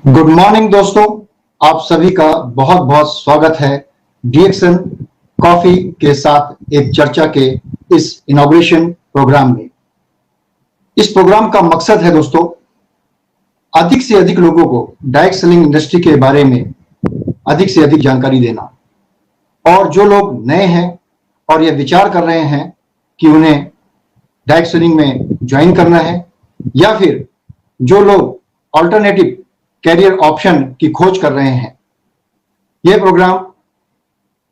Good morning दोस्तों, आप सभी का बहुत बहुत स्वागत है डीएक्सन कॉफी के साथ एक चर्चा के इस इनॉग्रेशन प्रोग्राम में। इस प्रोग्राम का मकसद है दोस्तों, अधिक से अधिक लोगों को डायरेक्ट सेलिंग इंडस्ट्री के बारे में अधिक से अधिक जानकारी देना, और जो लोग नए हैं और ये विचार कर रहे हैं कि उन्हें डायरेक्ट सेलिंग में ज्वाइन करना है, या फिर जो लोग ऑल्टरनेटिव कैरियर ऑप्शन की खोज कर रहे हैं, यह प्रोग्राम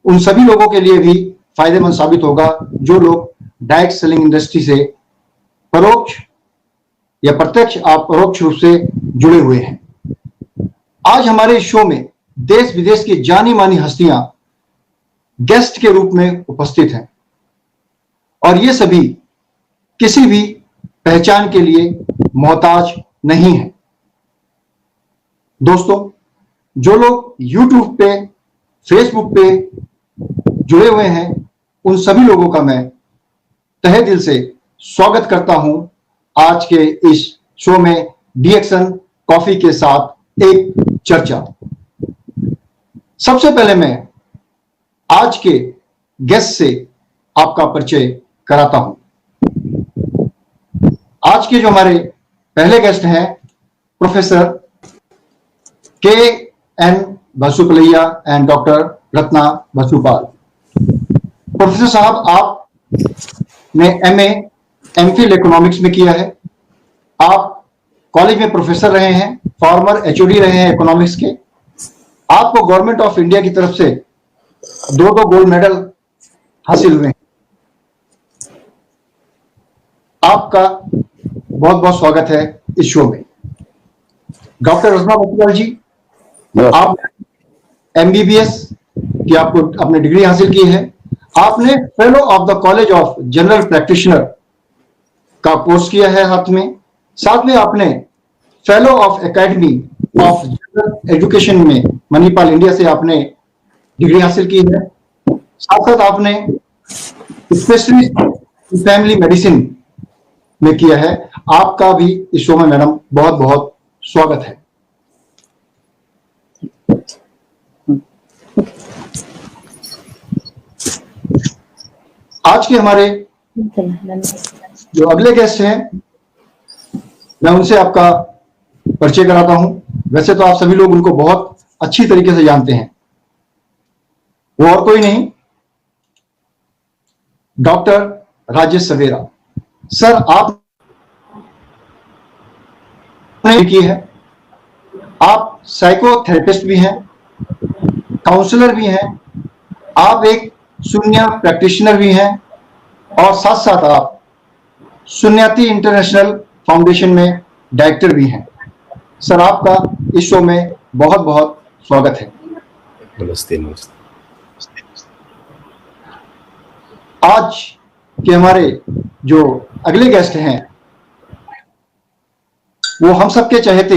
उन सभी लोगों के लिए भी फायदेमंद साबित होगा जो लोग डायरेक्ट सेलिंग इंडस्ट्री से परोक्ष या प्रत्यक्ष अपरोक्ष रूप से जुड़े हुए हैं। आज हमारे इस शो में देश विदेश की जानी मानी हस्तियां गेस्ट के रूप में उपस्थित हैं, और ये सभी किसी भी पहचान के लिए मोहताज नहीं है। दोस्तों, जो लोग YouTube पे, Facebook पे जुड़े हुए हैं, उन सभी लोगों का मैं तहे दिल से स्वागत करता हूं आज के इस शो में डीएक्सन कॉफी के साथ एक चर्चा। सबसे पहले मैं आज के गेस्ट से आपका परिचय कराता हूं। आज के जो हमारे पहले गेस्ट हैं professor K N. Basupalaiah and doctor Ratna Basupal. Professor साहब, आपने एमए एमफिल इकोनॉमिक्स में किया है। आप कॉलेज में प्रोफेसर रहे हैं, फॉर्मर एचओडी रहे हैं इकोनॉमिक्स के। आपको गवर्नमेंट ऑफ इंडिया की तरफ से दो गोल्ड मेडल हासिल हुए हैं। आपका बहुत बहुत स्वागत है इस शो में। डॉक्टर रत्ना बसुपाल जी, आप एमबीबीएस की आपको अपनी डिग्री हासिल की है। आपने fellow of the college of general practitioner का कोर्स किया है हाथ में। साथ में आपने fellow of academy of general education में मणिपाल इंडिया से आपने डिग्री हासिल की है। साथ साथ आपने स्पेशलिस्ट फैमिली मेडिसिन में किया है। आपका भी इस शो में मैडम बहुत बहुत स्वागत है। आज के हमारे जो अगले गेस्ट हैं, मैं उनसे आपका परिचय कराता हूं। वैसे तो आप सभी लोग उनको बहुत अच्छी तरीके से जानते हैं। वो और कोई नहीं, डॉक्टर राजेश सवेरा। सर, आप की है, आप साइकोथेरेपिस्ट भी हैं, काउंसलर भी हैं, आप एक शून्य प्रैक्टिशनर भी हैं, और साथ साथ आप शून्यति इंटरनेशनल फाउंडेशन में डायरेक्टर भी हैं। सर, आपका इस शो में बहुत बहुत स्वागत है। नमस्ते। नमस्ते। आज के हमारे जो अगले गेस्ट हैं, वो हम सबके चहेते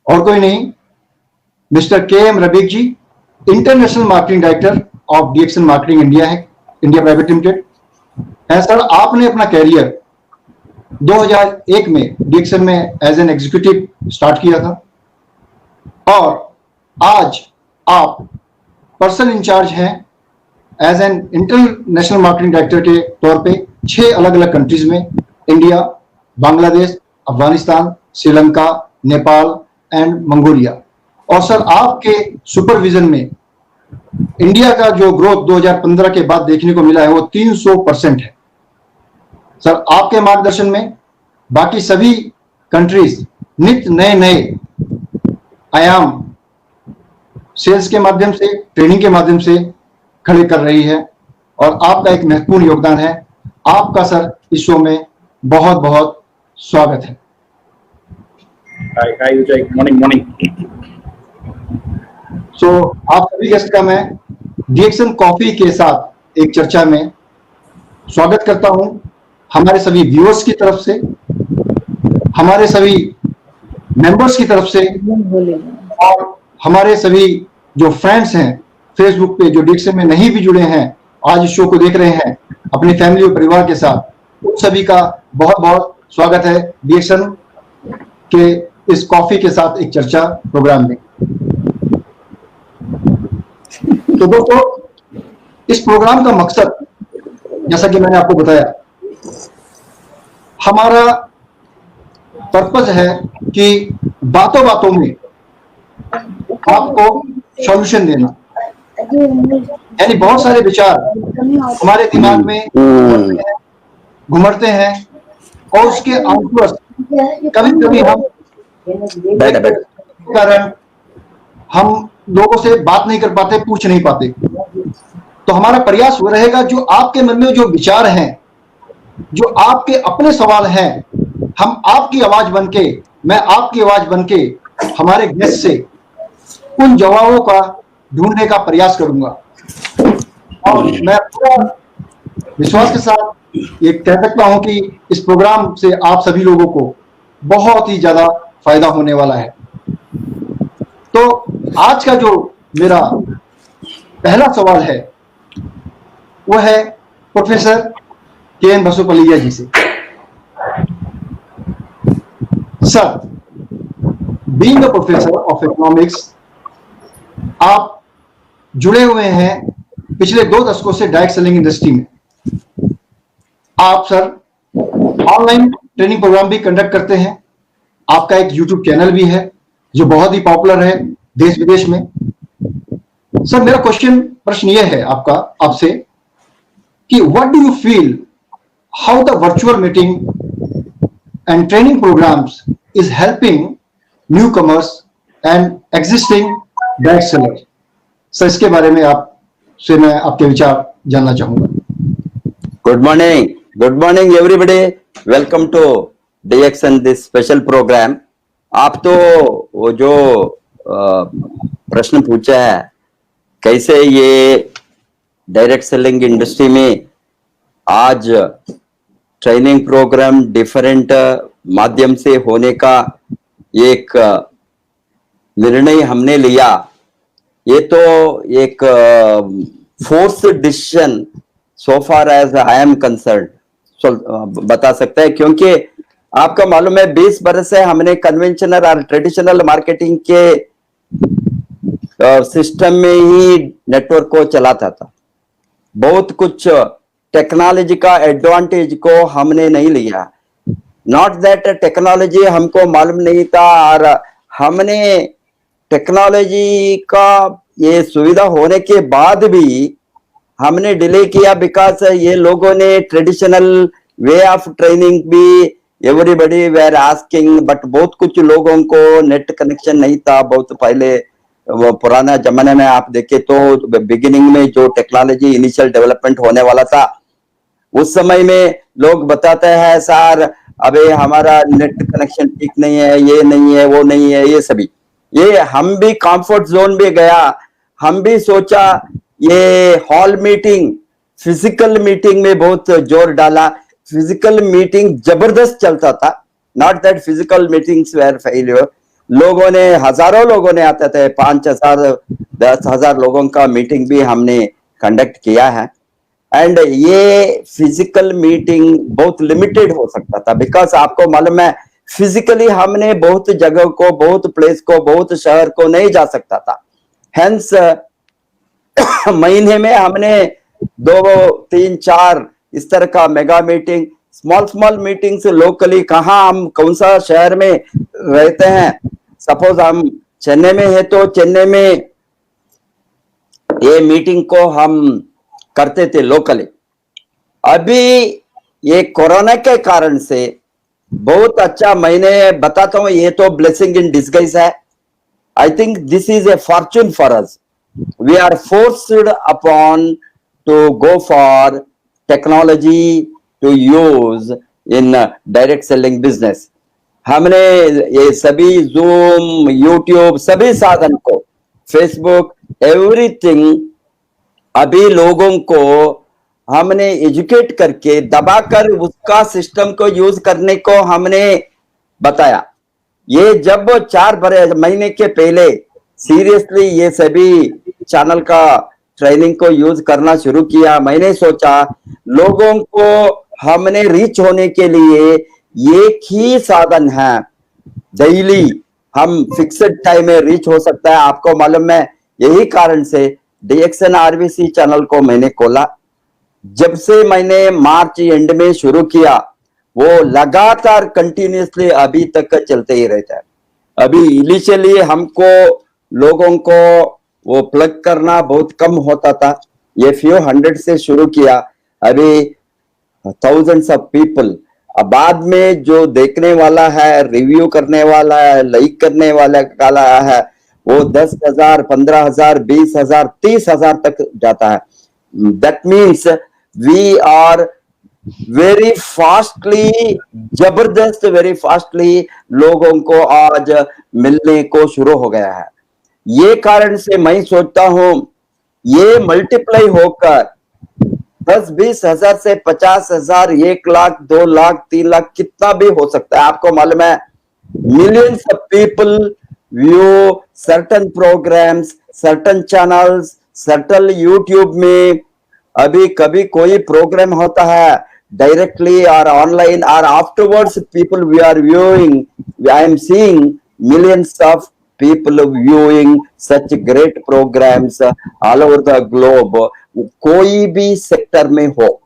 और कोई नहीं, mister K M. Rabik ji, international marketing director of DXN marketing India private limited है। सर, आपने अपना कैरियर 2001 में डीएक्सन में एज एन एग्जीक्यूटिव स्टार्ट किया था, और आज आप पर्सन इंचार्ज हैं as an international marketing director के तौर पे 6 अलग अलग कंट्रीज में, India, Bangladesh, Afghanistan, Sri Lanka, Nepal and Mongolia. और सर, आपके सुपरविजन में इंडिया का जो ग्रोथ 2015 के बाद देखने को मिला है वो 300% है। सर, आपके मार्गदर्शन में बाकी सभी कंट्रीज नित्य नए नए आयाम सेल्स के माध्यम से, ट्रेनिंग के माध्यम से खड़े कर रही है, और आपका एक महत्वपूर्ण योगदान है। आपका सर इस शो में बहुत बहुत स्वागत है। हाय विजय, मॉर्निंग। सो आप सभी गेस्ट का मैं डीएक्सन कॉफी के साथ एक चर्चा में स्वागत करता हूं। हमारे सभी व्यूअर्स की तरफ से, हमारे सभी मेंबर्स की तरफ से, और हमारे सभी जो फ्रेंड्स हैं फेसबुक पे, जो डीएक्सन में नहीं भी जुड़े हैं, आज इस शो को देख रहे हैं अपनी फैमिली और परिवार के साथ, उन सभी का बहुत बहुत स्वागत है डीएक्सन के इस कॉफी के साथ एक चर्चा प्रोग्राम में। तो दोस्तों, इस प्रोग्राम का मकसद, जैसा कि मैंने आपको बताया, हमारा पर्पस है कि बातों बातों में आपको सॉल्यूशन देना। यानी बहुत सारे विचार हमारे दिमाग में घुमड़ते हैं और उसके आंसर्स कभी कभी हम कारण हम लोगों से बात नहीं कर पाते, पूछ नहीं पाते। तो हमारा प्रयास वो रहेगा, जो आपके मन में जो विचार हैं, जो आपके अपने सवाल हैं, हम आपकी आवाज बनके, मैं आपकी आवाज बनके हमारे गेस्ट से उन जवाबों का ढूंढने का प्रयास करूंगा। और मैं पूरा विश्वास के साथ ये कह सकता हूं कि इस प्रोग्राम से आप सभी लोगों को बहुत ही ज्यादा फायदा होने वाला है। तो आज का जो मेरा पहला सवाल है वो है प्रोफेसर के.एन. बसोपल्लिया जी से। Sir, being a professor of economics, आप जुड़े हुए हैं पिछले 2 दशकों से डायरेक्ट सेलिंग इंडस्ट्री में। आप सर ऑनलाइन ट्रेनिंग प्रोग्राम भी कंडक्ट करते हैं। आपका एक यूट्यूब चैनल भी है जो बहुत ही पॉपुलर है देश विदेश में। सर, मेरा प्रश्न यह है आपसे कि what do you feel how the virtual meeting and training programmes is helping newcomers and existing direct seller? Sir, इसके बारे में आपसे मैं आपके विचार जानना चाहूंगा। Good morning everybody. Welcome to DXN this special program. आप तो वो जो प्रश्न पूछा है, कैसे ये डायरेक्ट सेलिंग इंडस्ट्री में आज ट्रेनिंग प्रोग्राम डिफरेंट माध्यम से होने का एक निर्णय हमने लिया, ये तो एक forced decision so far as I am concerned, बता सकते हैं। क्योंकि आपका मालूम है 20 बरस से हमने कन्वेंशनल और ट्रेडिशनल मार्केटिंग के सिस्टम में ही नेटवर्क को चलाता था। बहुत कुछ टेक्नोलॉजी का एडवांटेज को हमने नहीं लिया। नॉट दैट टेक्नोलॉजी हमको मालूम नहीं था, और हमने टेक्नोलॉजी का ये सुविधा होने के बाद भी हमने डिले किया, बिकॉज ये लोगों ने ट्रेडिशनल वे ऑफ ट्रेनिंग भी एवरीबडी वेर आस्किंग, बट बहुत कुछ लोगों को नेट कनेक्शन नहीं था। बहुत पहले वो पुराना जमाने में आप देखे तो बिगिनिंग में जो टेक्नोलॉजी इनिशियल डेवलपमेंट होने वाला था, उस समय में लोग बताते हैं सर अबे हमारा नेट कनेक्शन ठीक नहीं है, ये नहीं है, वो नहीं है, ये सभी। ये हम भी कंफर्ट जोन में गया, हम भी सोचा ये हॉल मीटिंग, फिजिकल मीटिंग में बहुत जोर डाला। फिजिकल मीटिंग जबरदस्त चलता था, not that physical meetings were failure. लोगों ने, हजारों लोगों ने आते थे, 5,000 10,000 लोगों का मीटिंग भी हमने कंडक्ट किया है। एंड ये फिजिकल मीटिंग बहुत लिमिटेड हो सकता था, बिकॉज आपको मालूम है फिजिकली हमने बहुत जगह को, बहुत प्लेस को, बहुत शहर को नहीं जा सकता था। हेंस महीने में हमने 2, 3, 4 इस तरह का mega meeting, small meetings locally, कहाँ हम कौन सा शहर में रहते हैं, सपोज हम चेन्नई में है तो चेन्नई में ये मीटिंग को हम करते थे लोकली। अभी ये कोरोना के कारण से बहुत अच्छा, मैंने बताता हूँ, ये तो ब्लेसिंग इन डिस्गाइज है। आई think this is A Fortune for us. We are forced upon to go for technology to use in direct selling business. हमने ये सभी Zoom, YouTube, सभी साधन को, Facebook, everything अभी लोगों को हमने एजुकेट करके दबाकर उसका सिस्टम को यूज करने को हमने बताया। ये जब 4 महीने के पहले सीरियसली ये सभी चैनल का ट्रेनिंग को यूज करना शुरू किया, मैंने सोचा लोगों को हमने रीच होने के लिए एक ही साधन है, डेली हम फिक्स्ड टाइम में रीच हो सकता है। आपको मालूम है, यही कारण से DXN RVC चैनल को मैंने खोला। जब से मैंने मार्च एंड में शुरू किया, वो लगातार कंटिन्यूसली अभी तक चलते ही रहता है। अभी इनिशियली हमको लोगों को वो प्लग करना बहुत कम होता था, ये फ्यू हंड्रेड से शुरू किया, अभी थाउजेंड्स ऑफ पीपल। अब बाद में जो देखने वाला है, रिव्यू करने वाला है, लाइक करने वाला है, वो 10,000, 15,000, 20,000, 30,000 तक जाता है। That means we are very fastly, जबरदस्त, वेरी फास्टली लोगों को आज मिलने को शुरू हो गया है। ये कारण से मैं सोचता हूं ये मल्टीप्लाई होकर 10-20 हजार से 50,000, 1 लाख, 2 लाख, 3 लाख कितना भी हो सकता है। आपको मालूम है, millions of people view certain programmes, certain channels, certain YouTube में। अभी कभी कोई प्रोग्राम होता है डायरेक्टली और ऑनलाइन और afterwards people we are viewing, I am seeing millions of people viewing such great programs all over the globe, कोई भी सेक्टर में हो।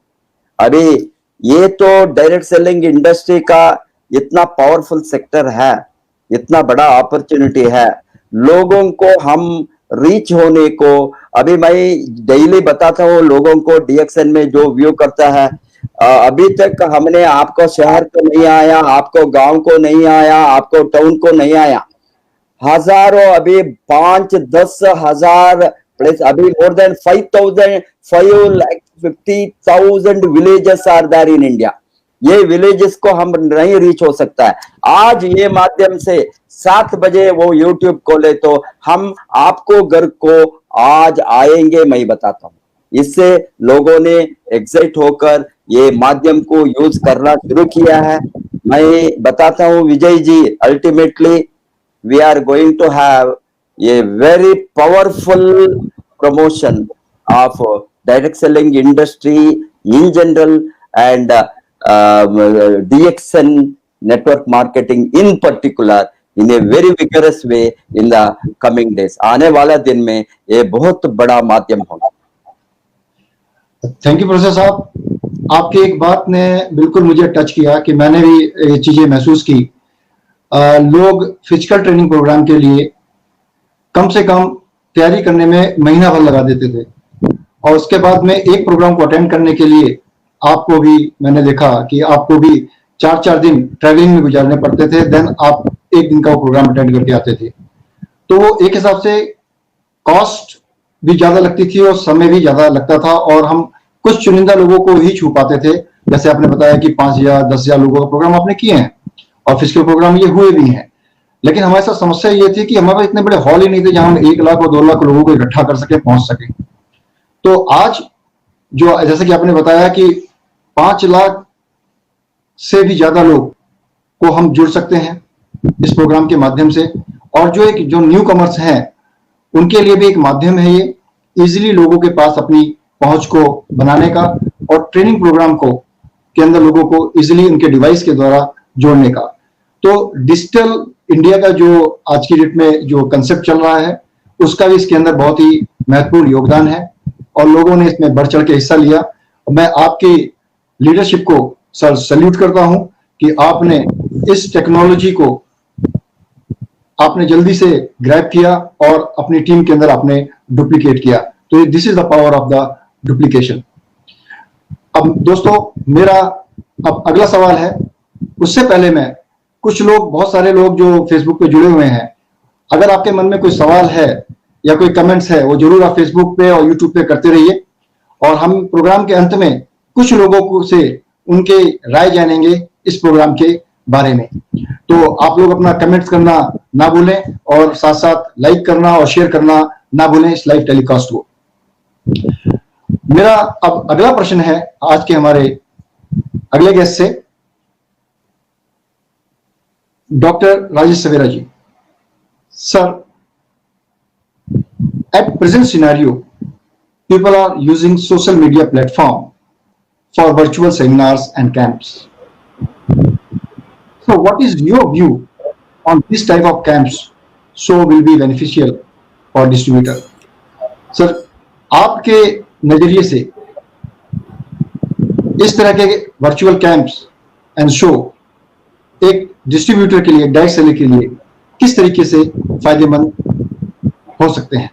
अभी ये तो डायरेक्ट सेलिंग इंडस्ट्री का इतना पावरफुल सेक्टर है, इतना बड़ा अपॉर्चुनिटी है, लोगों को हम रीच होने को। अभी मैं डेली बताता हूँ लोगों को, DXN में जो व्यू करता है, अभी तक हमने आपको शहर को नहीं आया, आपको गांव को नहीं आया, आपको टाउन को नहीं आया, हजारों, अभी 5-10 हजार प्लेस, अभी more than 550,000 villages are there in India. ये विलेजेस को हम नहीं रीच हो सकता है। आज ये माध्यम से 7 बजे वो यूट्यूब खोले तो हम आपको घर को आज आएंगे, मैं बताता हूँ। इससे लोगों ने एक्साइट होकर ये माध्यम को यूज करना शुरू किया है। मैं बताता हूँ Vijay ji, ultimately we are going to have a very powerful promotion of direct selling industry in general and DXN network marketing in particular in a very vigorous way in the coming days. आने वाला दिन में ये बहुत बड़ा माध्यम होगा। Thank you professor साहब। आपकी एक बात ने बिल्कुल मुझे टच किया कि मैंने भी ये चीजें महसूस की। लोग फिजिकल ट्रेनिंग प्रोग्राम के लिए कम से कम तैयारी करने में महीना भर लगा देते थे, और उसके बाद में एक प्रोग्राम को अटेंड करने के लिए आपको भी मैंने देखा कि आपको भी 4-4 दिन ट्रैवलिंग में गुजारने पड़ते थे, देन आप एक दिन का वो प्रोग्राम अटेंड करके आते थे। तो वो एक हिसाब से कॉस्ट भी ज्यादा लगती थी और समय भी ज्यादा लगता था, और हम कुछ चुनिंदा लोगों को ही छू पाते थे। जैसे आपने बताया कि 5,000, 10,000 लोगों का प्रोग्राम आपने किए हैं और फिजिकल प्रोग्राम ये हुए भी हैं, लेकिन हमारे साथ समस्या ये थी कि हमारे पास इतने बड़े हॉल ही नहीं थे जहां हम 1 लाख और 2 लाख लोगों को इकट्ठा कर सके, पहुंच सके। तो आज जो जैसे कि आपने बताया कि 5 लाख से भी ज्यादा लोग को हम जुड़ सकते हैं इस प्रोग्राम के माध्यम से, और जो न्यू कमर्स हैं उनके लिए भी एक माध्यम है ये, इजिली लोगों के पास अपनी पहुंच को बनाने का और ट्रेनिंग प्रोग्राम को के अंदर लोगों को इजिली उनके डिवाइस के द्वारा जोड़ने का। तो डिजिटल इंडिया का जो आज की डेट में जो कंसेप्ट चल रहा है उसका भी इसके अंदर बहुत ही महत्वपूर्ण योगदान है, और लोगों ने इसमें बढ़ चढ़ के हिस्सा लिया। मैं आपकी लीडरशिप को सर सैल्यूट करता हूं कि आपने इस टेक्नोलॉजी को आपने जल्दी से ग्रैब किया और अपनी टीम के अंदर आपने डुप्लीकेट किया। तो this is the power of the duplication. अब दोस्तों मेरा अब अगला सवाल है, उससे पहले मैं बहुत सारे लोग जो फेसबुक पे जुड़े हुए हैं, अगर आपके मन में कोई सवाल है या कोई कमेंट्स है वो जरूर आप फेसबुक पे और यूट्यूब पे करते रहिए, और हम प्रोग्राम के अंत में कुछ लोगों को से उनके राय जानेंगे इस प्रोग्राम के बारे में। तो आप लोग अपना कमेंट्स करना ना भूलें और साथ साथ लाइक करना और शेयर करना ना भूलें इस लाइव टेलीकास्ट को। मेरा अब अगला प्रश्न है आज के हमारे अगले गेस्ट से, doctor Rajesh Savera ji. Sir, at present scenario, people are using social media platform for virtual seminars and camps. So what is your view on this type of camps so will be beneficial for distributor. Sir, आपके नजरिए से इस तरह के virtual camps and show एक distributor के लिए, direct seller के लिए किस तरीके से फायदेमंद हो सकते हैं?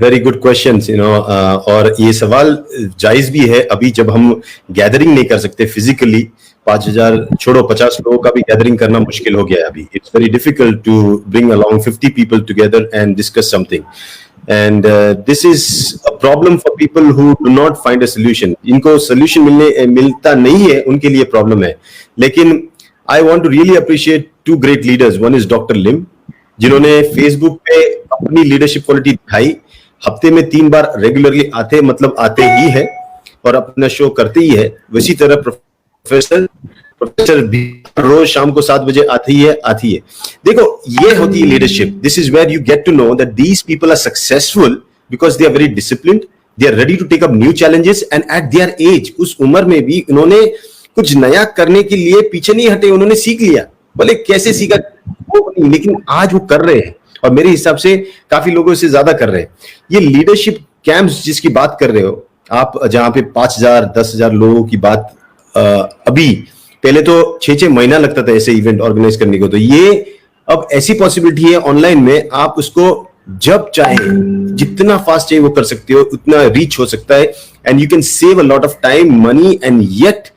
वेरी गुड क्वेश्चंस, और ये सवाल जायज भी है। अभी जब हम गैदरिंग नहीं कर सकते फिजिकली, 5,000 छोड़ो 50 लोगों का भी गैदरिंग करना मुश्किल हो गया है अभी। It's very difficult to bring along 50 people together and discuss something, and this is a problem for people who do not find a solution. इनको सोल्यूशन मिलता नहीं है, उनके लिए प्रॉब्लम है। लेकिन I want to really appreciate two great leaders. One is doctor Lim, जिन्होंने Facebook पे अपनी लीडरशिप क्वालिटी दिखाई। हफ्ते में 3 बार रेगुलरली आते आते ही है और अपना शो करते ही है। उसी तरह प्रोफेसर भी रोज शाम को 7 बजे आती है। देखो, ये होती है leadership. This is where you get to know that these people are successful because they are very disciplined, they are ready to take up new challenges, and at their age, उस उम्र में भी उन्होंने कुछ नया करने के लिए पीछे नहीं हटे। उन्होंने सीख लिया, बोले कैसे सीखा वो नहीं, लेकिन आज वो कर रहे हैं और मेरे हिसाब से काफी लोगों से ज्यादा कर रहे हैं। ये लीडरशिप कैंप्स जिसकी बात कर रहे हो आप, जहां पे 5,000 10,000 लोगों की बात, अभी पहले तो 6-6 महीना लगता था ऐसे इवेंट ऑर्गेनाइज करने को, तो ये अब ऐसी पॉसिबिलिटी है ऑनलाइन में, आप उसको जब चाहे जितना फास्ट चाहिए वो कर सकते हो, उतना रीच हो सकता है, and you can save a lot of time, money, and yet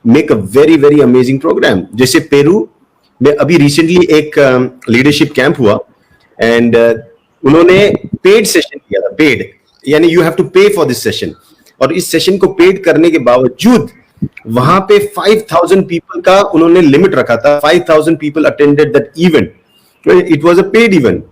make a very very amazing programme. जैसे पेरू में अभी रिसेंटली एक लीडरशिप कैंप हुआ, एंड उन्होंने पेड सेशन किया था। पेड यानी you have to pay for this session, और इस सेशन को पेड करने के बावजूद वहां पे 5,000 पीपल का उन्होंने लिमिट रखा था। 5,000 people attended that event, it was a paid event,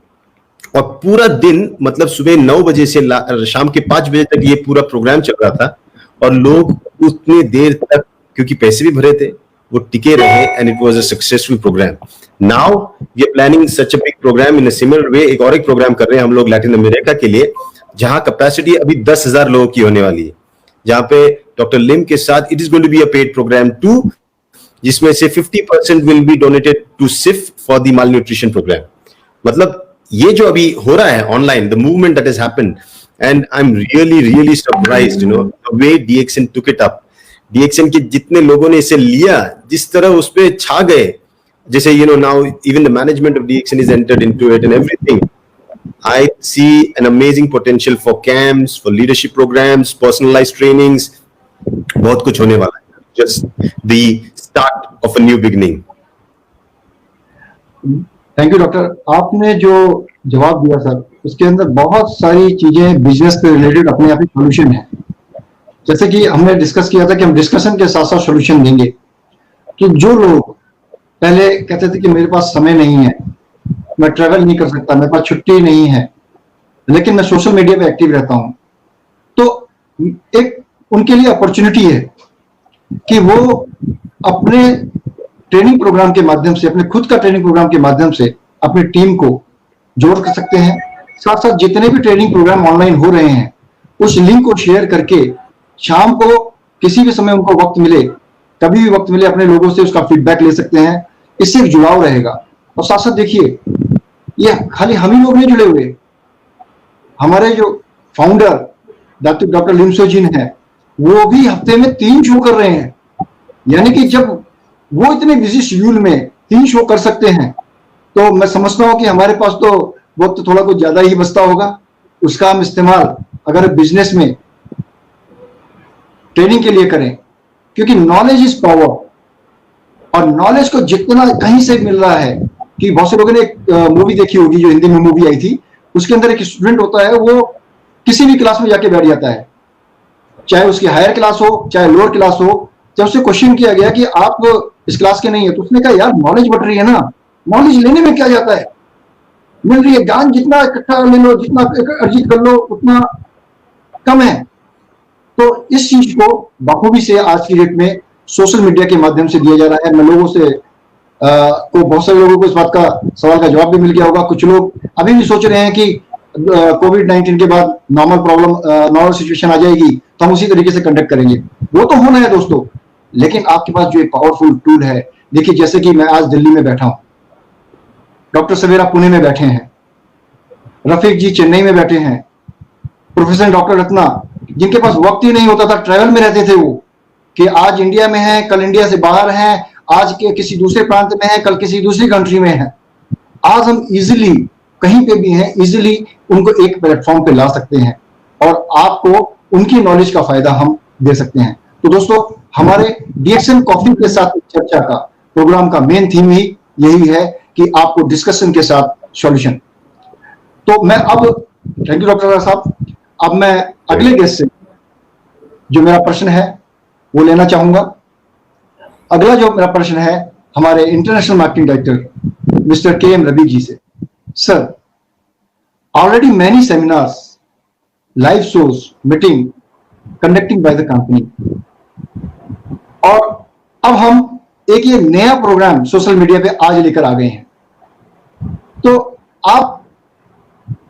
और पूरा दिन सुबह 9 बजे से शाम के 5 बजे तक ये पूरा प्रोग्राम चल रहा था, और लोग उतनी देर तक, क्योंकि पैसे भी भरे थे, वो टिके रहे, and it was a successful programme. Now we are planning such a big programme in a similar way. एक प्रोग्राम कर रहे हैं हम लोग लैटिन अमेरिका के लिए, जहां कैपेसिटी अभी 10,000 लोगों की होने वाली है, जहां पे डॉक्टर लिम के साथ it is going to be a paid programme too, जिसमें से 50% विल बी डोनेटेड टू सिफ for the malnutrition programme. ये जो अभी हो रहा है online, the movement that has happened, and I am really surprised, the way DXN took it up. DXN के जितने लोगों ने इसे लिया, जिस तरह उस पे छा गए, जैसे now even the management of DXN is entered into it and everything. I see an amazing potential for camps, for leadership programs, personalized trainings. बहुत कुछ होने वाला है, just the start of a new beginning. Thank you doctor. आपने जो जवाब दिया sir, उसके अंदर बहुत सारी चीजें बिजनेस से रिलेटेड अपने आप ही सोल्यूशन है। जैसे कि हमने डिस्कस किया था कि हम डिस्कशन के साथ साथ सोल्यूशन देंगे, कि जो लोग पहले कहते थे कि मेरे पास समय नहीं है, मैं ट्रेवल नहीं कर सकता, मेरे पास छुट्टी नहीं है, लेकिन मैं सोशल मीडिया पे एक्टिव रहता हूं, तो एक उनके लिए अपॉर्चुनिटी है कि वो अपने ट्रेनिंग प्रोग्राम के माध्यम से, अपने खुद का ट्रेनिंग प्रोग्राम के माध्यम से अपनी टीम को जोड़ कर सकते हैं। साथ साथ जितने भी ट्रेनिंग प्रोग्राम ऑनलाइन हो रहे हैं, उस लिंक को शेयर करके शाम को किसी भी समय उनको वक्त मिले, कभी भी वक्त मिले, अपने लोगों से उसका फीडबैक ले सकते हैं। इससे एक जुड़ाव रहेगा। और साथ साथ देखिए, ये खाली हम ही लोग नहीं जुड़े हुए, हमारे जो फाउंडर डॉक्टर लिम सोजिन है, वो भी हफ्ते में 3 शो कर रहे हैं। यानी कि जब वो इतने बिजी शेड्यूल में 3 शो कर सकते हैं, तो मैं समझता हूं कि हमारे पास तो वक्त थोड़ा कुछ ज्यादा ही बचता होगा। उसका हम इस्तेमाल अगर बिजनेस में ट्रेनिंग के लिए करें, क्योंकि नॉलेज इज पावर, और नॉलेज को जितना कहीं से मिल रहा है, कि बहुत से लोगों ने एक मूवी देखी होगी जो हिंदी में मूवी आई थी, उसके अंदर एक स्टूडेंट होता है, वो किसी भी क्लास में जाके बैठ जाता है, चाहे उसकी हायर क्लास हो चाहे लोअर क्लास हो। जब उससे क्वेश्चन किया गया कि आप इस क्लास के नहीं है, तो उसने कहा यार नॉलेज बढ़ रही है ना, नॉलेज लेने में क्या जाता है, मिल रही है, ज्ञान जितना इकट्ठा ले लो, जितना अर्जित कर लो उतना कम है। तो इस चीज को बखूबी से आज की डेट में सोशल मीडिया के माध्यम से दिया जा रहा है। मैं लोगों से बहुत सारे लोगों को इस बात का सवाल का जवाब भी मिल गया होगा। कुछ लोग अभी भी सोच रहे हैं कि कोविड-19 के बाद नॉर्मल सिचुएशन आ जाएगी तो हम उसी तरीके से कंडक्ट करेंगे। वो तो होना है दोस्तों, लेकिन आपके पास जो एक पावरफुल टूल है, देखिए जैसे कि मैं आज दिल्ली में बैठा हूं, डॉक्टर सवेरा पुणे में बैठे हैं, रफीक जी चेन्नई में बैठे हैं, प्रोफेसर डॉक्टर रत्ना जिनके पास वक्त ही नहीं होता था, ट्रैवल में रहते थे वो, कि आज इंडिया में हैं, कल इंडिया से बाहर हैं, आज के किसी दूसरे प्रांत में हैं, कल किसी दूसरी कंट्री में हैं। आज हम इजीली कहीं पे भी हैं, इजीली उनको एक प्लेटफॉर्म पे ला सकते हैं और आपको उनकी नॉलेज का फायदा हम दे सकते हैं। तो दोस्तों, हमारे डीएक्सन कॉफी के साथ चर्चा का प्रोग्राम का मेन थीम ही यही है कि आपको डिस्कशन के साथ सॉल्यूशन। तो मैं अब, थैंक यू डॉक्टर साहब, अब मैं अगले गेस्ट से जो मेरा प्रश्न है वो लेना चाहूंगा। अगला जो मेरा प्रश्न है हमारे इंटरनेशनल मार्केटिंग डायरेक्टर मिस्टर के एम रवि जी से। Sir, already many seminars, live shows, meeting conducting by the company, और अब हम एक ये नया प्रोग्राम सोशल मीडिया पे आज लेकर आ गए हैं। तो आप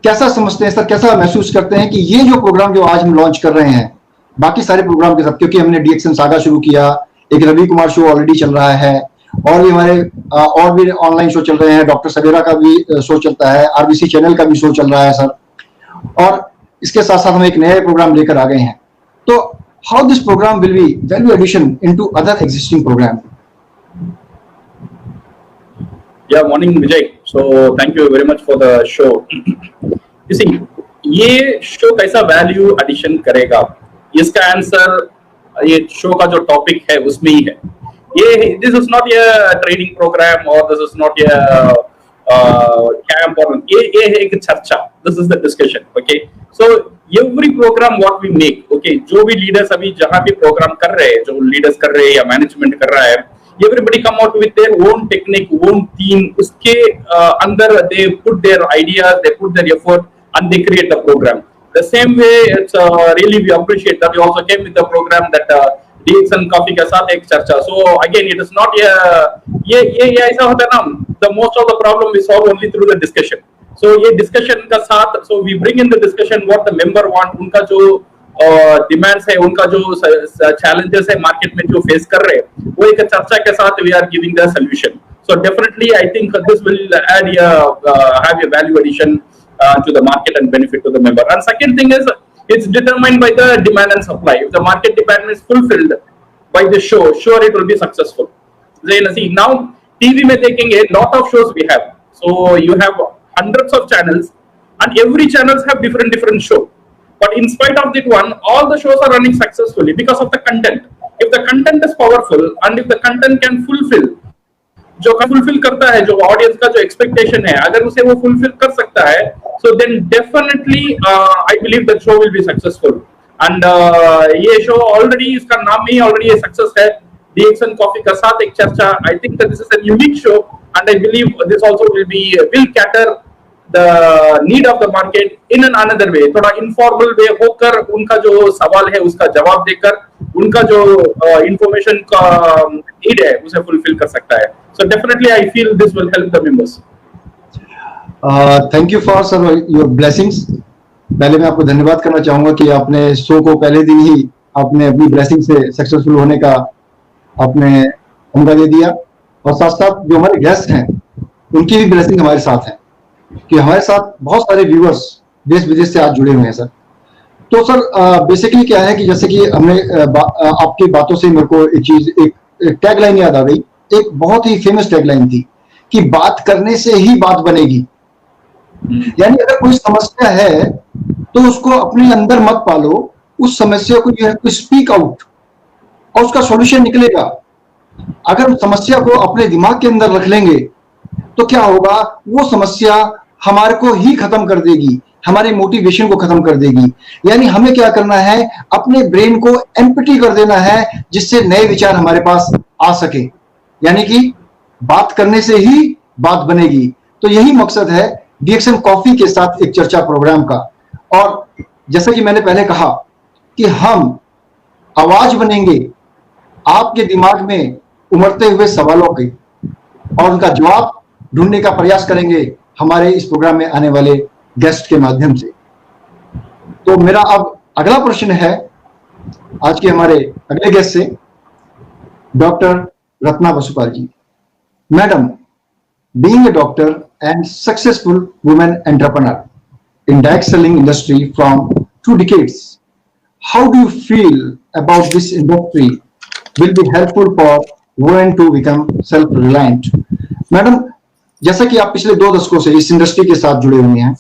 कैसा समझते हैं सर, कैसा महसूस करते हैं कि ये जो प्रोग्राम जो आज हम लॉन्च कर रहे हैं बाकी सारे प्रोग्राम के साथ, क्योंकि हमने डीएक्सन सागा शुरू किया, एक रवि कुमार शो ऑलरेडी चल रहा है, और भी हमारे और भी ऑनलाइन शो चल रहे हैं, डॉक्टर सवेरा का भी शो चलता है, आरबीसी चैनल का भी शो चल रहा है सर, और इसके साथ साथ हम एक नया प्रोग्राम लेकर आ गए हैं। तो how this programme will be value addition into other existing programme? Yeah, morning Vijay. So thank you very much for the show. You see, ये शो कैसा वैल्यू एडिशन करेगा, इसका आंसर ये शो का जो टॉपिक है उसमें ही है। ये this is not a training programme और this is not a camp, और ये है एक चर्चा, this is the discussion. Okay, so every programme what we make, okay, जो भी लीडर्स अभी जहां भी प्रोग्राम कर रहे हैं, जो लीडर्स कर रहे हैं या मैनेजमेंट कर रहा है, everybody come out with their own technique, own theme, uske under they put their ideas, they put their effort, and they create the program. The same way, it's really we appreciate that you also came with the program that DXN Coffee के साथ एक चर्चा. So again, it is not ये ऐसा होता है ना, the most of the problem we solve only through the discussion. So ये discussion का साथ, so we bring in the discussion what the member want, उनका जो डिमांड्स है, उनका जो चैलेंजेस है मार्केट में जो फेस कर रहे हैं, वो एक चर्चा के साथ we are giving the solution. So definitely I think this will add have a value addition to the market and benefit to the member. And second thing is, it's determined by the demand and supply. If the market demand is fulfilled by the show, sure it will be successful. Then see, now TV में देखेंगे, lot of shows we have. So you have hundreds of channels and every channels have different show. But in spite of that one, all the shows are running successfully because of the content. If the content is powerful and if the content can fulfill, जो fulfill करता है, जो audience का जो expectation है, अगर उसे वो fulfill कर सकता है, so then definitely I believe the show will be successful. And ये show already, इसका नाम ही already a success है, DXN Coffee का साथ एक चर्चा. I think that this is a unique show and I believe this also will cater the need of the market in an another way, थोड़ा informal way होकर उनका जो सवाल है उसका जवाब देकर उनका जो information का need है उसे fulfill कर सकता है. So definitely I feel this will help the members. Thank you for sir your blessings. पहले मैं आपको धन्यवाद करना चाहूंगा कि आपने शो को पहले दिन ही आपने अपनी ब्लेसिंग से सक्सेसफुल होने का आपने मौका दे दिया, और साथ साथ जो हमारे गेस्ट हैं उनकी भी ब्लेसिंग हमारे साथ है कि हमारे साथ बहुत सारे व्यूअर्स देश विदेश से आज जुड़े हुए हैं सर। तो सर बेसिकली क्या है कि जैसे कि हमने आपकी बातों से मेरे को एक चीज, एक टैगलाइन याद आ गई, एक बहुत ही फेमस टैगलाइन थी कि बात करने से ही बात बनेगी। यानी अगर कोई समस्या है तो उसको अपने अंदर मत पालो, उस समस्या को you have to speak out और उसका सॉल्यूशन निकलेगा। अगर उस समस्या को अपने दिमाग के अंदर रख लेंगे तो क्या होगा, वो समस्या हमारे को ही खत्म कर देगी, हमारे मोटिवेशन को खत्म कर देगी। यानी हमें क्या करना है, अपने ब्रेन को एम्प्टी कर देना है जिससे नए विचार हमारे पास आ सके। यानी कि बात करने से ही बात बनेगी। तो यही मकसद है डीएक्सन कॉफी के साथ एक चर्चा प्रोग्राम का। और जैसा कि मैंने पहले कहा कि हम आवाज बनेंगे आपके दिमाग में उमड़ते हुए सवालों के, और उनका जवाब ढूंढने का प्रयास करेंगे हमारे इस प्रोग्राम में आने वाले गेस्ट के माध्यम से। तो मेरा अब अगला प्रश्न है आज के हमारे अगले गेस्ट से, doctor Ratna Basupal ji. Madam, being a doctor and successful woman entrepreneur in direct selling industry from 2 decades, how do you feel about this industry will be helpful for women to become self-reliant? Madam, जैसा कि आप पिछले 2 दशकों से इस industry के साथ जुड़े हुए हैं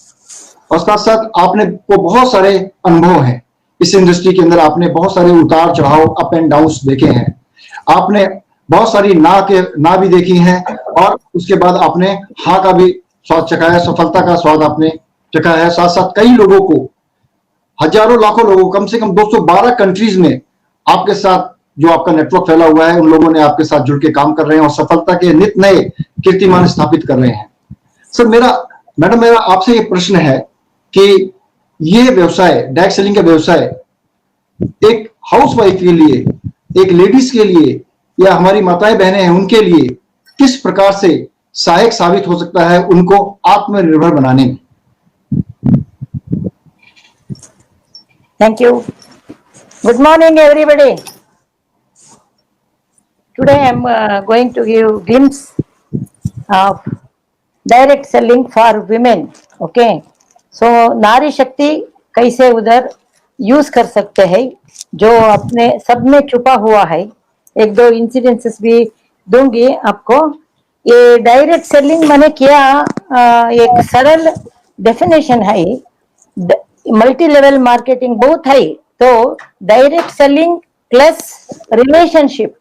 और साथ साथ आपने को बहुत सारे अनुभव हैं इस इंडस्ट्री के अंदर, आपने बहुत सारे उतार चढ़ाव अप एंड डाउन्स देखे हैं, आपने बहुत सारी ना भी देखी हैं और उसके बाद आपने हाँ का भी स्वाद चखाया, सफलता का स्वाद आपने चखाया है। साथ साथ कई लोगों को, हजारों लाखों लोगों, कम से कम 212 कंट्रीज में आपके साथ जो आपका नेटवर्क फैला हुआ है, उन लोगों ने आपके साथ जुड़ के काम कर रहे हैं और सफलता के नित नए कीर्तिमान स्थापित कर रहे हैं। सर, मैडम मेरा आपसे ये प्रश्न है कि ये व्यवसाय, डायरेक्ट सेलिंग का व्यवसाय एक हाउसवाइफ के लिए, एक लेडीज के लिए या हमारी माताएं बहनें हैं उनके लिए किस प्रकार से सहायक साबित हो सकता है उनको आत्मनिर्भर बनाने में? Thank you. Good morning, everybody. Today I am going to give glimpse of direct selling for women. Okay. So नारी शक्ति कैसे उधर यूज कर सकते हैं, जो अपने सब में छुपा हुआ है। 1-2 इंसिडेंसेस भी दूंगी आपको। ये डायरेक्ट सेलिंग मैंने किया, एक सरल डेफिनेशन है। मल्टी लेवल मार्केटिंग बहुत है, तो डायरेक्ट सेलिंग प्लस रिलेशनशिप।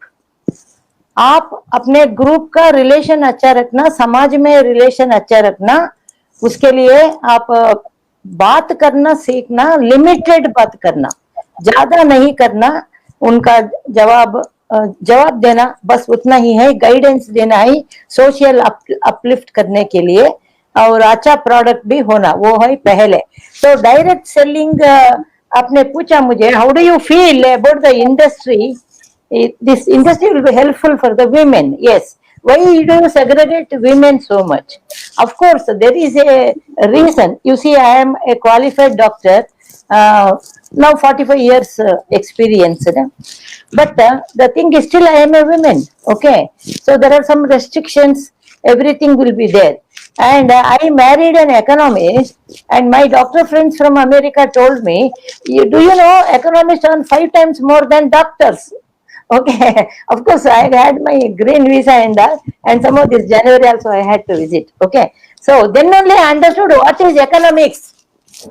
आप अपने ग्रुप का रिलेशन अच्छा रखना, समाज में रिलेशन अच्छा रखना, उसके लिए आप बात करना सीखना, लिमिटेड बात करना, ज्यादा नहीं करना, उनका जवाब देना, बस उतना ही है। गाइडेंस देना है सोशल अपलिफ्ट करने के लिए, और अच्छा प्रोडक्ट भी होना, वो है पहले। तो डायरेक्ट सेलिंग, आपने पूछा मुझे how do you feel about the industry, this industry will be helpful for the women. Yes. Why do you segregate women so much? Of course, there is a reason. You see, I am a qualified doctor, now 45 years experience. But the thing is, still I am a woman. Okay. So there are some restrictions. Everything will be there. And I married an economist, and my doctor friends from America told me, do you know economists earn 5 times more than doctors? Okay, of course I had my green visa and some of this January also I had to visit. Okay, so then only I understood what is economics.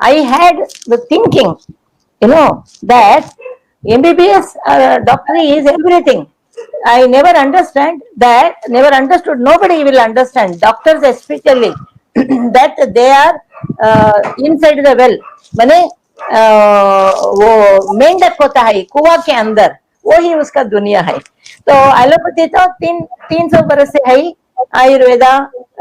I had the thinking, that MBBS doctor is everything. I never understood, nobody will understand, doctors especially, that they are inside the well. माने वो मेंढक होता है कुआं के अंदर, वही उसका दुनिया है। तो एलोपैथी तो 300 बरस से है, Ayurveda,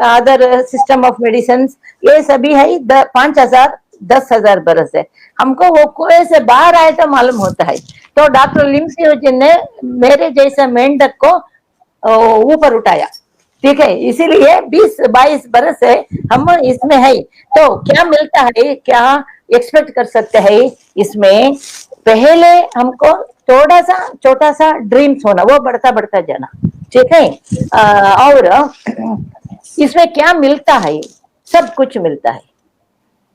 other system of medicine, ये सभी है 5,000-10,000 बरस है। हमको वो कुएं से बाहर आए तो मालूम होता है। तो डॉक्टर लिम्सी ने मेरे जैसे मेंढक को ऊपर उठाया, ठीक है, इसीलिए 20-22 बरस से हम इसमें है। तो क्या मिलता है, क्या एक्सपेक्ट कर सकते हैं इसमें? पहले हमको छोटा सा ड्रीम्स होना, वो बढ़ता जाना, ठीक है। और इसमें क्या मिलता है? सब कुछ मिलता है।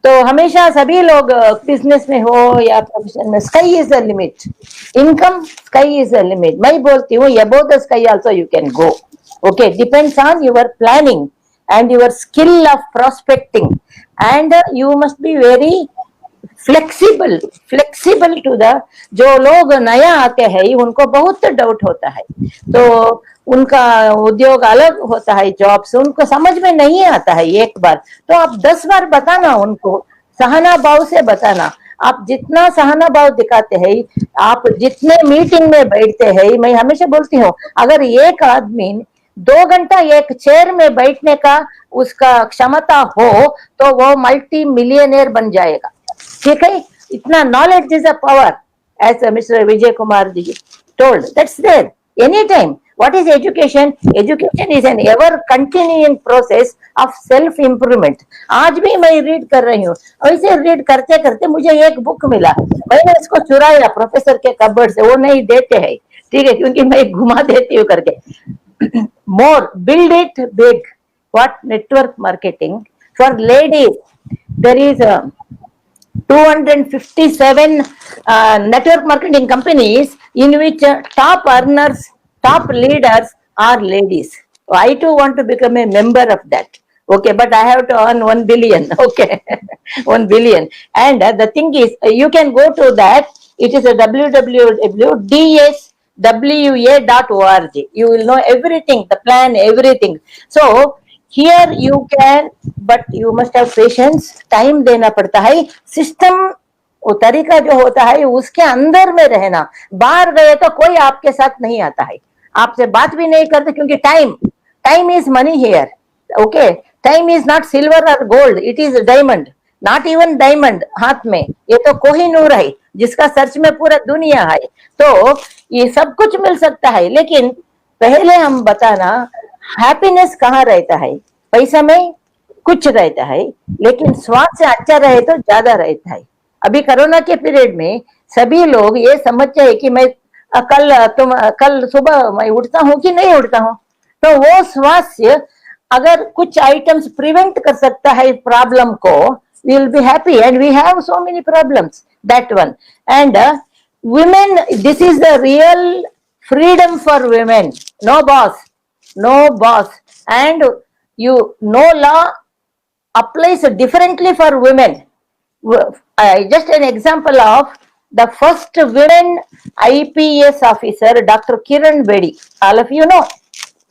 तो हमेशा सभी लोग बिजनेस में हो या प्रोफेशन में, sky is the limit, income sky is the limit. मैं बोलती हूँ above the sky also you can go. Okay, depends on your planning and your skill of prospecting, and you must be very flexible to the, जो लोग नया आते हैं उनको बहुत डाउट होता है, तो उनका उद्योग अलग होता है, जॉब से उनको समझ में नहीं आता है एक बार, तो आप 10 बार बताना उनको, सहना भाव से बताना। आप जितना सहना भाव दिखाते हैं, आप जितने मीटिंग में बैठते हैं, मैं हमेशा बोलती हूँ, अगर एक आदमी 2 घंटा एक चेयर में बैठने का उसका क्षमता हो तो वो मल्टी मिलियनेयर बन जाएगा, ठीक है। इतना knowledge is a power, as Mister Vijay Kumar ji told, that's there any time. What is education? Education is an ever continuing process of self improvement. आज भी मैं रीड कर रही हूँ, ऐसे रीड करते करते मुझे एक बुक मिला, मैंने इसको चुराया प्रोफेसर के कबर्ड से, वो नहीं देते हैं, ठीक है, क्योंकि मैं घुमा देती हूँ करके। more, build it big. What network marketing for ladies? There is a 257 network marketing companies in which top earners, top leaders are ladies. I too want to become a member of that. Okay, but I have to earn 1 billion. Okay, 1 billion. And the thing is, you can go to that. It is a www.dswa.org. You will know everything, the plan, everything. So here you can, but you must have patience. Time देना पड़ता है. System वो तरीका जो होता है उसके अंदर में रहना. बाहर गए तो कोई आपके साथ नहीं आता है, आपसे बात भी नहीं करते, क्योंकि time is money here. Okay, time is not silver और gold, it is diamond. Not even diamond हाथ में, ये तो कोहिनूर है जिसका सर्च में पूरा दुनिया है. तो ये सब कुछ मिल सकता है, लेकिन पहले हम बताना हैप्पीनेस कहाँ रहता है. पैसा में कुछ रहता है, लेकिन स्वास्थ्य अच्छा रहे तो ज्यादा रहता है. अभी कोरोना के पीरियड में सभी लोग ये समझते हैं कि मैं कल सुबह मैं उठता हूँ कि नहीं उठता हूँ. तो वो स्वास्थ्य अगर कुछ आइटम्स प्रिवेंट कर सकता है प्रॉब्लम को, we will be happy. And we have so many problems, that one. And women, this is the real freedom for women. No boss, and no law applies differently for women. Just an example of the first women IPS officer, Dr. Kiran Bedi. All of you know.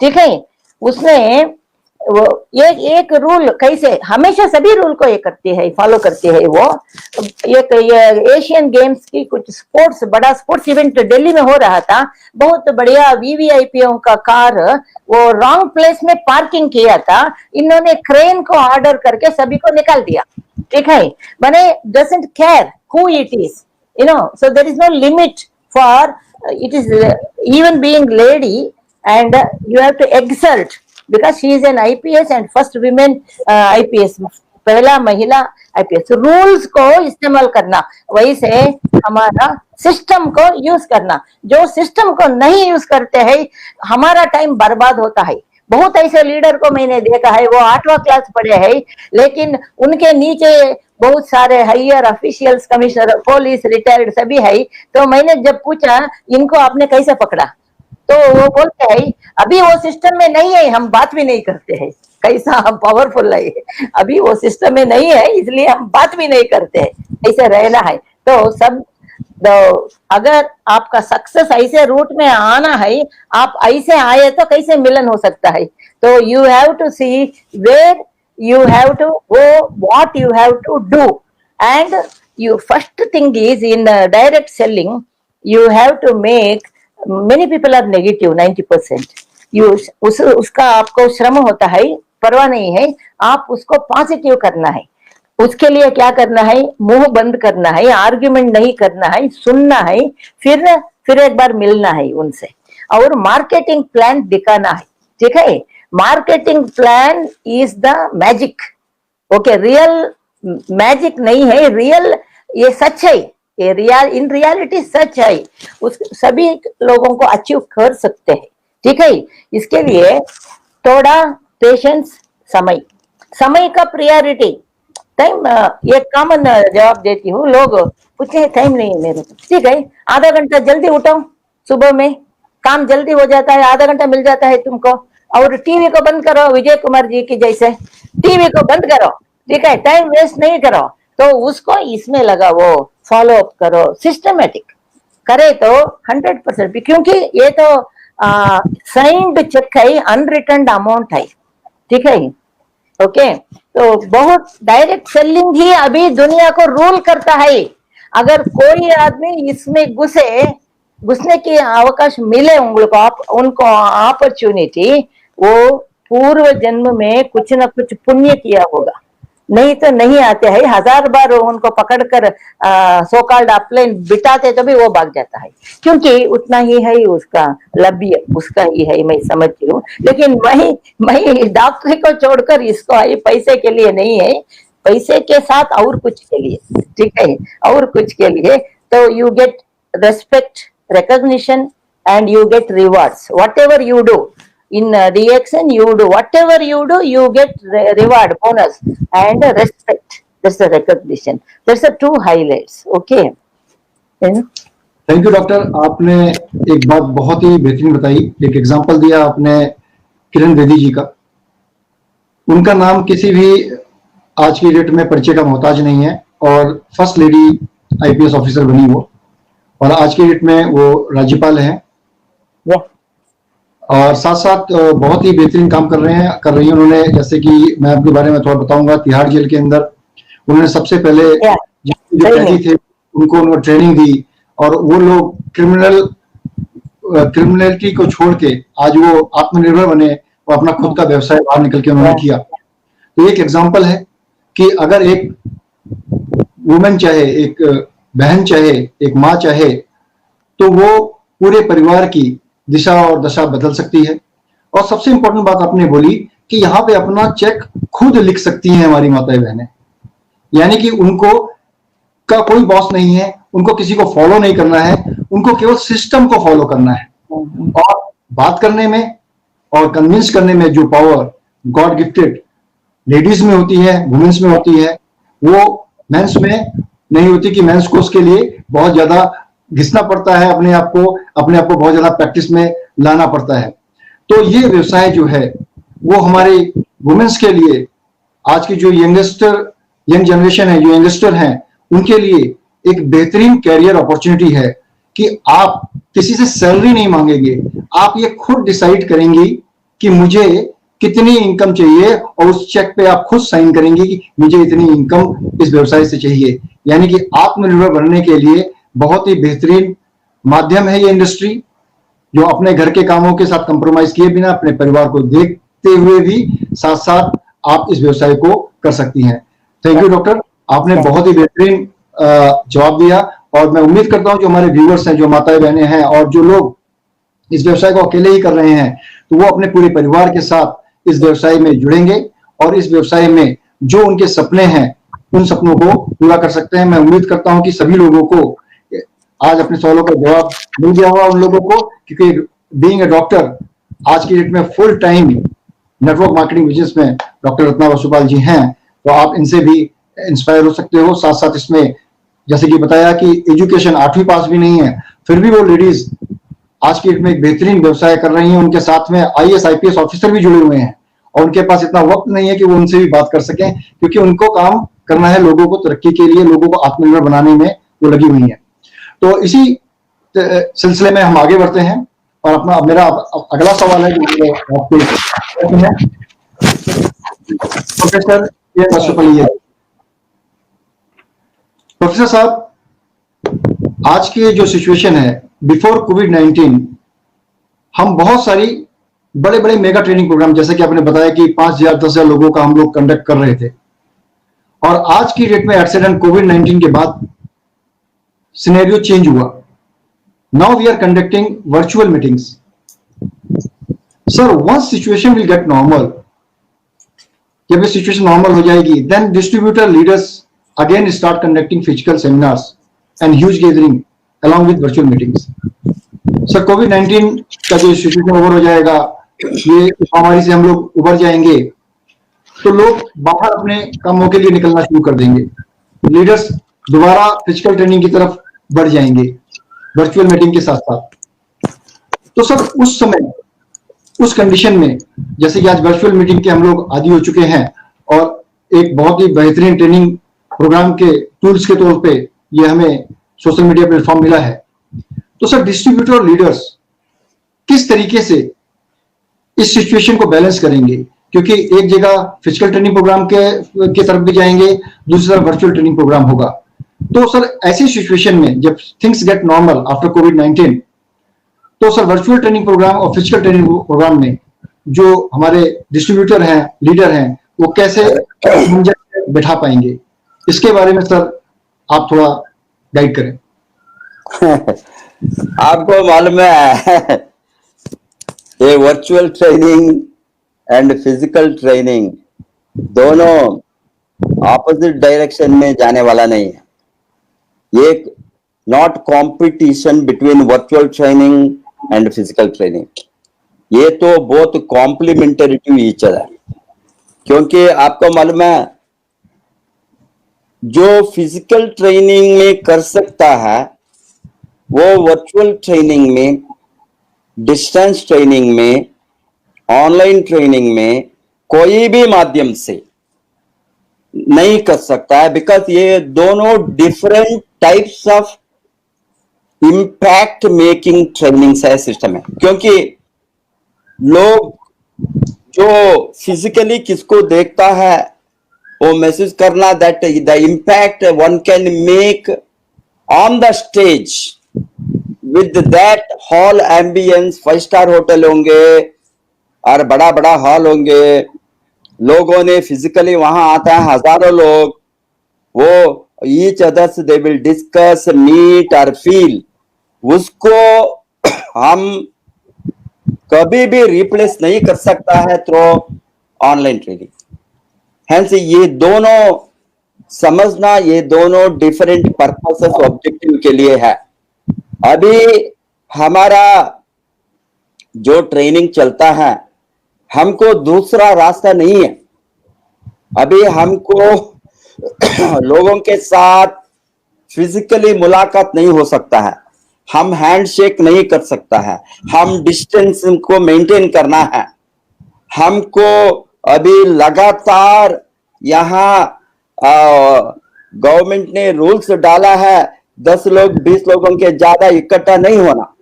ठीक है, उसने वो एक rule कैसे, हमेशा सभी rule को ये करती है, फॉलो करती है. वो एक एशियन गेम्स की कुछ स्पोर्ट्स, बड़ा स्पोर्ट्स इवेंट दिल्ली में हो रहा था. बहुत बढ़िया वीवीआईपीओ का कार वो रॉन्ग प्लेस में पार्किंग किया था. इन्होंने क्रेन को ऑर्डर करके सभी को निकाल दिया. ठीक है, माने doesn't care who it is, you know. So there is no limit for it is even being lady, and you have to exert because she is an IPS and first women IPS, पहला महिला IPS. Rules को इस्तेमाल करना, वैसे हमारा system को use करना. जो सिस्टम को नहीं यूज करते हैं हमारा टाइम बर्बाद होता है. बहुत ऐसे लीडर को मैंने देखा है, वो 8वां क्लास पढ़े हैं, लेकिन उनके नीचे बहुत सारे higher officials, commissioner, police, retired सभी है. तो मैंने जब पूछा इनको आपने कैसे पकड़ा, तो वो बोलते हैं अभी वो सिस्टम में नहीं है, हम बात भी नहीं करते हैं. कैसा हम पावरफुल है, अभी वो सिस्टम में नहीं है इसलिए हम बात भी नहीं करते हैं. ऐसे रहना है. तो सब अगर आपका सक्सेस ऐसे रूट में आना है, आप ऐसे आए तो कैसे मिलन हो सकता है. तो you have to see where you have to go, what you have to do. And you first thing is in direct selling, you have to make, many people are negative 90%. उसका आपको श्रम होता है, परवाह नहीं है, आप उसको पॉजिटिव करना है. उसके लिए क्या करना है, मुंह बंद करना है, आर्ग्यूमेंट नहीं करना है, सुनना है, फिर एक बार मिलना है उनसे और मार्केटिंग प्लान दिखाना है. ठीक है, marketing plan is the magic. Okay, real magic नहीं है, रियल ये सच है, ये इन रियलिटी सच है. उस सभी लोगों को अचीव कर सकते हैं. ठीक है, इसके लिए थोड़ा पेशेंस, समय का प्रायोरिटी. टाइम ये कॉमन जवाब देती हूँ. लोग पूछते हैं टाइम नहीं है मेरे को. ठीक है, आधा घंटा जल्दी उठाओ, सुबह में काम जल्दी हो जाता है, आधा घंटा मिल जाता है तुमको. और टीवी को बंद करो, विजय कुमार जी की जैसे टीवी को बंद करो. ठीक है, टाइम वेस्ट नहीं करो. तो उसको इसमें लगा, वो फॉलो अप करो, सिस्टमेटिक करे तो 100%, क्योंकि ये तो साइंड चेक है, अनरिटर्न अमाउंट है. ठीक है, ओके. तो बहुत डायरेक्ट सेलिंग ही अभी दुनिया को रूल करता है. अगर कोई आदमी इसमें घुसने की अवकाश मिले उनको अपॉर्चुनिटी, वो पूर्व जन्म में कुछ न कुछ पुण्य किया होगा, नहीं तो नहीं आते हैं. 1000 बार उनको पकड़कर सो कॉल्ड अपलाइन बिठाते तो भी वो भाग जाता है, क्योंकि उतना ही है उसका लभ्य, उसका ही है. मैं समझती हूँ, लेकिन मैं डॉक्टरी को छोड़कर इसको आई पैसे के लिए नहीं है, पैसे के साथ और कुछ के लिए. ठीक है, और कुछ के लिए. तो you get respect, recognition, and you get rewards. Whatever you do, In DXN, you do whatever you do, you get reward, bonus, and respect. That's the recognition. That's the two highlights. Okay. Thank you doctor, आपने एक बात बहुत ही बेहतरीन बताई, एक example दिया आपने किरण बेदी जी का। उनका नाम किसी भी आज की डेट में परिचय का मोहताज नहीं है और फर्स्ट लेडी आईपीएस ऑफिसर बनी वो, और आज की डेट में वो राज्यपाल हैं और साथ साथ बहुत ही बेहतरीन काम कर रही हैं उन्होंने। जैसे कि मैं आपके बारे में थोड़ा बताऊंगा, तिहाड़ जेल के अंदर उन्होंने सबसे पहले जो कैदी थे उनको ट्रेनिंग दी और वो लोग क्रिमिनलिटी को छोड़ के आज वो आत्मनिर्भर बने और अपना खुद का व्यवसाय बाहर निकल के उन्होंने किया। तो एक एग्जांपल है कि अगर एक वुमेन चाहे, एक बहन चाहे, एक माँ चाहे, तो वो पूरे परिवार की दिशा और दशा बदल सकती है। और सबसे इंपॉर्टेंट बात आपने बोली कि यहाँ पे अपना चेक खुद लिख सकती हैं हमारी माताएं बहनें, यानी कि उनको का कोई बॉस नहीं है, उनको किसी को फॉलो नहीं करना है, उनको केवल सिस्टम को फॉलो करना है। और बात करने में और कन्विंस करने में जो पावर गॉड गिफ्टेड लेडीज में होती है, वुमेन्स में होती है, वो मेंस में नहीं होती कि मेंस को उसके लिए बहुत ज्यादा घिसना पड़ता है, अपने आप को बहुत ज्यादा प्रैक्टिस में लाना पड़ता है। तो ये व्यवसाय जो है वो हमारे वुमेन्स के लिए, आज की जो यंग जनरेशन है, जो यंगस्टर हैं, उनके लिए एक बेहतरीन कैरियर अपॉर्चुनिटी है कि आप किसी से सैलरी नहीं मांगेंगे, आप ये खुद डिसाइड करेंगी कि मुझे कितनी इनकम चाहिए और उस चेक पे आप खुद साइन करेंगे कि मुझे इतनी इनकम इस व्यवसाय से चाहिए। यानी कि आत्मनिर्भर बनने के लिए बहुत ही बेहतरीन माध्यम है ये इंडस्ट्री, जो अपने घर के कामों के साथ कंप्रोमाइज किए बिना अपने परिवार को देखते हुए भी साथ साथ आप इस व्यवसाय को कर सकती हैं। थैंक यू डॉक्टर, आपने बहुत ही बेहतरीन जवाब दिया और मैं उम्मीद करता हूं जो हमारे व्यूअर्स हैं, जो माताएं बहनें हैं और जो लोग इस व्यवसाय को अकेले ही कर रहे हैं, तो वो अपने पूरे परिवार के साथ इस व्यवसाय में जुड़ेंगे और इस व्यवसाय में जो उनके सपने हैं उन सपनों को पूरा कर सकते हैं। मैं उम्मीद करता हूं कि सभी लोगों को आज अपने सवालों का जवाब मिल गया होगा उन लोगों को, क्योंकि बीइंग अ डॉक्टर आज की डेट में full time network marketing business में डॉक्टर रत्ना वसुपाल जी हैं, तो आप इनसे भी इंस्पायर हो सकते हो। साथ साथ इसमें जैसे कि बताया कि एजुकेशन 8वीं पास भी नहीं है, फिर भी वो लेडीज आज की डेट में एक बेहतरीन व्यवसाय कर रही हैं। उनके साथ में आईएएस आईपीएस ऑफिसर भी जुड़े हुए हैं और उनके पास इतना वक्त नहीं है कि वो उनसे भी बात कर सकें, क्योंकि उनको काम करना है लोगों को तरक्की के लिए, लोगों को आत्मनिर्भर बनाने में वो लगी हुई है। तो इसी सिलसिले में हम आगे बढ़ते हैं और अपना मेरा अगला सवाल है जो आपके प्रोफेसर प्रोफेसर साहब, आज की जो सिचुएशन है बिफोर कोविड-19, हम बहुत सारी बड़े बड़े मेगा ट्रेनिंग प्रोग्राम, जैसे कि आपने बताया कि 5,000 10,000 लोगों का हम लोग कंडक्ट कर रहे थे, और आज की डेट में एक्सीडेंट कोविड-19 के बाद सिनेरियो चेंज हुआ। Now we are conducting virtual meetings. Sir, once situation will get normal, जब ये सिचुएशन नॉर्मल हो जाएगी, then distributor leaders again start conducting physical seminars and huge gathering along with virtual meetings. Sir, कोविड-19 का जो situation over हो जाएगा, ये महामारी से हम लोग उबर जाएंगे, तो लोग बाहर अपने कामों के लिए निकलना शुरू कर देंगे, लीडर्स दोबारा फिजिकल ट्रेनिंग की तरफ बढ़ जाएंगे वर्चुअल मीटिंग के साथ साथ। तो सर, उस समय उस कंडीशन में, जैसे कि आज वर्चुअल मीटिंग के हम लोग आदी हो चुके हैं और एक बहुत ही बेहतरीन ट्रेनिंग प्रोग्राम के टूल्स के तौर पे ये हमें सोशल मीडिया प्लेटफॉर्म मिला है, तो सर डिस्ट्रीब्यूटर लिडर्स किस तरीके से इस सिचुएशन को बैलेंस करेंगे? क्योंकि एक जगह फिजिकल ट्रेनिंग प्रोग्राम के तरफ भी जाएंगे, दूसरी तरफ वर्चुअल ट्रेनिंग प्रोग्राम होगा। तो सर ऐसी सिचुएशन में जब थिंग्स गेट नॉर्मल आफ्टर कोविड-19, तो सर वर्चुअल ट्रेनिंग प्रोग्राम और फिजिकल ट्रेनिंग प्रोग्राम में जो हमारे डिस्ट्रीब्यूटर हैं, लीडर हैं, वो कैसे बिठा पाएंगे? इसके बारे में सर आप थोड़ा गाइड करें। आपको मालूम है ये virtual training and physical training दोनों ऑपोजिट डायरेक्शन में जाने वाला नहीं है। ये not competition between virtual training and physical training. ये तो बहुत कॉम्प्लीमेंटरी टू ईच अदर, क्योंकि आपको मालूम है जो फिजिकल ट्रेनिंग में कर सकता है वो वर्चुअल ट्रेनिंग में, डिस्टेंस ट्रेनिंग में, ऑनलाइन ट्रेनिंग में कोई भी माध्यम से नहीं कर सकता है, बिकॉज ये दोनों different types of impact making trainings है, सिस्टम है। क्योंकि लोग जो फिजिकली किसको देखता है वो मैसेज करना that the impact one can make on the stage with that hall ambience, 5 star hotel होंगे और बड़ा बड़ा हॉल होंगे, लोगों ने फिजिकली वहां आता है हजारों लोग, वो each others they will discuss, meet और फील, उसको हम कभी भी रिप्लेस नहीं कर सकता है थ्रू ऑनलाइन ट्रेनिंग। हेंस ये दोनों समझना, ये दोनों डिफरेंट पर्पसेस ऑब्जेक्टिव के लिए है। अभी हमारा जो ट्रेनिंग चलता है हमको दूसरा रास्ता नहीं है, अभी हमको लोगों के साथ फिजिकली मुलाकात नहीं हो सकता है, हम हैंडशेक नहीं कर सकता है, हम डिस्टेंस को मेंटेन करना है, हमको अभी लगातार यहाँ गवर्नमेंट ने रूल्स डाला है 10 लोग 20 लोगों के ज्यादा इकट्ठा नहीं होना।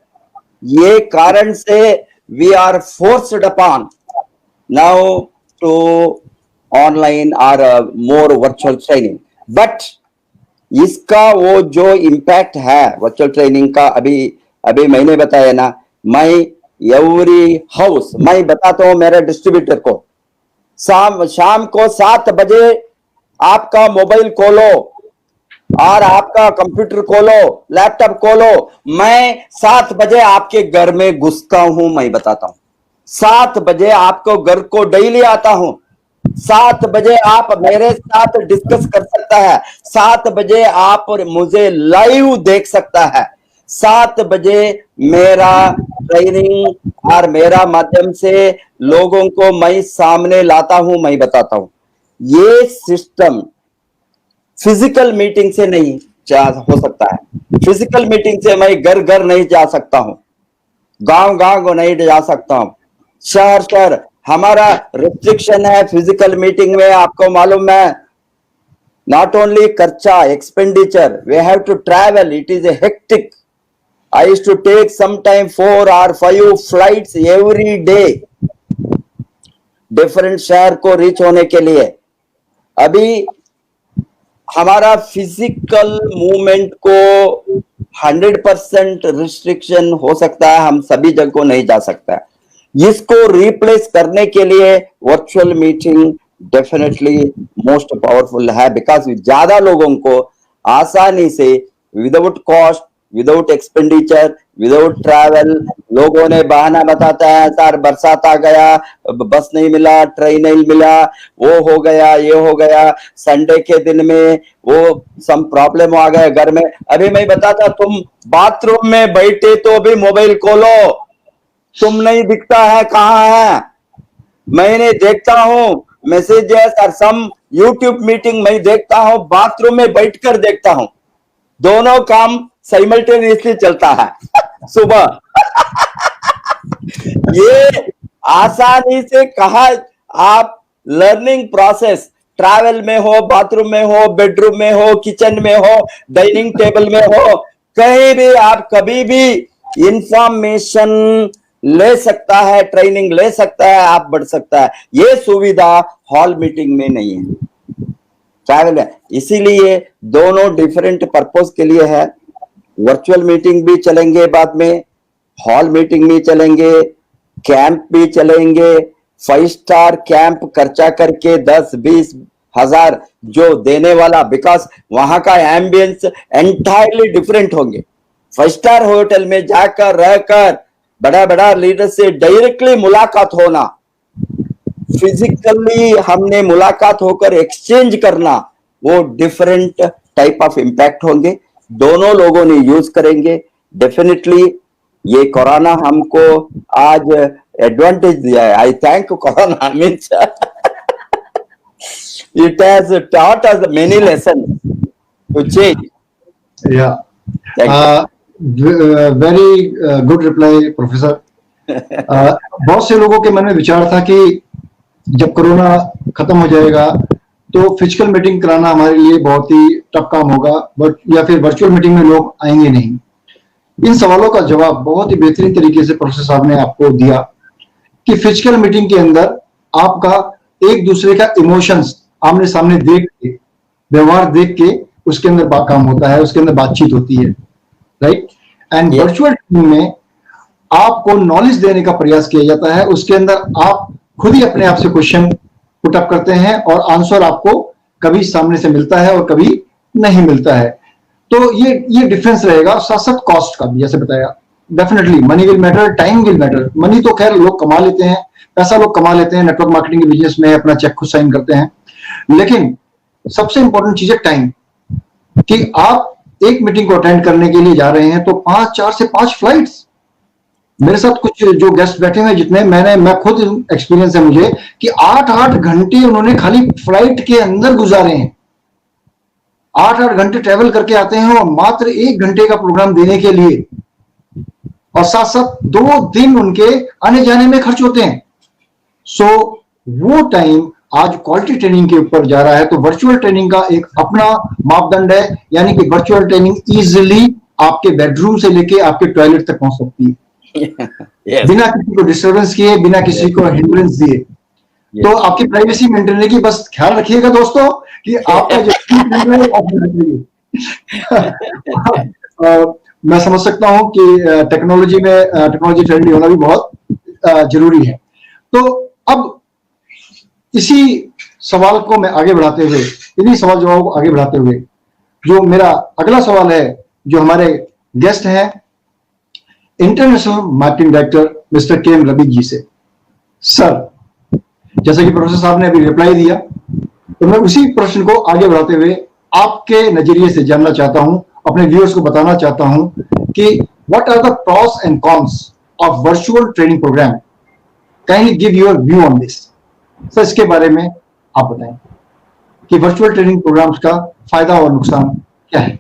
ये कारण से we are forced upon now to online और मोर वर्चुअल ट्रेनिंग। बट इसका वो जो इम्पैक्ट है वर्चुअल ट्रेनिंग का, अभी मैंने बताया ना, मैं एवरी हाउस, मैं बताता हूं मेरे डिस्ट्रीब्यूटर को, शाम को 7 बजे आपका मोबाइल खोलो और आपका कंप्यूटर खोलो, लैपटॉप खोलो, मैं 7 बजे आपके घर में घुसता हूं, मैं बताता हूं 7 बजे आपको घर को डेली आता हूं, 7 बजे आप मेरे साथ डिस्कस कर सकता है, 7 बजे आप मुझे लाइव देख सकता है, 7 बजे मेरा ट्रेनिंग और मेरा माध्यम से लोगों को मैं सामने लाता हूं, मैं बताता हूं। ये सिस्टम फिजिकल मीटिंग से नहीं हो सकता है। फिजिकल मीटिंग से मैं घर घर नहीं जा सकता हूं, गांव गांव को नहीं जा सकता हूं, शहर शहर हमारा रिस्ट्रिक्शन है फिजिकल मीटिंग में। आपको मालूम है, नॉट ओनली खर्चा, expenditure, we have to travel, it is a hectic. I used to take sometime 4 or 5 flights every day different शहर को रीच होने के लिए। अभी हमारा फिजिकल मूवमेंट को 100% रिस्ट्रिक्शन हो सकता है, हम सभी जगह को नहीं जा सकता है। इसको रिप्लेस करने के लिए virtual meeting definitely most powerful है, बिकॉज ज्यादा लोगों को आसानी से without cost, without expenditure, without travel, लोगों ने बहाना बताता है सर बरसात आ गया, बस नहीं मिला, ट्रेन नहीं मिला, वो हो गया, ये हो गया, संडे के दिन में वो सम प्रॉब्लम आ गया घर में। अभी मैं बताता, तुम बाथरूम में बैठे तो अभी मोबाइल खोलो, तुम नहीं दिखता है कहाँ है, मैंने देखता हूं मैसेजेस और सम यूट्यूब मीटिंग मैं देखता हूं, बाथरूम में बैठकर देखता हूं, दोनों काम साइमल्टेनियसली चलता है सुबह। ये आसानी से कहा आप लर्निंग प्रोसेस ट्रैवल में हो, बाथरूम में हो, बेडरूम में हो, किचन में हो, डाइनिंग टेबल में हो, कहीं भी आप कभी भी इंफॉर्मेशन ले सकता है, ट्रेनिंग ले सकता है, आप बढ़ सकता है। ये सुविधा हॉल मीटिंग में नहीं है, ट्रैवल है। इसीलिए दोनों डिफरेंट पर्पस के लिए है। वर्चुअल मीटिंग भी चलेंगे, बाद में हॉल मीटिंग भी चलेंगे, कैंप भी चलेंगे, 5 स्टार कैंप खर्चा करके 10-20 हजार जो देने वाला, बिकॉज वहां का एम्बियंस एंटायरली डिफरेंट होंगे। 5 स्टार होटल में जाकर रहकर बड़ा बड़ा लीडर से डायरेक्टली मुलाकात होना, फिजिकली हमने मुलाकात होकर एक्सचेंज करना, वो डिफरेंट टाइप ऑफ इंपैक्ट होंगे। दोनों लोगों ने यूज करेंगे, डेफिनेटली ये कोरोना हमको आज एडवांटेज दिया है. आई thank corona means it has taught us many lessons to change. Yeah. Thank Very good reply, Professor. बहुत से लोगों के मन में विचार था कि जब कोरोना खत्म हो जाएगा तो फिजिकल मीटिंग कराना हमारे लिए बहुत ही टफ काम होगा, या फिर वर्चुअल मीटिंग में लोग आएंगे नहीं. इन सवालों का जवाब बहुत ही बेहतरीन तरीके से प्रोफेसर साहब ने आपको दिया कि फिजिकल मीटिंग के अंदर आपका एक दूसरे का इमोशंस आमने सामने देख के, व्यवहार देख के उसके अंदर काम होता है, उसके अंदर बातचीत होती है, राइट. एंड वर्चुअल टीम में आपको नॉलेज देने का प्रयास किया जाता है, उसके अंदर आप खुद ही अपने आप से क्वेश्चन पुट अप करते हैं और आंसर आपको कभी सामने से मिलता है और कभी नहीं मिलता है. तो ये डिफरेंस रहेगा. साथ साथ कॉस्ट का भी, जैसे बताया, definitely money will matter, time will matter. Money तो खैर लोग कमा लेते हैं, पैसा लोग कमा लेते हैं, नेटवर्क मार्केटिंग के बिजनेस में अपना चेक खुद साइन करते हैं, लेकिन सबसे इंपॉर्टेंट चीज है टाइम. कि आप एक मीटिंग को अटेंड करने के लिए जा रहे हैं तो 4 से 5 फ्लाइट्स. मेरे साथ कुछ जो गेस्ट बैठे हुए जितने मैं खुद एक्सपीरियंस है मुझे कि 8-8 घंटे उन्होंने खाली फ्लाइट के अंदर गुजारे हैं. 8-8 घंटे ट्रेवल करके आते हैं और मात्र 1 घंटे का प्रोग्राम देने के लिए, और साथ साथ 2 दिन उनके आने जाने में खर्च होते हैं. सो वो टाइम आज क्वालिटी ट्रेनिंग के ऊपर जा रहा है. तो वर्चुअल ट्रेनिंग का एक अपना मापदंड है, यानी कि वर्चुअल ट्रेनिंग इजीली आपके बेडरूम से लेके आपके टॉयलेट तक पहुंच सकती है. Yes. बिना किसी को डिस्टर्बेंस किए, बिना किसी को हिंड्रेंस दिए. तो आपकी प्राइवेसी मेंटेन करने की बस ख्याल रखिएगा दोस्तों कि आपका जो मैं समझ सकता हूं कि टेक्नोलॉजी फ्रेंडली होना भी बहुत जरूरी है. तो अब इसी सवाल को मैं आगे बढ़ाते हुए, इन्हीं सवाल जवाबों को आगे बढ़ाते हुए, जो मेरा अगला सवाल है, जो हमारे गेस्ट हैं इंटरनेशनल मार्केटिंग डायरेक्टर मिस्टर के एम रवि जी से. सर, जैसा कि प्रोफेसर साहब ने अभी रिप्लाई दिया, तो मैं उसी प्रश्न को आगे बढ़ाते हुए आपके नजरिए से जानना चाहता हूं, अपने व्यूअर्स को बताना चाहता हूं कि what are the pros and cons of virtual training programme. Kindly give your view on this. Sir, इसके बारे में आप बताएं कि वर्चुअल ट्रेनिंग प्रोग्राम्स का फायदा और नुकसान क्या है.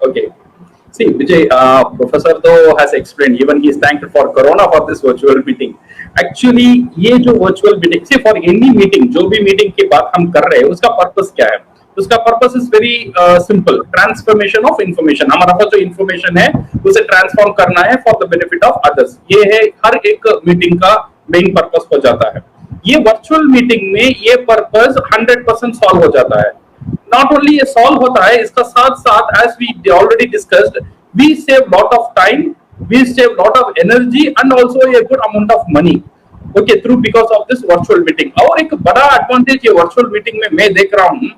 Okay. See, Vijay, Professor though has explained, even he is thanked for Corona for this virtual meeting. Actually, ये जो virtual meeting, see for any meeting, जो भी meeting की बात हम कर रहे हैं, उसका purpose क्या है? उसका purpose is very simple, transformation of information. हमारा पास जो इंफॉर्मेशन है उसे ट्रांसफॉर्म करना है for the benefit of others. ये है हर एक मीटिंग का मेन पर्पस हो जाता है. ये वर्चुअल मीटिंग में ये पर्पस 100% सॉल्व हो जाता है. नॉट ओनली ये सॉल्व होता है, इसका साथ साथ as we already discussed, we save lot of time, we save lot of energy and also a good amount of money. Okay, through because of this virtual meeting. और एक बड़ा advantage ये वर्चुअल मीटिंग में मैं देख रहा हूं,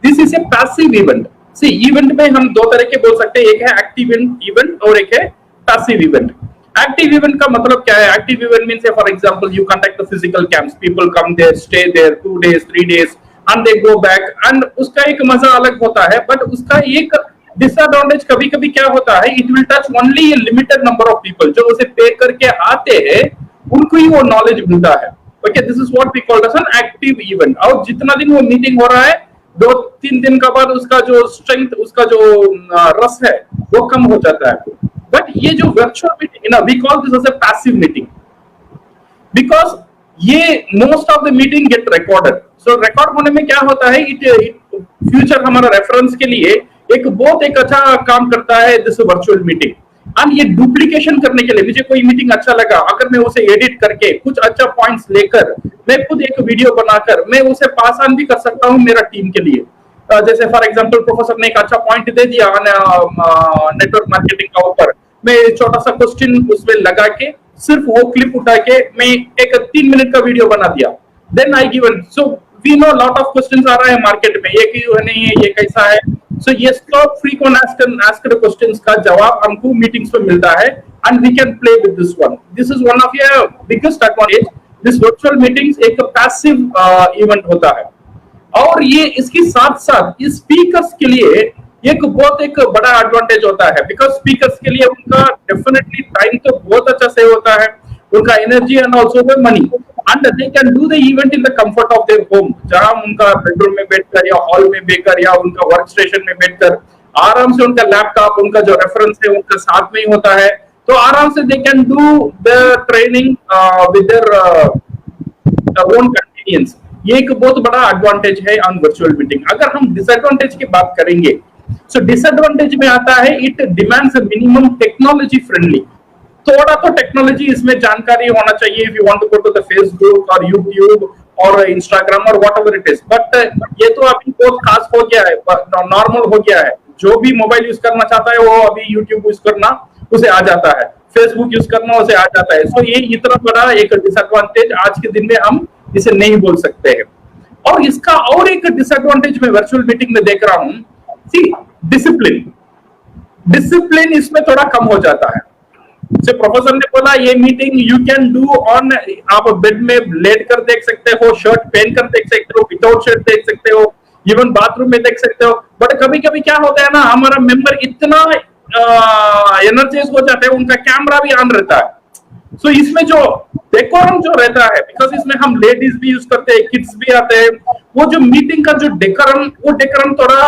this is a passive event. See, event में हम दो तरह के बोल सकते हैं, एक है एक्टिव इवेंट और एक है पैसिव इवेंट. एक्टिव इवेंट का मतलब क्या है? Active event means for example you conduct the physical camps, people come there, stay there 2 days 3 days and they go back, and उसका एक मजा अलग होता है. बट उसका एक डिसएडवांटेज कभी कभी क्या होता है, it will touch only A limited number of people. जो उसे पे करके आते हैं उनको ही वो नॉलेज मिलता है. Okay, this is what we call as an active event. और जितना दिन वो मीटिंग हो रहा है, 2-3 दिन का बाद उसका जो स्ट्रेंथ, उसका जो रस है वो कम हो जाता है. बट ये जो वर्चुअल मीटिंग है, we call this as a passive meeting, because ये most of the meeting get recorded. So record होने में क्या होता है, इट फ्यूचर हमारा रेफरेंस के लिए एक बहुत एक अच्छा काम करता है दिस वर्चुअल मीटिंग. एंड ये डुप्लीकेशन करने के लिए, मुझे कोई मीटिंग अच्छा लगा, अगर मैं उसे एडिट करके कुछ अच्छा पॉइंट्स लेकर मैं खुद एक वीडियो बनाकर मैं उसे पास ऑन भी कर सकता हूं मेरा टीम के लिए. जैसे फॉर एग्जांपल प्रोफेसर ने एक अच्छा पॉइंट दे दिया नेटवर्क मार्केटिंग का ऊपर, मैं छोटा सा क्वेश्चन उसमें लगा के सिर्फ वो क्लिप उठा के मैं एक 3 मिनट का वीडियो बना दिया. Then I given, so we know lot of questions आ रहा है मार्केट में, ये क्यों है, नहीं है, ये कैसा है. सो ये सब फ्रीक्वेंट आस्क्ड क्वेश्चंस का जवाब हमको मीटिंग्स में मिलता है and we can play with this one. This is one of your biggest advantage. This virtual meetings एक पैसिव इवेंट होता है. और ये इसके साथ साथ स्पीकर्स के लिए एक बड़ा एडवांटेज होता है, बिकॉज स्पीकर्स के लिए उनका डेफिनेटली टाइम तो बहुत अच्छा सेव होता है, उनका energy and also the money, and they can do the event in the comfort of their home, जहां उनका बेडरूम में बैठकर या हॉल में बैठकर या उनका वर्क स्टेशन में बैठकर आराम से उनका लैपटॉप, उनका जो रेफरेंस है उनका साथ में ही होता है, तो आराम से they can do the training with their own convenience. ये एक बहुत बड़ा एडवांटेज है ऑन वर्चुअल मीटिंग। अगर हम डिसएडवांटेज की बात करेंगे, सो डिसएडवांटेज में आता है it demands a minimum technology friendly. थोड़ा तो टेक्नोलॉजी इसमें जानकारी होना चाहिए if you want to go to the Facebook और यूट्यूब और इंस्टाग्राम और व्हाटएवर इट इज, बट ये तो अभी बहुत खास हो गया है, नॉर्मल हो गया है। जो भी मोबाइल यूज करना चाहता है वो अभी यूट्यूब यूज करना उसे आ जाता है, फेसबुक यूज करना उसे आ जाता है। सो ये इतना बड़ा एक डिसएडवांटेज आज के दिन में हम इसे नहीं बोल सकते हैं। और इसका और एक डिसएडवांटेज मैं वर्चुअल मीटिंग में देख रहा हूं, सी डिसिप्लिन इसमें थोड़ा कम हो जाता है। जैसे प्रोफेसर ने बोला ये meeting you can do on, आप बेड में लेट कर देख सकते हो, शर्ट पहन कर देख सकते हो, विदाउट शर्ट देख सकते हो, इवन बाथरूम में देख सकते हो। बट कभी कभी क्या होता है ना, हमारा मेंबर इतना एनर्जाइज हो जाता है, उनका कैमरा भी ऑन रहता है। सो इसमें जो डेकोरम जो रहता है, बिकॉज इसमें हम लेडीज भी यूज करते हैं, किड्स भी आते हैं, वो जो मीटिंग का जो डेकोरम, वो डेकोरम थोड़ा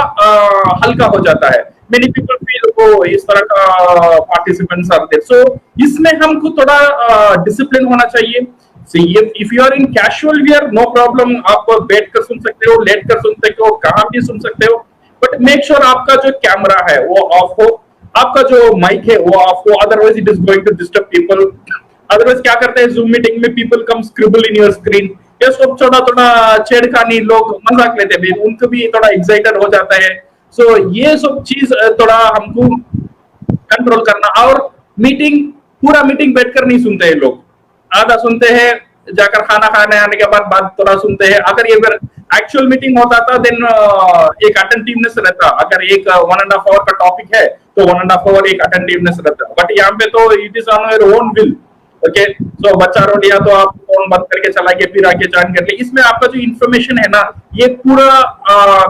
हल्का हो जाता है। मेनी पीपल फील वो इस तरह का पार्टिसिपेंट्स आर देयर, सो इसमें हमको थोड़ा डिसिप्लिन होना चाहिए। If you are in casual wear no problem, आप बैठ कर सुन सकते हो, लेट कर सुन सकते हो, कहां भी सुन सकते हो, बट मेक श्योर आपका जो कैमरा है वो ऑफ हो, आपका जो माइक है वो ऑफ हो, otherwise it is going to disturb people. Otherwise क्या करते हैं जूम मीटिंग में, people come scribble in your screen, ये सब थोड़ा छेड़खानी, लोग मजाक लेते हैं, उनको भी थोड़ा एक्साइटेड हो जाता है। सो ये सब चीज थोड़ा हमको कंट्रोल करना। और पूरा मीटिंग बैठकर नहीं सुनते हैं लोग, आधा सुनते हैं, जाकर खाना खाने आने के बाद थोड़ा सुनते हैं। अगर ये एक्चुअल मीटिंग होता था देन एक अटेंटिवनेस रहता, अगर एक 1.5 आवर का टॉपिक है तो 1.5 आवर एक अटेंटिवनेस रहता, बट यहाँ पे तो it is on your own will. Okay, so बच्चा रो लिया तो आप फोन बंद करके चला गया, फिर आके ज्वाइन कर लिया। इसमें आपका जो इन्फॉर्मेशन है ना, ये पूरा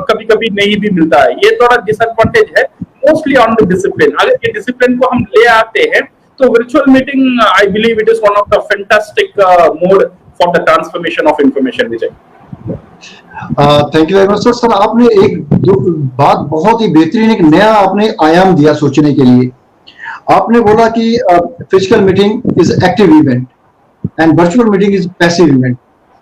कभी कभी नहीं भी मिलता है, ये थोड़ा डिसएडवांटेज है मोस्टली ऑन द डिसिप्लिन। अगर ये डिसिप्लिन को हम ले आते हैं तो virtual meeting I believe it is one of the fantastic mode for the transformation of information. Vijay, thank you very much sir. Sir आपने एक बात बहुत ही बेहतरीन, एक नया आपने आयाम दिया सोचने के लिए। आपने बोला कि physical meeting is active event and virtual meeting is passive event.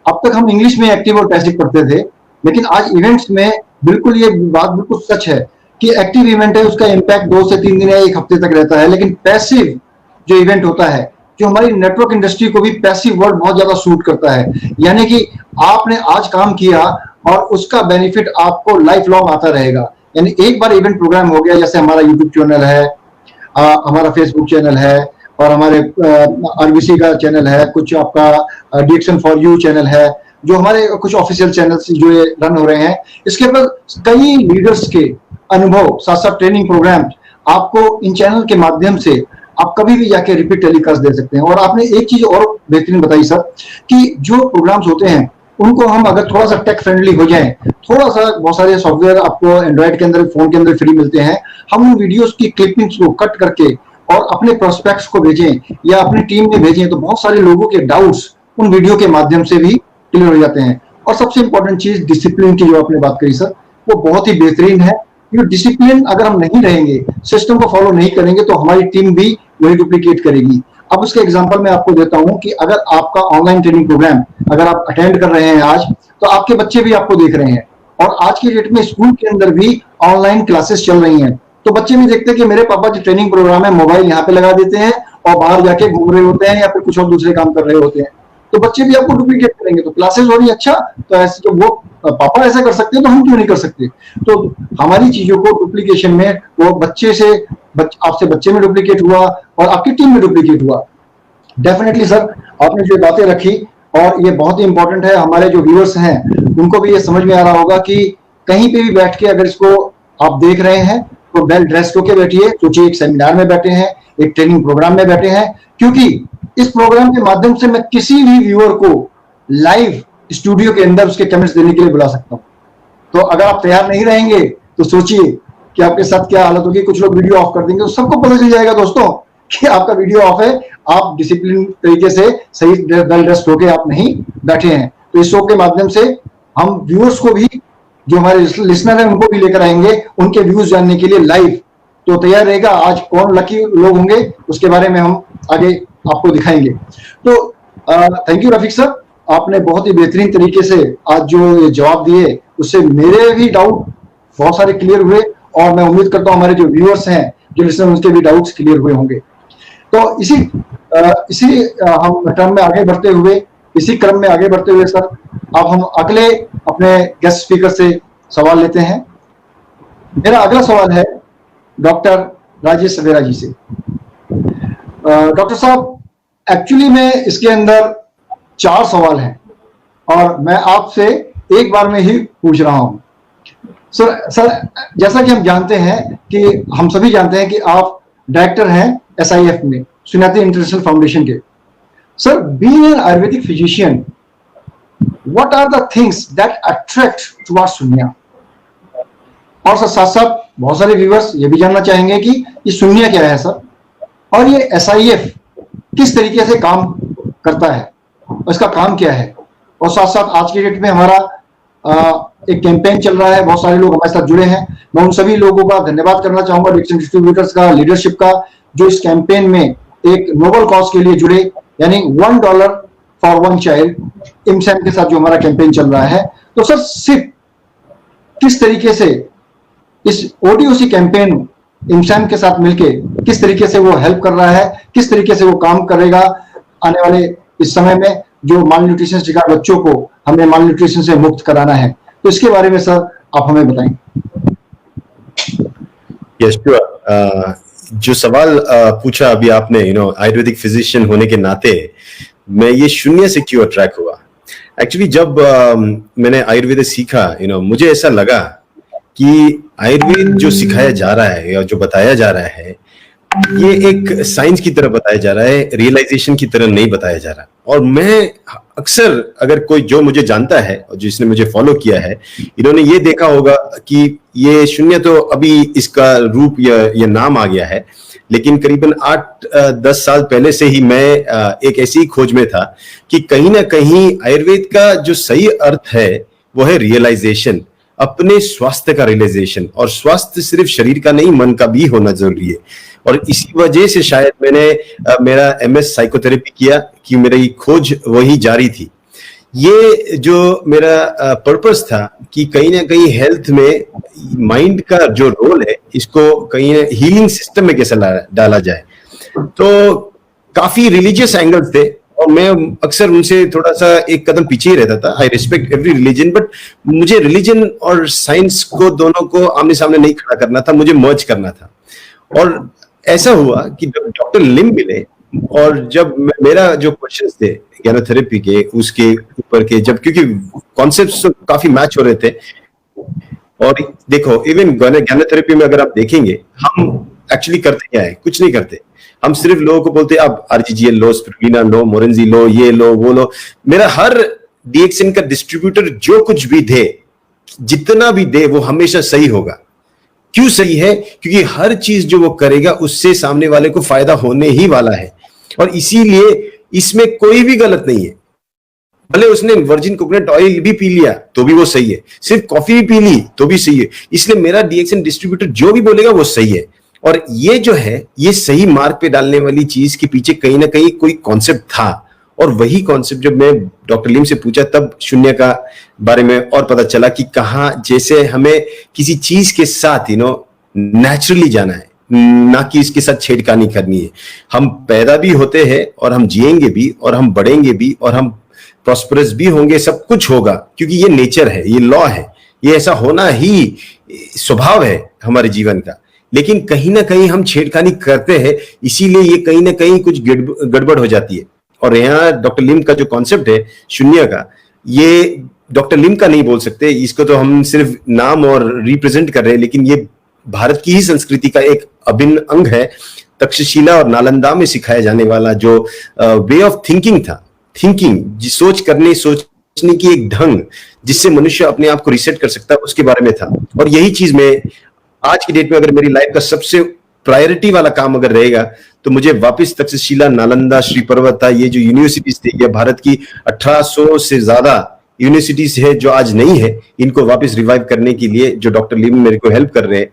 अब तक हम इंग्लिश में एक्टिव और पैसिव पढ़ते थे, लेकिन आज इवेंट्स में बिल्कुल ये बात बिल्कुल सच है कि एक्टिव इवेंट है उसका इम्पैक्ट 2 से 3 दिन या 1 हफ्ते तक रहता है, लेकिन पैसिव जो इवेंट होता है, जो हमारी नेटवर्क इंडस्ट्री को भी पैसिव वर्ड बहुत ज्यादा सूट करता है। यानी कि आपने आज काम किया और उसका बेनिफिट आपको लाइफ लॉन्ग आता रहेगा। यानी एक बार इवेंट प्रोग्राम हो गया, जैसे हमारा यूट्यूब चैनल है, हमारा फेसबुक चैनल है और हमारे आरबीसी का चैनल है, कुछ आपका डीएक्शन फॉर यू चैनल है, जो हमारे कुछ ऑफिशियल चैनल्स जो ये रन हो रहे हैं। इसके बाद कई लीडर्स के अनुभव, साथ साथ ट्रेनिंग प्रोग्राम आपको इन चैनल के माध्यम से आप कभी भी जाके रिपीट टेलीकास्ट दे सकते हैं। और आपने एक चीज और बेहतरीन बताई सर कि जो प्रोग्राम्स होते हैं उनको हम अगर थोड़ा सा टेक फ्रेंडली हो जाएं, थोड़ा सा, बहुत सारे सॉफ्टवेयर आपको एंड्रॉइड के अंदर, फोन के अंदर फ्री मिलते हैं, हम उन वीडियोस की क्लिपिंग्स को कट करके और अपने प्रोस्पेक्ट्स को भेजें या अपनी टीम में भेजें, तो बहुत सारे लोगों के डाउट्स उन वीडियो के माध्यम से भी क्लियर हो जाते हैं। और सबसे इंपॉर्टेंट चीज डिसिप्लिन की जो आपने बात करी सर, वो बहुत ही बेहतरीन है। ये डिसिप्लिन अगर हम नहीं रहेंगे, सिस्टम को फॉलो नहीं करेंगे, तो हमारी टीम भी वही डुप्लीकेट करेगी। अब उसके एग्जांपल मैं आपको देता हूं कि अगर आपका ऑनलाइन ट्रेनिंग प्रोग्राम अगर आप अटेंड कर रहे हैं आज, तो आपके बच्चे भी आपको देख रहे हैं। और आज की डेट में स्कूल के अंदर भी ऑनलाइन क्लासेस चल रही हैं, तो बच्चे भी देखते हैं कि मेरे पापा जो ट्रेनिंग प्रोग्राम है, मोबाइल यहाँ पे लगा देते हैं और बाहर जाके घूम रहे होते हैं या फिर कुछ और दूसरे काम कर रहे होते हैं, तो बच्चे भी आपको डुप्लीकेट करेंगे। तो क्लासेस हो रही है, अच्छा, तो ऐसे तो वो पापा ऐसा कर सकते हैं, तो हम क्यों नहीं कर सकते? तो हमारी चीजों को डुप्लीकेशन में वो बच्चे से आपसे बच्चे में डुप्लीकेट हुआ और आपकी टीम में डुप्लीकेट हुआ। डेफिनेटली सर, आपने जो बातें रखी और ये बहुत ही इंपॉर्टेंट है, हमारे जो व्यूअर्स हैं उनको भी ये समझ में आ रहा होगा कि कहीं पे भी बैठ के अगर इसको आप देख रहे हैं तो वेल ड्रेस्ड होके बैठिए। सोचिए एक सेमिनार में बैठे हैं, एक ट्रेनिंग प्रोग्राम में बैठे हैं, क्योंकि इस प्रोग्राम के माध्यम से मैं किसी भी व्यूअर को लाइव स्टूडियो के अंदर उसके कमेंट्स देने के लिए बुला सकता हूं। तो अगर आप तैयार नहीं रहेंगे तो सोचिए कि आपके साथ क्या हालत होगी। कुछ लोग वीडियो ऑफ कर देंगे, तो सबको पता चल जाएगा दोस्तों कि आपका वीडियो ऑफ है, आप डिसिप्लिन तरीके से सही वेल ड्रेस्ड होके आप नहीं बैठे हैं। तो इस शो के माध्यम से हम व्यूअर्स को भी, जो हमारे लिसनर हैं उनको भी लेकर आएंगे, उनके व्यूज जानने के लिए लाइव। तो तैयार रहेगा, आज कौन लकी लोग होंगे उसके बारे में हम आगे आपको दिखाएंगे। तो थैंक यू रफीक सर, आपने बहुत ही बेहतरीन तरीके से आज जो ये जवाब दिए उससे मेरे भी डाउट बहुत सारे क्लियर हुए, और मैं उम्मीद करता हूं हमारे जो व्यूअर्स हैं, जो लिसनर, उनके भी डाउट्स क्लियर हुए होंगे। तो इसी हम टर्म में आगे बढ़ते हुए, इसी क्रम में आगे बढ़ते हुए सर, अब हम अगले अपने गेस्ट स्पीकर से सवाल लेते हैं। मेरा अगला सवाल है डॉक्टर राजेश सवेरा जी से। डॉक्टर साहब, एक्चुअली में इसके अंदर 4 सवाल हैं और मैं आपसे एक बार में ही पूछ रहा हूं। सर, जैसा कि हम जानते हैं कि हम सभी जानते हैं कि आप डायरेक्टर हैं SIF में, सुन्याती इंटरनेशनल फाउंडेशन के। Sir, being an ayurvedic physician, what are the things that attract towards Shunya? और सर साथ साथ बहुत सारे व्यूअर्स ये भी जानना चाहेंगे कि ये शून्य क्या है सर, और ये SIF किस तरीके से काम करता है, इसका काम क्या है। और साथ साथ आज की डेट में हमारा एक कैंपेन चल रहा है, बहुत सारे लोग हमारे साथ जुड़े हैं। मैं उन सभी लोगों का धन्यवाद करना चाहूंगा, डिक्सन डिस्ट्रीब्यूटर्स का, लीडरशिप का, जो इस कैंपेन में एक नोबल कॉज के लिए जुड़े, यानी $1 फॉर 1 चाइल्ड, इमसैम के साथ जो हमारा कैंपेन चल रहा है। तो सर, सिर्फ किस तरीके से इस ODOC कैंपेन इमसैम के साथ मिलके किस तरीके से वो हेल्प कर रहा है, किस तरीके से वो काम करेगा आने वाले इस समय में, जो माल न्यूट्रिशन शिकार बच्चों को हमें माल न्यूट्रिशन से मुक्त कराना है, तो इसके बारे में सर आप हमें बताएं। यस, जो सवाल पूछा अभी आपने, आयुर्वेदिक फिजिशियन होने के नाते मैं ये शून्य से क्यों अट्रैक्ट हुआ। एक्चुअली जब मैंने आयुर्वेद सीखा, मुझे ऐसा लगा कि आयुर्वेद जो सिखाया जा रहा है या जो बताया जा रहा है, ये एक साइंस की तरह बताया जा रहा है, रियलाइजेशन की तरह नहीं बताया जा रहा। और मैं अक्सर, अगर कोई जो मुझे जानता है और जिसने मुझे फॉलो किया है, इन्होंने ये देखा होगा कि ये शून्य तो अभी इसका रूप या नाम आ गया है, लेकिन करीबन 8-10 साल पहले से ही मैं एक ऐसी खोज में था कि कहीं ना कहीं आयुर्वेद का जो सही अर्थ है वो है रियलाइजेशन, अपने स्वास्थ्य का रियलाइजेशन। और स्वास्थ्य सिर्फ शरीर का नहीं, मन का भी होना जरूरी है। और इसी वजह से शायद मैंने मेरा MS साइकोथेरेपी किया, कि मेरी खोज वही जारी थी। ये जो मेरा पर्पस था कि कहीं ना कहीं हेल्थ में माइंड का जो रोल है, इसको कहीं हीलिंग सिस्टम में कैसे डाला जाए। तो काफी रिलीजियस एंगल्स थे और मैं अक्सर उनसे थोड़ा सा एक कदम पीछे ही रहता था। I respect every religion, but मुझे रिलीजन और साइंस को दोनों को आमने सामने नहीं खड़ा करना था, मुझे मर्ज करना था। और ऐसा हुआ कि जब डॉक्टर लिम मिले और जब मेरा जो क्वेश्चंस थे ज्ञानोथेरेपी के, उसके ऊपर के, जब क्योंकि कॉन्सेप्ट्स तो काफी मैच हो रहे थे। और देखो, इवन ज्ञानोथेरेपी में अगर आप देखेंगे, हम एक्चुअली करते क्या है, कुछ नहीं करते। हम सिर्फ लोगों को बोलते हैं आप RGGL लो, स्पिरुलिना लो, मोरेंजी लो, ये लो, वो लो। मेरा हर DXN का डिस्ट्रीब्यूटर जो कुछ भी दे, जितना भी दे, वो हमेशा सही होगा। क्यों सही है? क्योंकि हर चीज जो वो करेगा उससे सामने वाले को फायदा होने ही वाला है, और इसीलिए इसमें कोई भी गलत नहीं है। भले उसने वर्जिन कोकोनट ऑयल भी पी लिया तो भी वो सही है, सिर्फ कॉफी भी पी ली तो भी सही है। इसलिए मेरा DXN डिस्ट्रीब्यूटर जो भी बोलेगा वो सही है। और ये जो है, ये सही मार्ग पे डालने वाली चीज के पीछे कहीं ना कहीं कोई कॉन्सेप्ट था, और वही कॉन्सेप्ट जब मैं डॉक्टर लिम से पूछा तब शून्य का बारे में और पता चला कि कहाँ जैसे हमें किसी चीज के साथ नेचुरली जाना है, ना कि इसके साथ छेड़खानी करनी है। हम पैदा भी होते हैं और हम जिएंगे भी और हम बढ़ेंगे भी और हम प्रॉस्परस भी होंगे, सब कुछ होगा, क्योंकि ये नेचर है, ये लॉ है, ये ऐसा होना ही स्वभाव है हमारे जीवन का। लेकिन कहीं ना कहीं हम छेड़खानी करते हैं, इसीलिए ये कहीं ना कहीं कुछ गड़बड़ हो जाती है। और यहाँ डॉक्टर लिम का जो कॉन्सेप्ट है शून्य का, ये डॉक्टर लिम का नहीं बोल सकते, इसको तो हम सिर्फ नाम और रिप्रेजेंट कर रहे हैं, लेकिन ये भारत की ही संस्कृति का एक अभिन्न अंग है। तक्षशिला और नालंदा में सिखाया जाने वाला जो वे ऑफ थिंकिंग था, सोचने की एक ढंग जिससे मनुष्य अपने आप को रिसेट कर सकता है, उसके बारे में था। और यही चीज मैं आज की डेट में अगर मेरी लाइफ का सबसे प्रायोरिटी वाला काम अगर रहेगा तो मुझे वापस तक्षशिला, नालंदा, श्री पर्वता, ये जो यूनिवर्सिटीज थी, ये भारत की 1800 से ज्यादा यूनिवर्सिटीज है जो आज नहीं है, इनको वापस रिवाइव करने के लिए जो डॉक्टर लिम मेरे को हेल्प कर रहे हैं,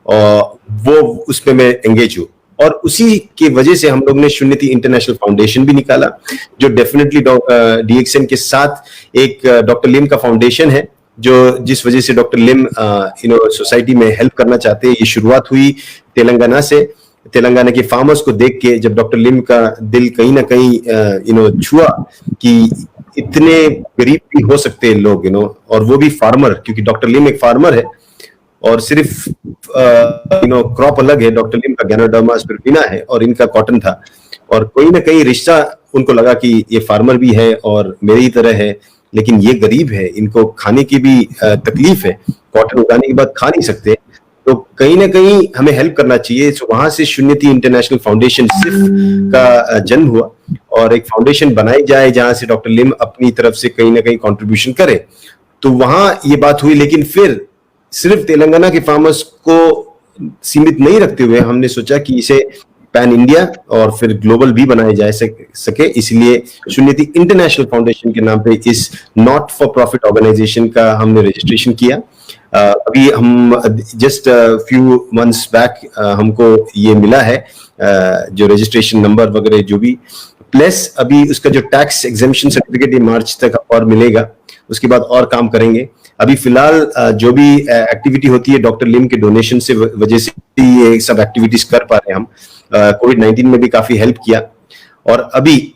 और वो उसमें मैं एंगेज हूँ। और उसी की वजह से हम लोग ने शून्यति इंटरनेशनल फाउंडेशन भी निकाला, जो डेफिनेटली डीएक्सएन के साथ एक डॉक्टर लिम का फाउंडेशन है, जो जिस वजह से डॉक्टर लिम सोसाइटी में हेल्प करना चाहते हैं। ये शुरुआत हुई तेलंगाना से। तेलंगाना के फार्मर्स को देख के जब डॉक्टर लिम का दिल कहीं ना कहीं छुआ कि इतने गरीब भी हो सकते हैं लोग, और वो भी फार्मर, क्योंकि डॉक्टर लिम एक फार्मर है और सिर्फ क्रॉप अलग है। डॉक्टर लिम का गैनोडर्मा स्पिरुलिना है और इनका कॉटन था, और कोई ना कहीं रिश्ता उनको लगा कि ये फार्मर भी है और मेरी ही तरह है, लेकिन ये गरीब है, इनको खाने की भी तकलीफ है, कॉटन उगाने के बाद खा नहीं सकते, तो कहीं ना कहीं हमें हेल्प करना चाहिए। तो वहां से शून्यति इंटरनेशनल फाउंडेशन सिर्फ का जन्म हुआ, और एक फाउंडेशन बनाई जाए जहां से डॉक्टर लिम अपनी तरफ से कहीं ना कहीं कंट्रीब्यूशन करे। तो वहां ये बात हुई, लेकिन फिर सिर्फ तेलंगाना के फार्मर्स को सीमित नहीं रखते हुए हमने सोचा कि इसे पैन इंडिया और फिर ग्लोबल भी बनाया जा सके। इसलिए शून्यति इंटरनेशनल फाउंडेशन के नाम पे इस नॉट फॉर प्रॉफिट ऑर्गेनाइजेशन का हमने रजिस्ट्रेशन किया। अभी हम जस्ट फ्यू मंथ्स बैक हमको ये मिला है, जो रजिस्ट्रेशन नंबर वगैरह जो भी, प्लस अभी उसका जो टैक्स एग्जेम्पशन सर्टिफिकेट ये मार्च तक और मिलेगा, उसके बाद और काम करेंगे। अभी फिलहाल जो भी एक्टिविटी होती है डॉक्टर लिम के डोनेशन से वजह से ये सब एक्टिविटीज कर पा रहे हैं हम। कोविड-19 में भी काफी हेल्प किया, और अभी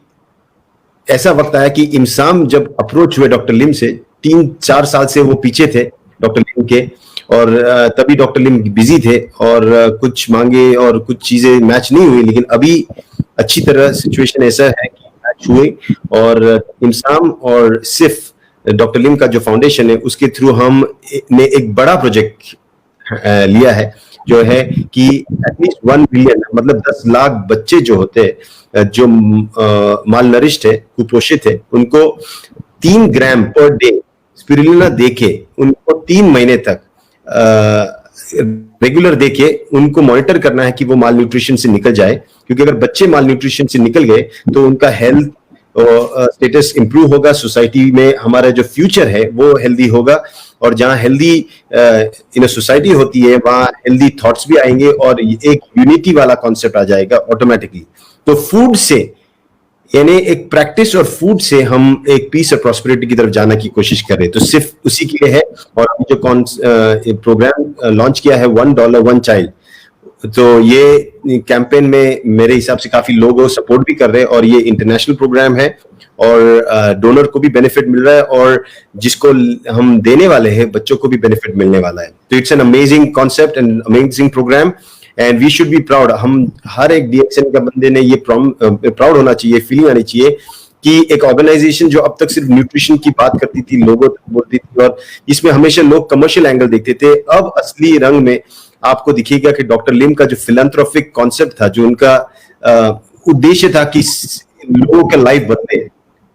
ऐसा वक्त आया कि इमसाम जब अप्रोच हुए डॉक्टर लिम से, 3-4 साल से वो पीछे थे डॉक्टर लिम के, और तभी डॉक्टर लिम बिजी थे और कुछ मांगे और कुछ चीजें मैच नहीं हुई, लेकिन अभी अच्छी तरह सिचुएशन ऐसा है कि मैच हुए, और इमसाम और सिर्फ डॉक्टर लिम का जो फाउंडेशन है उसके थ्रू हम ने एक बड़ा प्रोजेक्ट लिया है, जो है कि एटलीस्ट 1 बिलियन, मतलब 10 लाख बच्चे जो होते हैं जो माल नरिश्ड है, कुपोषित है, उनको 3 ग्राम पर डे स्पिरुलिना देके उनको 3 महीने तक रेगुलर देके उनको मॉनिटर करना है कि वो माल न्यूट्रिशन से निकल जाए, क्योंकि अगर बच्चे माल न्यूट्रिशन से निकल गए तो उनका हेल्थ स्टेटस इंप्रूव होगा, सोसाइटी में हमारा जो फ्यूचर है वो हेल्दी होगा, और जहाँ हेल्दी सोसाइटी होती है वहाँ हेल्दी थॉट्स भी आएंगे और एक यूनिटी वाला कॉन्सेप्ट आ जाएगा ऑटोमेटिकली। तो फूड से, यानी एक प्रैक्टिस और फूड से हम एक पीस और प्रॉस्पेरिटी की तरफ जाने की कोशिश कर रहे हैं, तो सिर्फ उसी के लिए है। और अभी जो प्रोग्राम लॉन्च किया है $1 1 चाइल्ड, तो ये कैंपेन में मेरे हिसाब से काफी लोग सपोर्ट भी कर रहे हैं, और ये इंटरनेशनल प्रोग्राम है और डोनर को भी बेनिफिट मिल रहा है और जिसको हम देने वाले हैं बच्चों को भी बेनिफिट मिलने वाला है। तो it's an amazing concept and amazing program, and we should be proud. हम हर एक डीएक्सएन का बंदे ने ये प्राउड होना चाहिए, फीलिंग आनी चाहिए कि एक ऑर्गेनाइजेशन जो अब तक सिर्फ न्यूट्रिशन की बात करती थी, लोगों तक बोलती थी, और इसमें हमेशा लोग कमर्शियल एंगल देखते थे, अब असली रंग में आपको दिखेगा कि डॉक्टर लिम का जो फिलैंथ्रोपिक कॉन्सेप्ट था, जो उनका उद्देश्य था कि लोगों का लाइफ बदले,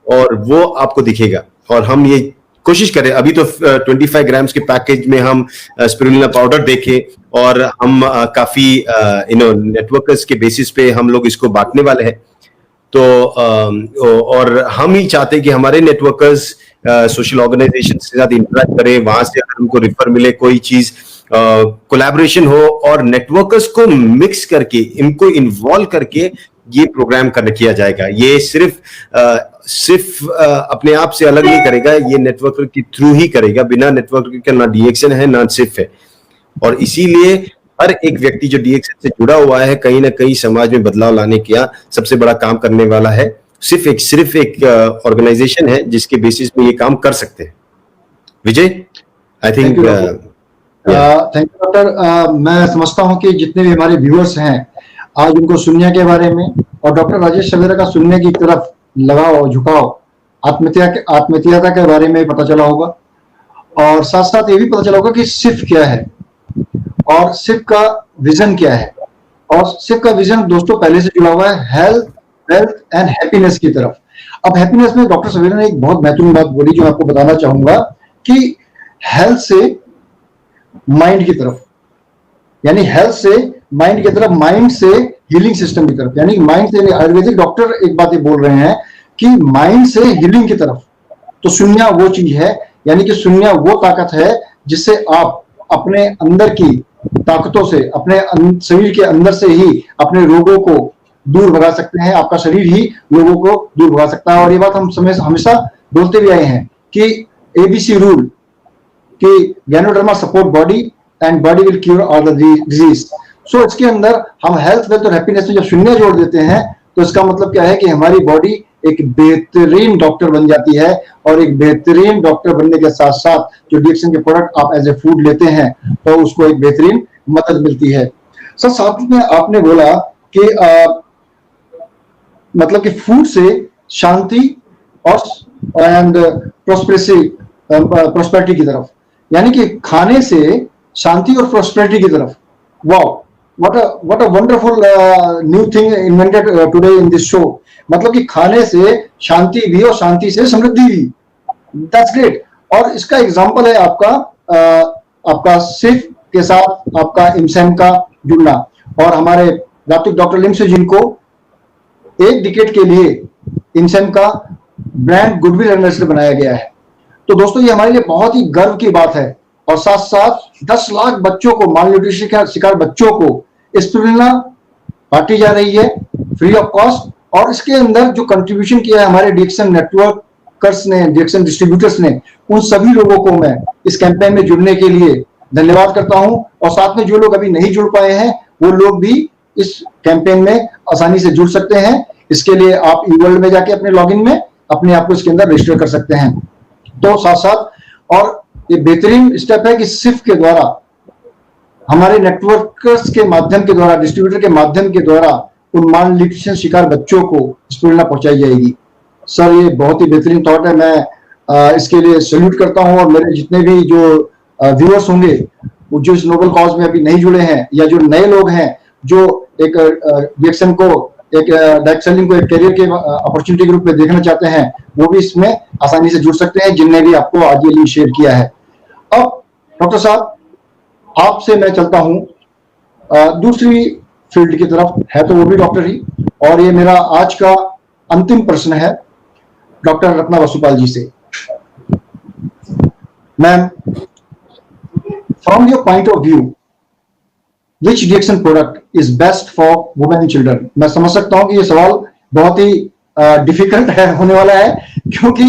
और वो आपको दिखेगा। और हम ये कोशिश करें, अभी तो 25 ग्राम्स के पैकेज में हम स्पिरुलिना पाउडर देखें, और हम काफी नेटवर्कर्स के बेसिस पे हम लोग इसको बांटने वाले हैं। तो और हम ही चाहते हैं कि हमारे नेटवर्कर्स सोशल ऑर्गेनाइजेशन के साथ इंटरेक्ट करें, वहां से अगर हमको रिफर मिले कोई चीज, कोलैबोरेशन हो, और नेटवर्कर्स को मिक्स करके इनको इन्वॉल्व करके ये प्रोग्राम किया जाएगा। ये सिर्फ अपने आप से अलग नहीं करेगा, ये नेटवर्क के थ्रू ही करेगा। बिना नेटवर्क के ना डीएक्सएन है ना सिर्फ है, और इसीलिए हर एक व्यक्ति जो डीएक्सएन से जुड़ा हुआ है कहीं ना कहीं समाज में बदलाव लाने का सबसे बड़ा काम करने वाला है। सिर्फ एक ऑर्गेनाइजेशन है जिसके बेसिस में ये काम कर सकते हैं। Vijay, I think thank you doctor. मैं समझता हूं कि जितने भी हमारे व्यूअर्स हैं आज उनको शून्य के बारे में और डॉक्टर राजेश सवेरा का शून्य की तरफ लगाव, झुकाव, आत्मीयता के बारे में पता चला होगा, और साथ साथ ये भी पता चला होगा कि सिर्फ क्या है और सिर्फ का विजन क्या है। और सिर्फ का विजन दोस्तों पहले से जुड़ा हुआ है हेल्थ, वेल्थ एंड हैप्पीनेस की तरफ। अब हैप्पीनेस में डॉक्टर सवेरा ने एक बहुत महत्वपूर्ण बात बोली जो आपको बताना चाहूंगा कि हेल्थ से माइंड की तरफ, यानी हेल्थ से माइंड की तरफ, माइंड से हीलिंग सिस्टम की तरफ, यानी माइंड से, आयुर्वेदिक डॉक्टर एक बात ये बोल रहे हैं कि माइंड से हीलिंग की तरफ। तो शून्य वो चीज है, यानी कि शून्य वो ताकत है जिससे आप अपने अंदर की ताकतों से, अपने शरीर के अंदर से ही अपने रोगों को दूर भगा सकते हैं। आपका शरीर ही लोगों को दूर भगा सकता है। और ये बात हम हमेशा बोलते भी आए हैं कि एबीसी रूल कि ganoderma support body and body will cure all the disease. So इसके अंदर हम हेल्थ, वेल्थ और हैप्पीनेस में जब शून्य जोड़ देते हैं तो इसका मतलब क्या है कि हमारी बॉडी एक बेहतरीन डॉक्टर बन जाती है। और एक बेहतरीन डॉक्टर बनने के साथ साथ जो डीएक्सन के प्रोडक्ट आप एज ए फूड लेते हैं तो उसको एक बेहतरीन मदद मिलती है। सर साथ में आपने बोला कि मतलब कि फूड से शांति और प्रोस्पेरिटी की तरफ, यानी कि खाने से शांति और प्रोस्पेरिटी की तरफ। Wow, what a wonderful new thing invented today in this show। मतलब कि खाने से शांति भी और शांति से समृद्धि भी। That's great. और इसका एग्जांपल है आपका सिफ के साथ आपका इमसेम का जुड़ना। और हमारे डॉक्टर लिमसे जिनको एक डिकेड के लिए इमसेम का ब्रांड गुडविल एम्बेसडर बनाया गया है। तो दोस्तों ये हमारे लिए बहुत ही गर्व की बात है। और साथ साथ 10 लाख बच्चों को, माल न्यूट्रिशन का शिकार बच्चों को स्पिरुलिना बांटी जा रही है फ्री ऑफ कॉस्ट। और इसके अंदर जो कंट्रीब्यूशन किया है हमारे डीएक्सन नेटवर्कर्स ने, डीएक्सन डिस्ट्रीब्यूटर्स ने, उन सभी लोगों को मैं इस कैंपेन में जुड़ने के लिए धन्यवाद करता हूं। और साथ में जो लोग अभी नहीं जुड़ पाए हैं वो लोग भी इस कैंपेन में आसानी से जुड़ सकते हैं। इसके लिए आप ई-वर्ल्ड में जाके अपने लॉगिन में अपने आप को इसके अंदर रजिस्टर कर सकते हैं। तो साथ साथ और ये बेहतरीन स्टेप है कि सिर्फ के द्वारा, हमारे नेटवर्कर्स के माध्यम के द्वारा, डिस्ट्रीब्यूटर के माध्यम के द्वारा उन माल न्यूट्रिशन शिकार बच्चों को स्पिरुलिना पहुंचाई जाएगी। सर ये बहुत ही बेहतरीन थॉट है। मैं इसके लिए सैल्यूट करता हूं। और मेरे जितने भी जो व्यूअर्स होंगे जो इस नोबल कॉज में अभी नहीं जुड़े हैं या जो नए लोग हैं जो एक डीएक्सन को, एक डायरेक्ट सेलिंग को एक करियर के अपॉर्चुनिटी के रूप में देखना चाहते हैं, वो भी इसमें आसानी से जुड़ सकते हैं जिनने भी आपको आज ये लिंक शेयर किया है। अब डॉक्टर साहब आपसे मैं चलता हूं दूसरी फील्ड की तरफ, है तो वो भी डॉक्टर ही। और ये मेरा आज का अंतिम प्रश्न है डॉक्टर रत्ना वसुपाल जी से। Ma'am, from your point of view Which DXN product is best for women and children? मैं समझ सकता हूं कि ये सवाल बहुत ही डिफिकल्ट है, होने वाला है, क्योंकि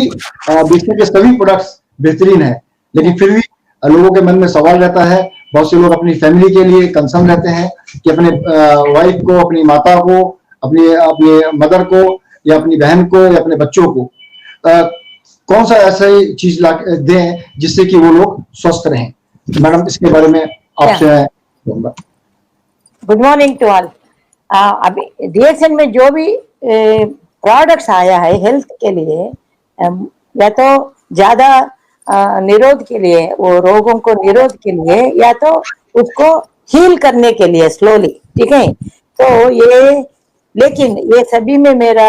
DXN के सभी प्रोडक्ट्स बेहतरीन हैं, लेकिन फिर भी लोगों के मन में सवाल रहता है। बहुत से लोग अपनी फैमिली के लिए कंसर्न रहते हैं कि अपने वाइफ को, अपनी माता को, अपनी मदर को या अपनी बहन को या अपने बच्चों को कौन सा ऐसा चीज ला दें जिससे कि वो लोग स्वस्थ रहें। मैडम इसके बारे में आपसे बोलूंगा। Good morning to all. अभी डीएक्सन में जो भी प्रोडक्ट्स आया है हेल्थ के लिए, या तो ज्यादा निरोध के लिए, वो रोगों को निरोध के लिए, या तो उसको हील करने के लिए स्लोली, ठीक है। तो ये, लेकिन ये सभी में मेरा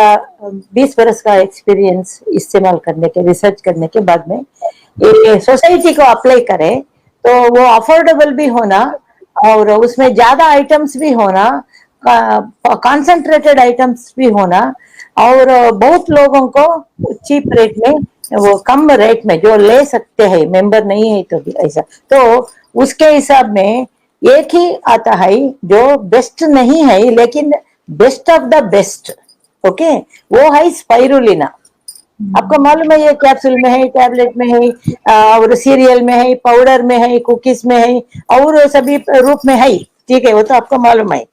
20 वर्ष का एक्सपीरियंस इस्तेमाल करने के, रिसर्च करने के बाद में ये सोसाइटी को अप्लाई करें तो वो अफोर्डेबल भी होना और उसमें ज्यादा आइटम्स भी होना, कॉन्सेंट्रेटेड आइटम्स भी होना, और बहुत लोगों को चीप रेट में, वो कम रेट में जो ले सकते हैं, मेंबर नहीं है तो भी ऐसा, तो उसके हिसाब में एक ही आता है जो बेस्ट नहीं है लेकिन best of the best. Okay, वो है स्पाइरुलिना। आपको मालूम है ये कैप्सूल में है, टैबलेट में है, और सीरियल में है, पाउडर में है, कुकीज में है, और सभी रूप में है, ठीक है, वो तो आपको मालूम है।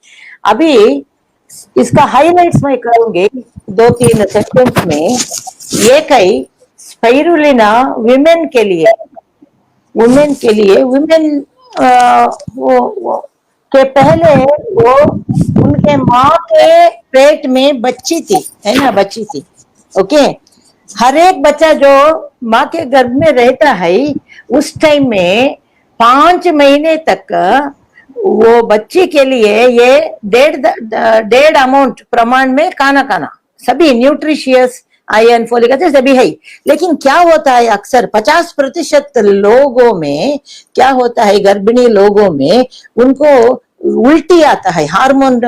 अभी इसका हाइलाइट्स मैं करूंगी 2-3 सेंटेंस में। ये कई स्पाइरुलिना वुमेन के लिए, वुमेन वो के पहले वो उनके माँ के पेट में बच्ची थी, है ना, बच्ची थी। ओके, हर एक बच्चा जो माँ के गर्भ में रहता है उस टाइम में 5 महीने तक वो बच्ची के लिए ये 1.5 अमाउंट प्रमाण में खाना, सभी न्यूट्रिशियस आयरन, फोलिक एसिड सभी है। लेकिन क्या होता है अक्सर 50% लोगों में क्या होता है, गर्भिणी लोगों में उनको उल्टी आता है, हार्मोन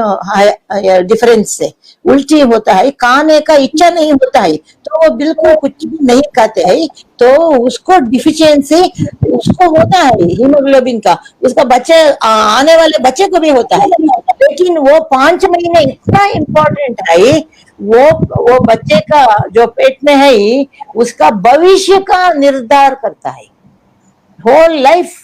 डिफरेंस से उल्टी होता है, खाने का इच्छा नहीं होता है, तो वो बिल्कुल कुछ भी नहीं खाते हैं, तो उसको डिफिशियंसी उसको होता है हीमोग्लोबिन का, उसका बच्चे आने वाले बच्चे को भी होता है। लेकिन वो 5 महीने इतना इम्पोर्टेंट है, वो बच्चे का जो पेट में है उसका भविष्य का निर्धार करता है। होल लाइफ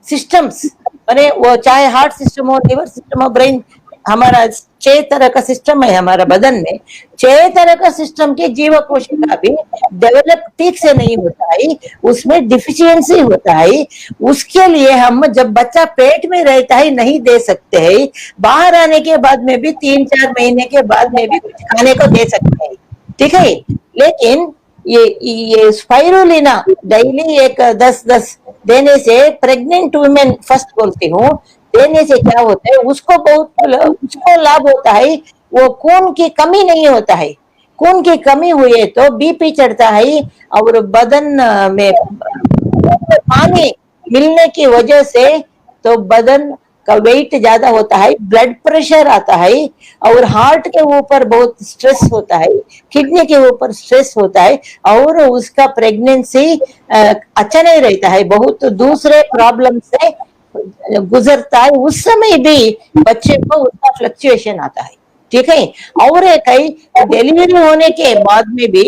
सिस्टम्स, माने वो चाहे हार्ट सिस्टम हो, लिवर सिस्टम हो, ब्रेन, हमारा 6 तरह का सिस्टम है हमारा बदन में। 6 तरह का सिस्टम के जीव कोशिका भी डेवलप ठीक से नहीं होता है, उसमें डिफिशियंसी होता है। उसके लिए हम जब बच्चा पेट में रहता है नहीं दे सकते हैं, बाहर आने के बाद में भी 3-4 महीने के बाद में भी कुछ खाने को दे सकते हैं, ठीक है। लेकिन ये स्पाइरुलिना डेली एक 10-10 देने से, प्रेग्नेंट वुमेन फर्स्ट बोलती हूँ, देने से क्या होता है, उसको लाभ होता है, वो खून की कमी नहीं होता है। खून की कमी हुई तो बीपी चढ़ता है, और बदन में पानी मिलने की वजह से तो बदन का वेट ज्यादा होता है, ब्लड प्रेशर आता है, और हार्ट के ऊपर बहुत स्ट्रेस होता है, किडनी के ऊपर स्ट्रेस होता है, और उसका प्रेगनेंसी अच्छा नहीं रहता है, बहुत दूसरे प्रॉब्लम से गुजरता है। उस समय भी बच्चे को उसका फ्लक्चुएशन आता है, ठीक है। और कई डिलीवरी होने के बाद में भी,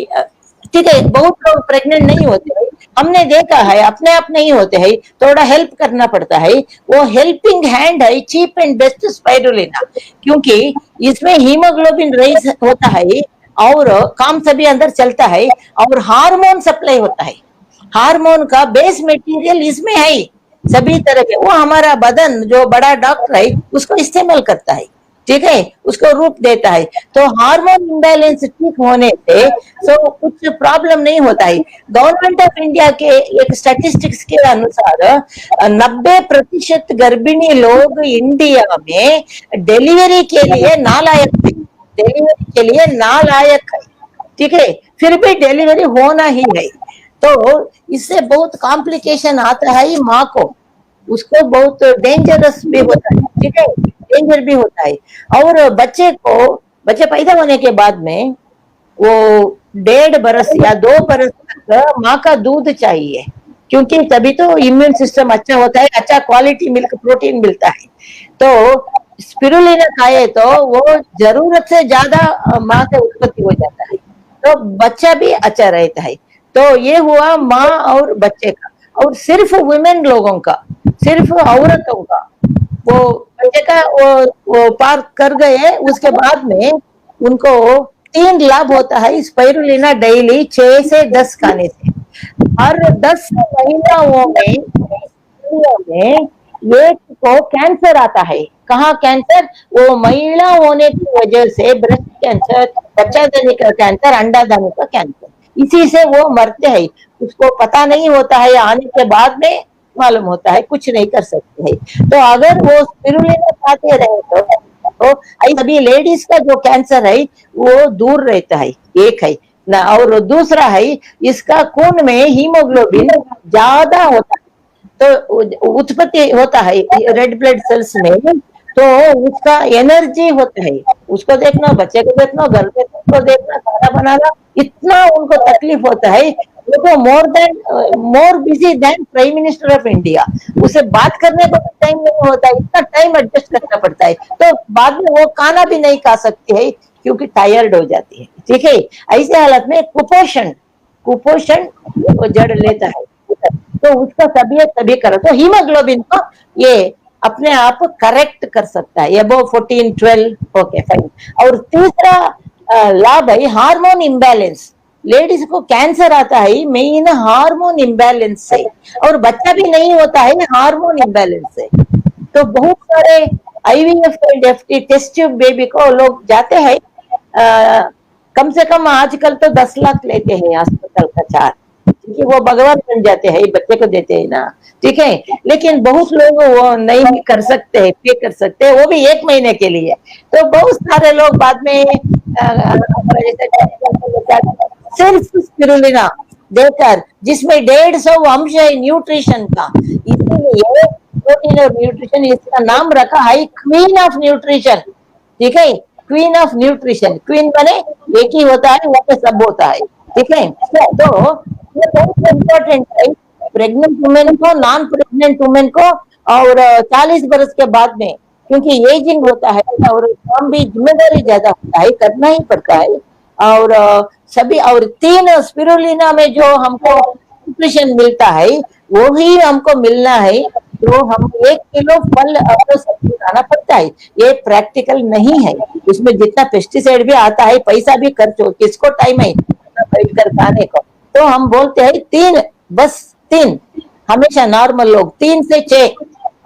ठीक है, बहुत लोग प्रेग्नेंट नहीं होते हैं, हमने देखा है, अपने आप नहीं होते हैं, थोड़ा हेल्प करना पड़ता है। वो हेल्पिंग हैंड है चीप एंड बेस्ट स्पाइरुलिना, क्योंकि इसमें हीमोग्लोबिन राइज होता है और काम सभी अंदर चलता है, और हार्मोन सप्लाई होता है। हार्मोन का बेस मटेरियल इसमें है सभी तरह के, वो हमारा बदन जो बड़ा डॉक्टर है उसको इस्तेमाल करता है, ठीक है, उसको रूप देता है। तो हार्मोन इम्बैलेंस ठीक होने से तो कुछ प्रॉब्लम नहीं होता है। गवर्नमेंट ऑफ इंडिया के एक स्टैटिस्टिक्स के अनुसार 90% गर्भिणी लोग इंडिया में डिलीवरी के लिए नालायक है, डिलीवरी के लिए नालायक है, ठीक है, फिर भी डिलीवरी होना ही है। तो इससे बहुत कॉम्प्लिकेशन आता है माँ को, उसको बहुत डेंजरस भी होता है, ठीक है, डेंजर भी होता है। और बच्चे पैदा होने के बाद में वो 1.5 बरस या 2 बरस तक माँ का दूध चाहिए, क्योंकि तभी तो इम्यून सिस्टम अच्छा होता है, अच्छा क्वालिटी मिल्क प्रोटीन मिलता है। तो स्पिरुलिना खाए तो वो जरूरत से ज्यादा माँ से उत्पत्ति हो जाता है, तो बच्चा भी अच्छा रहता है। तो ये हुआ माँ और बच्चे का। और सिर्फ वुमेन लोगों का, सिर्फ औरतों का, वो बच्चे का वो पार कर गए, उसके बाद में उनको 3 लाभ होता है स्पाइरुलिना डेली 6 से 10 खाने से। हर 10 महिलाओं में एक को कैंसर आता है। कहाँ कैंसर? वो महिला होने की वजह से ब्रेस्ट कैंसर, बच्चादानी का कैंसर, अंडादानी का कैंसर, इसी से वो मरते हैं। उसको पता नहीं होता है, आने के बाद में मालूम होता है, कुछ नहीं कर सकते हैं। तो अगर वो स्पिरुलिना खाते रहे तो सभी लेडीज का जो कैंसर है वो दूर रहता है, एक है ना। और दूसरा है, इसका खून में हीमोग्लोबिन ज्यादा होता है, तो उत्पत्ति होता है रेड ब्लड सेल्स में, तो उसका एनर्जी होता है। उसको देखना, बच्चे को देखना, घर को देखना, खाना बनाना, इतना उनको तकलीफ होता है। वो तो more busy than prime minister of India. उसे बात करने को टाइम नहीं होता है, इतना टाइम एडजस्ट करना पड़ता है। तो बाद में वो खाना भी नहीं खा सकती है, क्योंकि टायर्ड हो जाती है, ठीक है। ऐसे हालत में कुपोषण जड़ लेता है, तो उसका तबीयत तभी करो। तो हीमोग्लोबिन को ये अपने आप करेक्ट कर सकता है, अबव 14, 12, ओके फाइन। और तीसरा लाभ है हार्मोन इम्बैलेंस। लेडीज को कैंसर आता है मेन हार्मोन इम्बैलेंस से, और बच्चा भी नहीं होता है हार्मोन इम्बैलेंस से। तो बहुत सारे IVF एफटी टेस्ट ट्यूब बेबी को लोग जाते हैं, कम से कम आजकल तो 10 लाख लेते हैं अस्पताल का चार्ज, ठीक है, वो भगवान बन जाते हैं, बच्चे को देते हैं ना, ठीक है। लेकिन बहुत लोग वो नहीं कर सकते हैं, पे कर सकते हैं, वो भी 1 महीने के लिए। तो बहुत सारे लोग बाद में सिर्फ स्पिरुलिना देकर, जिसमें 150 अंश है न्यूट्रिशन का, इसीलिए प्रोटीन और न्यूट्रिशन इसका नाम रखा है क्वीन ऑफ न्यूट्रिशन, ठीक है। क्वीन ऑफ न्यूट्रिशन, क्वीन बने एक ही होता है, वो पे सब होता है, ठीक है। तो ये बहुत इम्पोर्टेंट है प्रेग्नेंट वुमेन को, नॉन प्रेग्नेंट वुमेन को, और 40 बरस के बाद में, क्योंकि एजिंग होता है और काम भी जिम्मेदारी ज्यादा होता है, करना ही पड़ता है। और सभी, और 3 स्पिरुलिना में जो हमको न्यूट्रिशन मिलता है वो ही हमको मिलना है। तो हम 1 किलो फल और सब्जी खाना पड़ता है, ये प्रैक्टिकल नहीं है। इसमें जितना पेस्टिसाइड भी आता है, पैसा भी खर्च हो, किसको टाइम है बैठ कर खाने को। तो हम बोलते हैं 3, बस 3, हमेशा नॉर्मल लोग 3 से 6,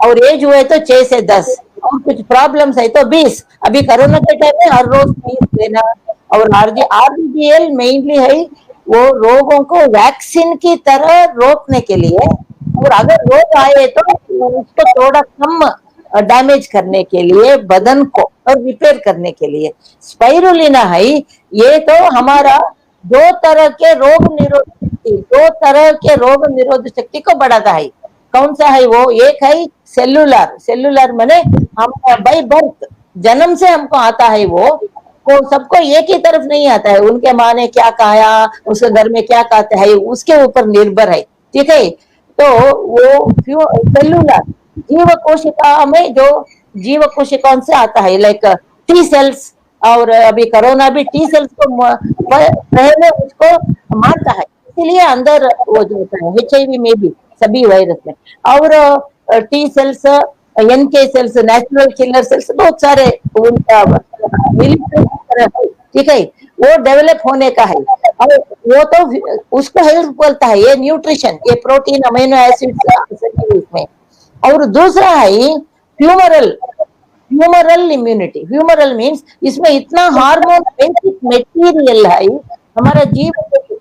और एज हुए तो 6 से 10, और कुछ प्रॉब्लम्स है तो 20। अभी कोरोना के टाइम में हर रोज 20 देना। और आरजीएल मेनली है वो रोगों को वैक्सीन की तरह रोकने के लिए, और अगर रोग आए तो उसको थोड़ा कम डैमेज करने के लिए, बदन को और रिपेयर करने के लिए। स्पाइरुलिना है ये तो हमारा 2 तरह के रोग निरोधक शक्ति को बढ़ाता है। कौन सा है वो? एक है सेलुलर माने हम बाय बर्थ, जन्म से हमको आता है वो सबको एक ही तरफ नहीं आता है। उनके माँ ने क्या खाया, उसके घर में क्या खाता है, उसके ऊपर निर्भर है, ठीक है। तो वो सेलुलर जीव कोशिका में, जो जीव कोशिकाओं से आता है, लाइक टी सेल्स, और अभी कोरोना भी टी सेल्स को पहले उसको मारता है, इसलिए अंदर वो जो होता है HIV में भी, सभी वायरस में। और T cells, NK cells, natural killer cells, बहुत सारे उनका ठीक है, वो डेवलप होने का है। और वो तो उसको हेल्प बोलता है, ये न्यूट्रिशन, ये प्रोटीन, अमीनो एसिड्स इसमें। और दूसरा है ह्यूमरल इम्यूनिटी। ह्यूमरल मीन्स इसमें इतना हार्मोन बेसिक मटेरियल है हमारा जीव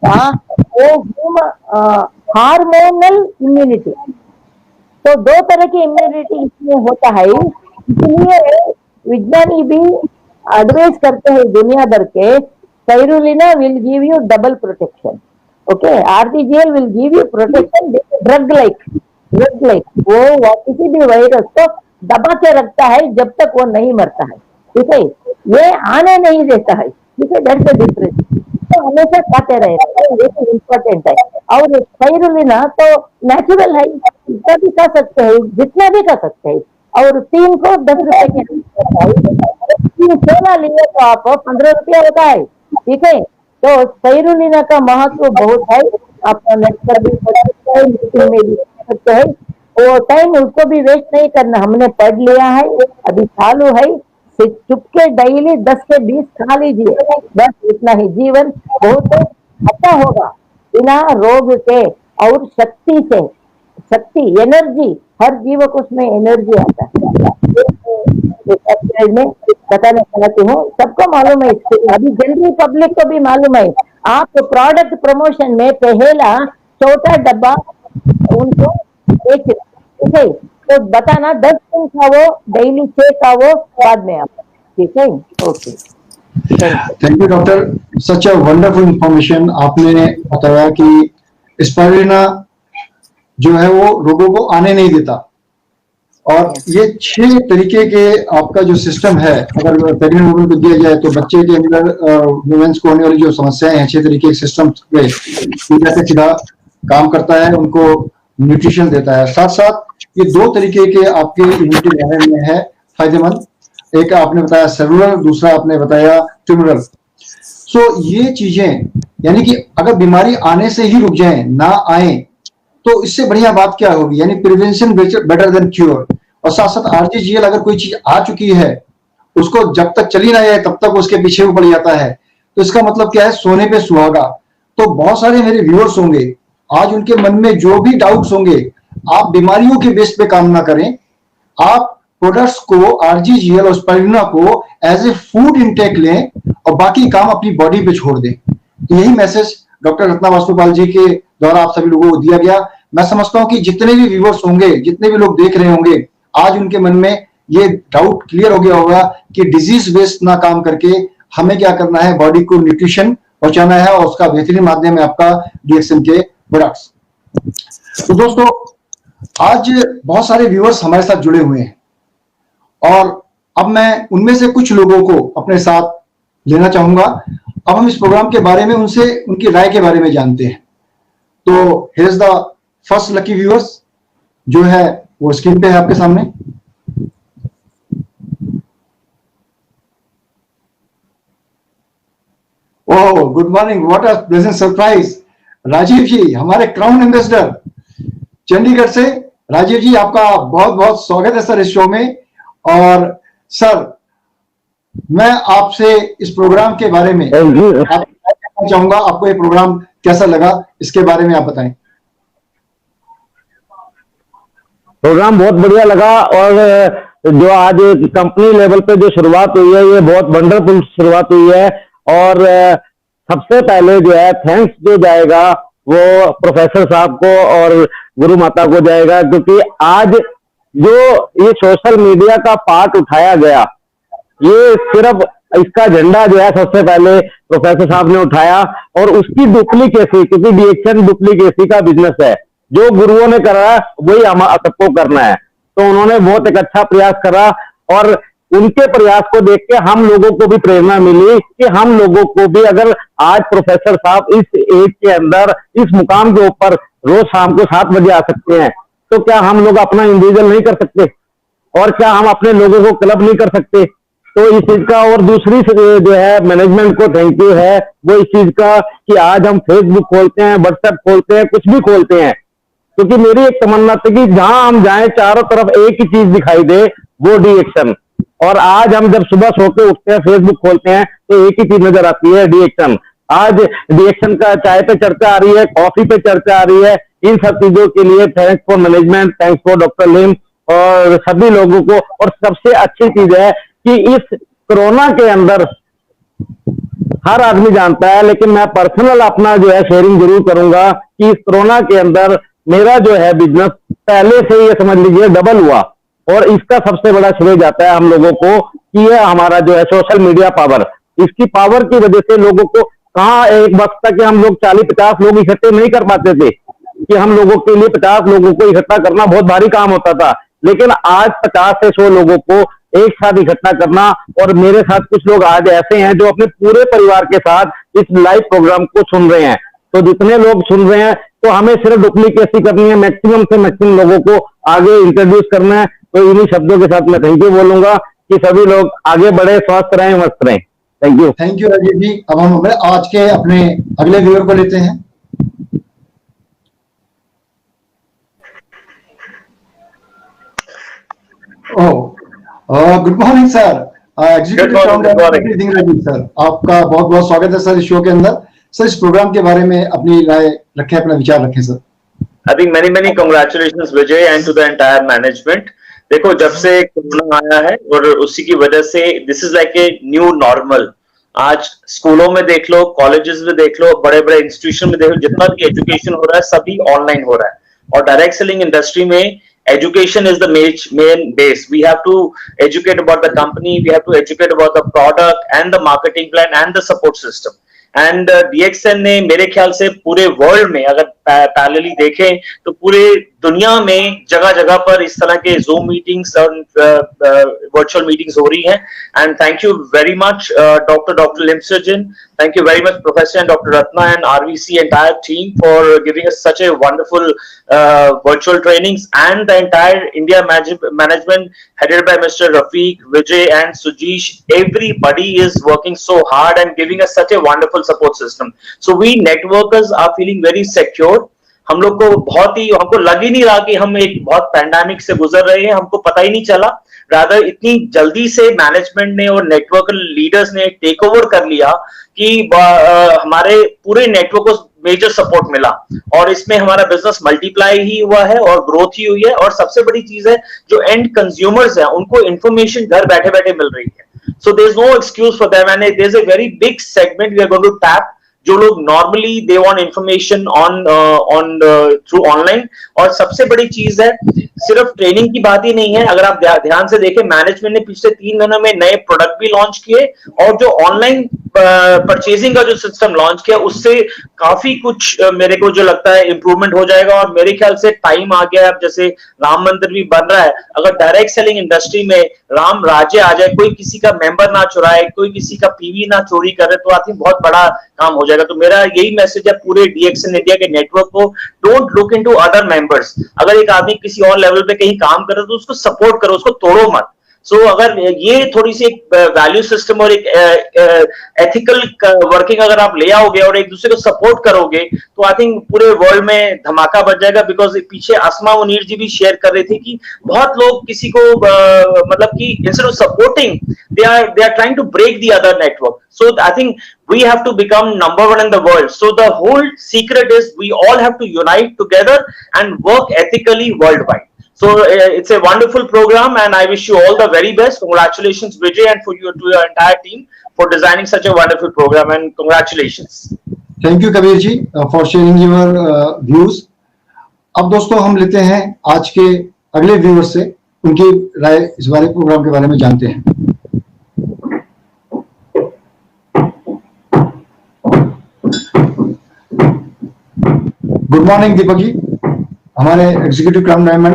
का, वो हार्मोनल इम्यूनिटी। तो 2 तरह की इम्यूनिटी इसमें होता है, इसलिए विज्ञानी भी एडवाइस करते हैं दुनिया भर के, spirulina will give you double protection, okay. RTGL will give you protection drug like, वो किसी भी वायरस को दबा के रखता है जब तक वो नहीं मरता है, ठीक है। ये आने नहीं देता है, ठीक है, दैट्स द डिफरेंस। तो हमेशा खाते रहेगा, ये इम्पोर्टेंट है। और स्पाइरुलिना तो नेचुरल है, इतना भी खा सकते हैं, जितना भी खा सकते हैं। और 3 को 10 रुपए के 3 सोना लिए तो आप 15 रुपया होता है, ठीक है। तो स्पाइरुलिना का महत्व बहुत है, आप नेट पर भी पढ़ सकते हैं, मीटिंग में भी पढ़ सकते हैं। वो टाइम उसको भी वेस्ट नहीं करना, हमने पढ़ लिया है, अभी चालू है, चुपके डेली 10 से 20 खा लीजिए, बस इतना ही, जीवन बहुत अच्छा होगा बिना रोग के। और शक्ति एनर्जी, हर जीव को उसमें एनर्जी आता है। में बताना चाहती हूँ, सबको मालूम है, अभी जनरल पब्लिक को भी मालूम है। आप प्रोडक्ट प्रमोशन में पहला छोटा डब्बा उनको बेच, ठीक है। तो बताना 10 दिन खाओ, डेली 6 खाओ, बाद में आप, ठीक है, okay. Thank you doctor, such a wonderful information. आपने बताया कि स्पाइरुलिना जो है वो रोगों को आने नहीं देता, और ये 6 तरीके के आपका जो सिस्टम है, अगर प्रेग्नेंट वुमेन को दिया जाए तो बच्चे के अंदर वुमेन्स को होने वाली जो समस्याएं हैं, 6 तरीके के सिस्टम पे सीधा काम करता है, उनको न्यूट्रिशन देता है। साथ साथ ये 2 तरीके के आपके इम्यूनिटी लेवल में है फायदेमंद, एक आपने बताया सेलुलर, दूसरा आपने बताया ट्यूमरल। सो ये चीजें, यानी कि अगर बीमारी आने से ही रुक जाए, ना आए, तो इससे बढ़िया बात क्या होगी, यानी प्रिवेंशन बेटर देन क्योर। और साथ साथ आरजीजीएल, अगर कोई चीज आ चुकी है, उसको जब तक चली ना जाए तब तक उसके पीछे वो पड़ जाता है, तो इसका मतलब क्या है, सोने पे सुहागा। तो बहुत सारे मेरे व्यूअर्स होंगे, आज उनके मन में जो भी डाउट्स होंगे, आप बीमारियों के बेस पे काम ना करें, आप प्रोडक्ट्स को, आरजीजीएल और स्पाइरुलिना को एज ए फूड इंटेक लें और बाकी काम अपनी बॉडी पे छोड़ दें। तो यही मैसेज डॉक्टर रत्ना वास्तुपाल जी के द्वारा आप सभी लोगों को दिया गया। मैं समझता हूं कि जितने भी व्यूअर्स होंगे, जितने भी लोग देख रहे होंगे, आज उनके मन में ये डाउट क्लियर हो गया होगा कि डिजीज बेस्ड ना काम करके हमें क्या करना है, बॉडी को न्यूट्रिशन पहुंचाना है, और उसका बेहतरीन माध्यम है आपका डीएक्सएन के प्रोडक्ट्स। तो दोस्तों, आज बहुत सारे व्यूअर्स हमारे साथ जुड़े हुए हैं और अब मैं उनमें से कुछ लोगों को अपने साथ लेना चाहूंगा। अब हम इस प्रोग्राम के बारे में उनसे उनकी राय के बारे में जानते हैं। तो here is the first lucky viewers, जो है वो स्क्रीन पे है आपके सामने। Oh, good morning, what a pleasant surprise. Rajiv ji, हमारे क्राउन एम्बेसडर चंडीगढ़ से। राजीव जी, आपका बहुत बहुत स्वागत है सर इस शो में। और सर, मैं आपसे इस प्रोग्राम के बारे में आपको चाहूंगा, आपको ये प्रोग्राम कैसा लगा, इसके बारे में आप बताएं। प्रोग्राम बहुत बढ़िया लगा, और जो आज कंपनी लेवल पे जो शुरुआत हुई है, ये बहुत वंडरफुल शुरुआत हुई है। और सबसे पहले जो है थैंक्स जो जाएगा वो प्रोफेसर साहब को और गुरु माता को जाएगा, क्योंकि आज जो ये सोशल मीडिया का पार्ट उठाया गया, ये सिर्फ इसका झंडा जो है सबसे पहले प्रोफेसर साहब ने उठाया, और उसकी डुप्लीकेसी, क्योंकि डीएक्सएन डुप्लीकेसी का बिजनेस है, जो गुरुओं ने करा वही हम सबको करना है। तो उन्होंने बहुत एक अच्छा प्रयास करा, और उनके प्रयास को देख के हम लोगों को भी प्रेरणा मिली कि हम लोगों को भी, अगर आज प्रोफेसर साहब इस एज के अंदर इस मुकाम के ऊपर रोज शाम को 7 बजे आ सकते हैं, तो क्या हम लोग अपना इंडिविजुअल नहीं कर सकते? और क्या हम अपने लोगों को क्लब नहीं कर सकते? तो इस चीज का, और दूसरी जो है मैनेजमेंट को थैंक यू है, वो इस चीज का कि आज हम फेसबुक खोलते हैं, व्हाट्सएप खोलते हैं, कुछ भी खोलते हैं, क्योंकि मेरी एक तमन्ना थी कि जहां हम जाएं चारों तरफ एक ही चीज दिखाई दे, वो डीएक्सएन। और आज हम जब सुबह सो के उठते हैं, फेसबुक खोलते हैं, तो एक ही चीज नजर आती है, डीएक्सएन। आज डीएक्सएन का चाय पे चर्चा आ रही है, कॉफी पे चर्चा आ रही है। इन सब चीजों के लिए thanks for management, thanks for doctor Lim और सभी लोगों को। और सबसे अच्छी चीज है कि इस कोरोना के अंदर हर आदमी जानता है, लेकिन मैं पर्सनल अपना जो है शेयरिंग जरूर करूंगा कि इस कोरोना के अंदर मेरा जो है बिजनेस पहले से ये समझ लीजिए डबल हुआ, और इसका सबसे बड़ा श्रेय जाता है हम लोगों को कि ये हमारा जो है सोशल मीडिया पावर, इसकी पावर की वजह से लोगों को, कहाँ एक वक्त तक हम लोग 40-50 लोग इकट्ठे नहीं कर पाते थे, कि हम लोगों के लिए 50 लोगों को इकट्ठा करना बहुत भारी काम होता था, लेकिन आज 50 से 100 लोगों को एक साथ इकट्ठा करना। और मेरे साथ कुछ लोग आज ऐसे हैं जो अपने पूरे परिवार के साथ इस लाइव प्रोग्राम को सुन रहे हैं। तो जितने लोग सुन रहे हैं, तो हमें सिर्फ डुप्लीकेसी करनी है, मैक्सिमम से मैक्सिमम लोगों को आगे इंट्रोड्यूस करना है। तो इन्हीं शब्दों के साथ मैं थैंक यू बोलूंगा कि सभी लोग आगे बढ़े, स्वस्थ रहें, मस्त रहें। Thank you. Thank you Rajiv ji. अब हम आज के अपने अगले व्यूअर को लेते हैं। Good morning sir, executive Rajiv sir, आपका बहुत बहुत स्वागत है सर इस शो के अंदर। सर, इस प्रोग्राम के बारे में अपनी राय रखें, अपना विचार रखें sir. I think many congratulations Vijay and to the entire management. देखो, जब से कोरोना आया है और उसी की वजह से this is like a new normal. आज स्कूलों में देख लो, कॉलेजेस में देख लो, बड़े बड़े इंस्टीट्यूशन में देख लो, जितना भी एजुकेशन हो रहा है सभी ऑनलाइन हो रहा है। और डायरेक्ट सेलिंग इंडस्ट्री में education is the main base. We have to educate about the company, we have to educate about the product and the marketing plan and the support system. And DXN ने मेरे ख्याल से पूरे world में अगर parallelly देखें तो पूरे दुनिया में जगह जगह पर इस तरह के जूम मीटिंग्स और वर्चुअल मीटिंग्स हो रही हैं। And thank you very much doctor लिमसर्जन, thank you very much Professor and Dr. Ratna and RVC entire team for giving us such a wonderful virtual trainings, and the entire India management headed by Mr. Rafiq, Vijay and Sujesh. Everybody is working so hard and giving us such a wonderful support system. So we networkers are feeling very secure. हम लोग को बहुत ही, हमको लग ही नहीं रहा कि हम एक बहुत पैंडेमिक से गुजर रहे हैं, हमको पता ही नहीं चला। रादर इतनी जल्दी से मैनेजमेंट ने और नेटवर्क लीडर्स ने टेक ओवर कर लिया कि हमारे पूरे नेटवर्क को मेजर सपोर्ट मिला, और इसमें हमारा बिजनेस मल्टीप्लाई ही हुआ है और ग्रोथ ही हुई है। और सबसे बड़ी चीज है, जो एंड कंज्यूमर्स हैं उनको इंफॉर्मेशन घर बैठे बैठे मिल रही है। So there is no excuse for them, and there is a very big segment we are going to tap, जो लोग normally they want information on through online. और सबसे बड़ी चीज है, सिर्फ ट्रेनिंग की बात ही नहीं है, अगर आप ध्यान से देखें, मैनेजमेंट ने पिछले 3 महीनों में नए प्रोडक्ट भी लॉन्च किए और जो ऑनलाइन परचेजिंग का जो सिस्टम लॉन्च किया उससे काफी कुछ मेरे को जो लगता है इंप्रूवमेंट हो जाएगा। और मेरे ख्याल से टाइम आ गया है, अब जैसे राम मंदिर भी बन रहा है, अगर डायरेक्ट सेलिंग इंडस्ट्री में राम राज्य आ जाए, कोई किसी का मेंबर ना चुराए, कोई किसी का पीवी ना चोरी करे, तो आई थिंक बहुत बड़ा काम हो जाएगा। तो मेरा यही मैसेज है पूरे डीएक्सन इंडिया के नेटवर्क को, don't look into other members. अगर एक आदमी किसी और लेवल पे कहीं काम करे तो उसको सपोर्ट करो, उसको तोड़ो मत। सो अगर ये थोड़ी सी एक वैल्यू सिस्टम और एक एथिकल वर्किंग अगर आप ले आओगे और एक दूसरे को सपोर्ट करोगे तो आई थिंक पूरे वर्ल्ड में धमाका बच जाएगा। बिकॉज पीछे अस्मा मुनीर जी भी शेयर कर रहे थे कि बहुत लोग किसी को मतलब कि instead of supporting they are trying to break the other network. So I think we have to become number 1 in the world. So the whole secret is we all have to unite together and work ethically worldwide. So it's a wonderful program and I wish you all the very best. Congratulations Vijay and to your entire team for designing such a wonderful program, and congratulations. Thank you Kabir ji for sharing your views. अब दोस्तों हम लेते हैं आज के अगले viewer से, उनकी राय इस बारे प्रोग्राम के बारे में जानते हैं। गुड मॉर्निंग दीपक जी, हमारे एग्जीक्यूटिव कैमरामैन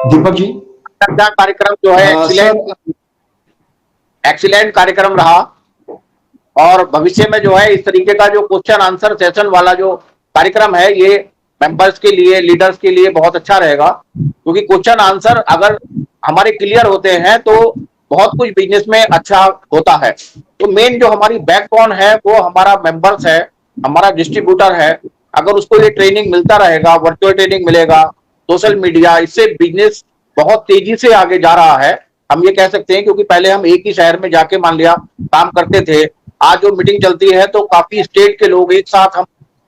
दीपक जी। कार्यक्रम जो है एक्सीलेंट कार्यक्रम रहा और भविष्य में जो है इस तरीके का जो क्वेश्चन आंसर सेशन वाला जो कार्यक्रम है ये मेंबर्स के लिए, लीडर्स के लिए बहुत अच्छा रहेगा, क्योंकि क्वेश्चन आंसर अगर हमारे क्लियर होते हैं तो बहुत कुछ बिजनेस में अच्छा होता है। तो मेन जो हमारी बैकबोन है वो हमारा मेंबर्स है, हमारा डिस्ट्रीब्यूटर है। अगर उसको ये ट्रेनिंग मिलता रहेगा, वर्चुअल ट्रेनिंग मिलेगा, सोशल मीडिया, इससे बिजनेस बहुत तेजी से आगे जा रहा है, हम ये कह सकते हैं। क्योंकि पहले हम एक ही शहर में जाके मान लिया काम करते थे, आज जो मीटिंग चलती है तो काफी स्टेट के लोग एक साथ हम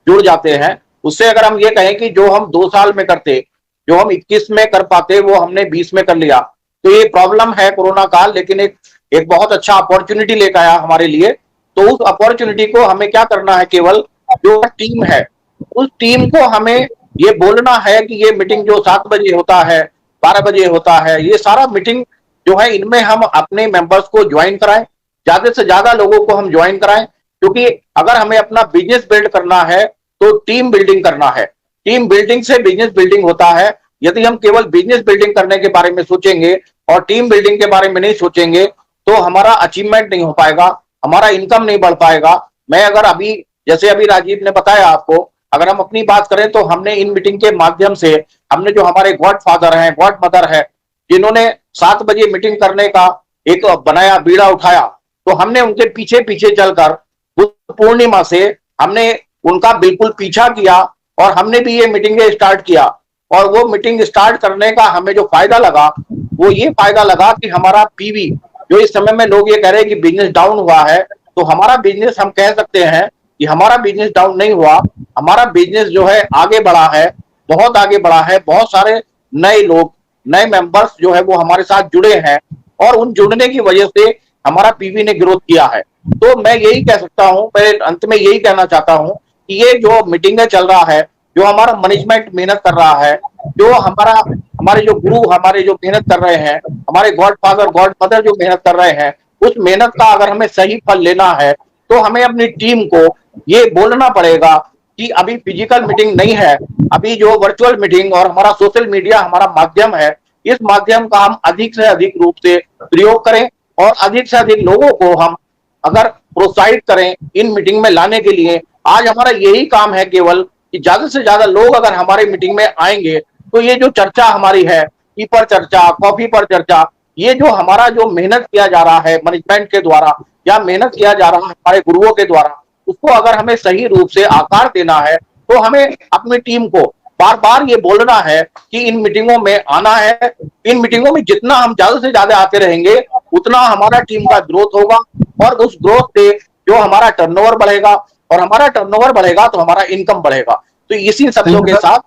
जुड़ जाते हैं। उससे अगर हम ये कहें कि जो हम 2 साल में करते, जो हम 21 में कर पाते, वो हमने 20 में कर लिया। तो ये प्रॉब्लम है कोरोना काल, लेकिन एक बहुत अच्छा अपॉर्चुनिटी लेकर आया हमारे लिए। तो उस अपॉर्चुनिटी को हमें क्या करना है, केवल जो टीम है उस टीम को हमें ये बोलना है कि ये मीटिंग जो 7 बजे होता है, 12 बजे होता है, ये सारा मीटिंग जो है इनमें हम अपने मेंबर्स को ज्वाइन कराएं, ज्यादा से ज्यादा लोगों को हम ज्वाइन कराएं। क्योंकि अगर हमें अपना बिजनेस बिल्ड करना है तो टीम बिल्डिंग करना है, टीम बिल्डिंग से बिजनेस बिल्डिंग होता है। यदि हम केवल बिजनेस बिल्डिंग करने के बारे में सोचेंगे और टीम बिल्डिंग के बारे में नहीं सोचेंगे तो हमारा अचीवमेंट नहीं हो पाएगा, हमारा इनकम नहीं बढ़ पाएगा। मैं अगर अभी जैसे अभी राजीव ने बताया आपको, अगर हम अपनी बात करें तो हमने इन मीटिंग के माध्यम से हमने जो हमारे गॉड फादर हैं, गॉड मदर है, जिन्होंने 7 बजे मीटिंग करने का एक बनाया, बीड़ा उठाया, तो हमने उनके पीछे पीछे चलकर बुद्ध पूर्णिमा से हमने उनका बिल्कुल पीछा किया और हमने भी ये मीटिंगें स्टार्ट किया। और वो मीटिंग स्टार्ट करने का हमें जो फायदा लगा वो ये फायदा लगा कि हमारा पीवी, जो इस समय में लोग ये कह रहे हैं कि बिजनेस डाउन हुआ है, तो हमारा बिजनेस, हम कह सकते हैं कि हमारा बिजनेस डाउन नहीं हुआ, हमारा बिजनेस जो है आगे बढ़ा है, बहुत आगे बढ़ा है। बहुत सारे नए लोग, नए मेंबर्स जो है वो हमारे साथ जुड़े हैं और उन जुड़ने की वजह से हमारा पीवी ने ग्रोथ किया है। तो मैं यही कह सकता हूं, मैं अंत में यही कहना चाहता हूं कि ये जो मीटिंगें चल रहा है, जो हमारा मैनेजमेंट मेहनत कर रहा है, जो हमारे जो गुरु हमारे जो मेहनत कर रहे हैं, हमारे गॉड फादर गॉड मदर जो मेहनत कर रहे हैं, उस मेहनत का अगर हमें सही फल लेना है तो हमें अपनी टीम को ये बोलना पड़ेगा कि अभी फिजिकल मीटिंग नहीं है, अभी जो वर्चुअल मीटिंग और हमारा सोशल मीडिया हमारा माध्यम है, इस माध्यम का हम अधिक से अधिक रूप से प्रयोग करें और अधिक से अधिक लोगों को हम अगर प्रोत्साहित करें इन मीटिंग में लाने के लिए। आज हमारा यही काम है केवल कि ज्यादा से ज्यादा लोग अगर हमारे मीटिंग में आएंगे तो ये जो चर्चा हमारी है, टी पर चर्चा, कॉफी पर चर्चा, ये जो हमारा जो मेहनत किया जा रहा है मैनेजमेंट के द्वारा या मेहनत किया जा रहा है हमारे गुरुओं के द्वारा, उसको अगर हमें सही रूप से आकार देना है तो हमें अपनी टीम को बार बार ये बोलना है कि इन मीटिंगों में आना है। इन मीटिंगों में जितना हम ज्यादा से ज्यादा आते रहेंगे उतना हमारा टीम का ग्रोथ होगा और उस ग्रोथ से जो हमारा टर्नओवर बढ़ेगा और हमारा टर्नओवर बढ़ेगा तो हमारा इनकम बढ़ेगा। तो इसी शब्दों के साथ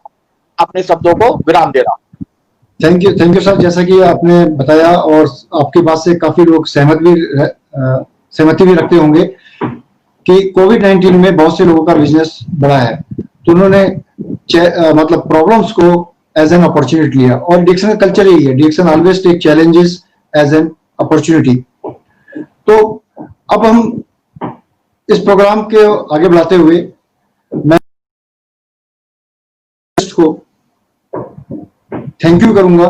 अपने शब्दों को विराम दे रहा हूं। Thank you sir. जैसा कि आपने बताया और आपकी बात से काफी लोग सहमति भी रखते होंगे कि कोविड-19 में बहुत से लोगों का बिजनेस बढ़ा है, तो उन्होंने मतलब प्रॉब्लम्स को एज एन अपॉर्चुनिटी लिया, और डिक्सन का कल्चर यही है, Dixon always take challenges as an opportunity. तो अब हम इस प्रोग्राम के आगे बढ़ाते हुए मैं को थैंक यू करूंगा,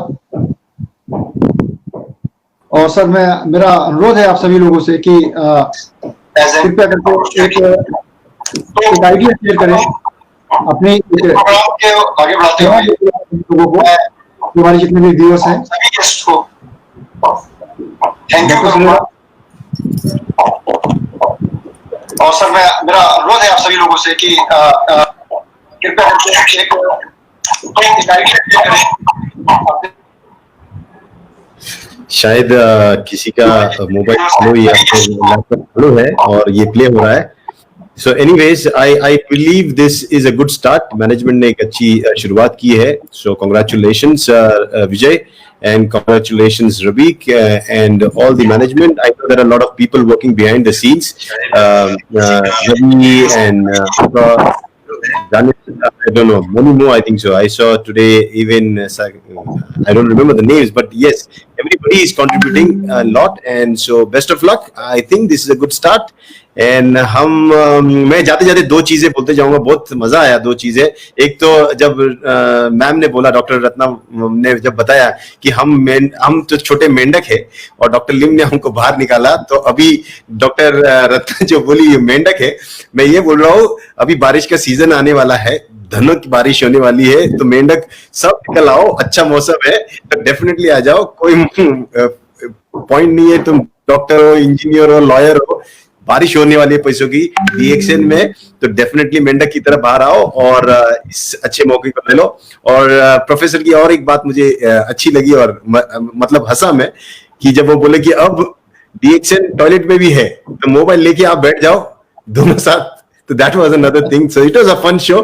और सर मेरा अनुरोध है आप सभी लोगों से कि कृपया करके एक आइडिया शेयर करें अपनी प्रोग्राम के आगे बढ़ाते हुए लोगों को, हमारे जितने भी व्यूअर्स हैं सभी गेस्ट को थैंक यू करूंगा, और सर मेरा अनुरोध है आप सभी लोगों से कि कृपया करके एक आइडिया शेयर करें। शायद किसी का मोबाइल स्लो या लैपटॉप स्लो है और ये प्ले हो रहा है। So anyways, I believe this is a good start. Management ने एक अच्छी शुरुआत की है. So congratulations Vijay, and congratulations Rabik and all the management. I know there are a lot of people working behind the scenes. Ravi and I don't know, many more I think so. I saw today even, I don't remember the names, but yes, everybody is contributing a lot, and so best of luck. I think this is a good start. And मैं जाते जाते दो चीजें बोलते जाऊंगा, बहुत मजा आया दो चीजें। एक तो जब मैम ने बोला, डॉक्टर रत्ना ने जब बताया कि हम तो छोटे मेंढक है और डॉक्टर लिम ने हमको बाहर निकाला, तो अभी डॉक्टर रत्ना जो बोली ये मेंढक है, मैं ये बोल रहा हूँ अभी बारिश का सीजन आने वाला है, धनों की बारिश होने वाली है, तो मेंढक सब निकल आओ, अच्छा मौसम है तो डेफिनेटली आ जाओ, कोई पॉइंट नहीं है तुम डॉक्टर हो, इंजीनियर हो, लॉयर हो, बारिश होने वाली है पैसों की रिएक्शन में, तो डेफिनेटली मेंढक की तरह बाहर आओ और इस अच्छे मौके को ले लो। और प्रोफेसर की और एक बात मुझे अच्छी लगी और मतलब हंसा मैं कि जब वो बोले कि अब रिएक्शन टॉयलेट में भी है तो मोबाइल लेके आप बैठ जाओ दोनों साथ, तो that was another thing. So it was a fun show,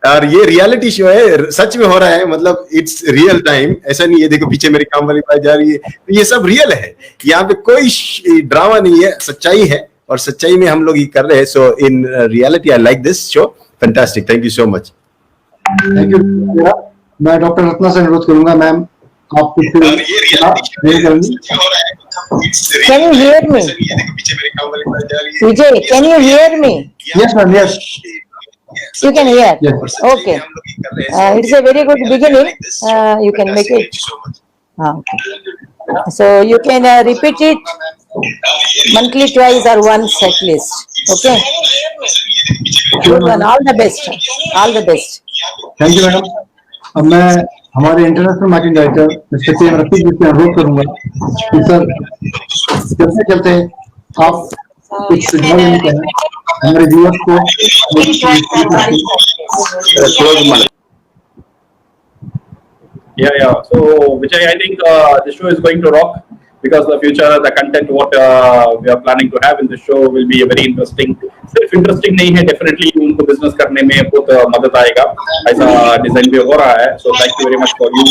और ये रियलिटी शो है, सच में हो रहा है, मतलब इट्स रियल टाइम, ऐसा नहीं है देखो पीछे मेरी काम वाली बात जा रही है, तो ये सब रियल है, यहाँ पे कोई ड्रामा नहीं है, सच्चाई है और सच्चाई में हम लोग ये कर रहे हैं। So in reality I like this show, fantastic, thank you so much. Thank you. मैं डॉक्टर रत्ना से अनुरोध करूंगा, मैम आप कुछ Can you hear me? Vijay, can you hear me? Yes ma'am, yes. You can hear? Yes. Okay. It's a very good beginning. You can make it. Okay. So you can repeat it monthly twice or once at least. Okay. Good one. All the best. All the best. Thank you madam. अब मैं हमारे international marketing director mister के रफीक जी से अनुरोध करूंगा कि sir चलते चलते आप कुछ सुझाव देना चाहें हमारे व्यूअर्स को। Yeah. So Vijay, I think the show is going to rock because the future, the content what we are planning to have in the show will be very interesting. सिर्फ इंटरेस्टिंग नहीं है, definitely उनको business करने में बहुत मदद आएगा, ऐसा डिजाइन भी हो रहा है। So thank you very much for you,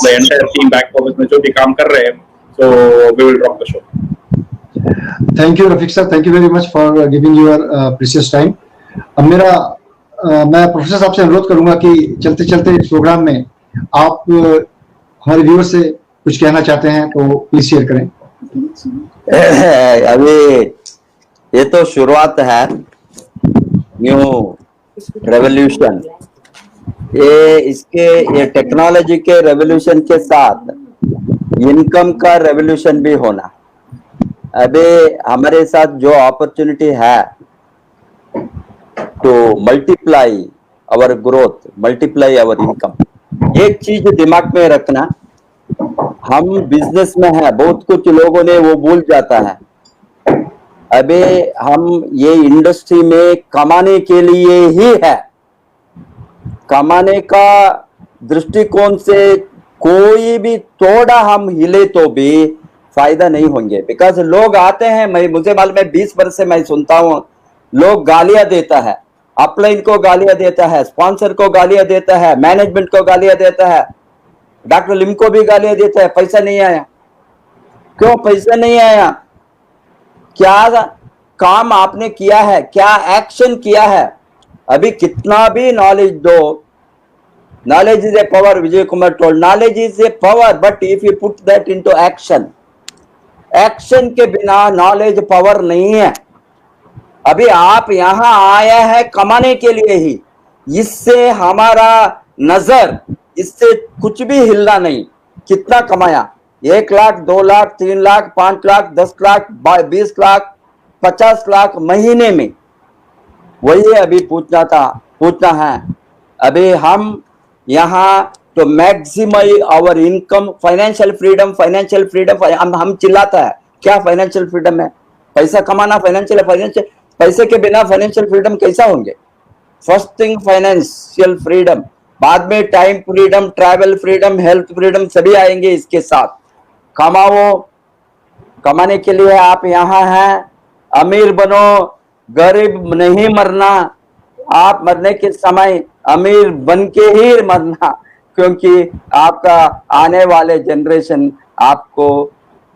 the entire team back office में जो भी काम कर रहे हैं। So we will rock the show. Thank you Rafiq sir, thank you very much for giving your precious time. अब मैं प्रोफेसर साहब से अनुरोध करूंगा कि चलते चलते इस प्रोग्राम में आप हमारे व्यूअर से कुछ कहना चाहते हैं तो प्लीज शेयर करें। अभी ये तो शुरुआत है, न्यू रेवोल्यूशन, ये टेक्नोलॉजी के रेवोल्यूशन के साथ इनकम का रेवोल्यूशन भी होना। अभी हमारे साथ जो अपॉर्चुनिटी है to multiply our growth, multiply our income, एक चीज दिमाग में रखना, हम बिजनेस में है, बहुत कुछ लोगों ने वो भूल जाता है। अबे हम ये इंडस्ट्री में कमाने के लिए ही है, कमाने का दृष्टिकोण से कोई भी थोड़ा हम हिले तो भी फायदा नहीं होंगे। बिकॉज लोग आते हैं, मुझे मालूम है 20 वर्ष से मैं सुनता हूँ, लोग गालियां देता है, अपलाइन को गालियां देता है, स्पॉन्सर को गालियां देता है, मैनेजमेंट को गालियां देता है, डॉक्टर लिम को भी गालियां देता है, पैसा नहीं आया। क्यों पैसा नहीं आया? क्या काम आपने किया है, क्या एक्शन किया है। अभी कितना भी नॉलेज दो, knowledge is a power, Vijay Kumar told, knowledge is a power, but if you put that into action, action के बिना नॉलेज पावर नहीं है। अभी आप यहां आया है कमाने के लिए ही, इससे हमारा नजर, इससे कुछ भी हिलना नहीं। कितना कमाया, 1 लाख, 2 लाख, 3 लाख, 5 लाख, 10 लाख, 20 लाख, 50 लाख महीने में, वही अभी पूछना है। अभी हम यहाँ तो maximise our income, financial freedom, हम चिल्लाता है, क्या फाइनेंशियल फ्रीडम है? पैसा कमाना फाइनेंशियल, पैसे के बिना फाइनेंशियल फ्रीडम कैसा होंगे? फर्स्ट थिंग फाइनेंशियल फ्रीडम, बाद में time freedom, travel freedom, health freedom सभी आएंगे इसके साथ। कमाओ, कमाने के लिए आप यहाँ हैं, अमीर बनो, गरीब नहीं मरना। आप मरने के समय अमीर बन के ही मरना, क्योंकि आपका आने वाले जनरेशन आपको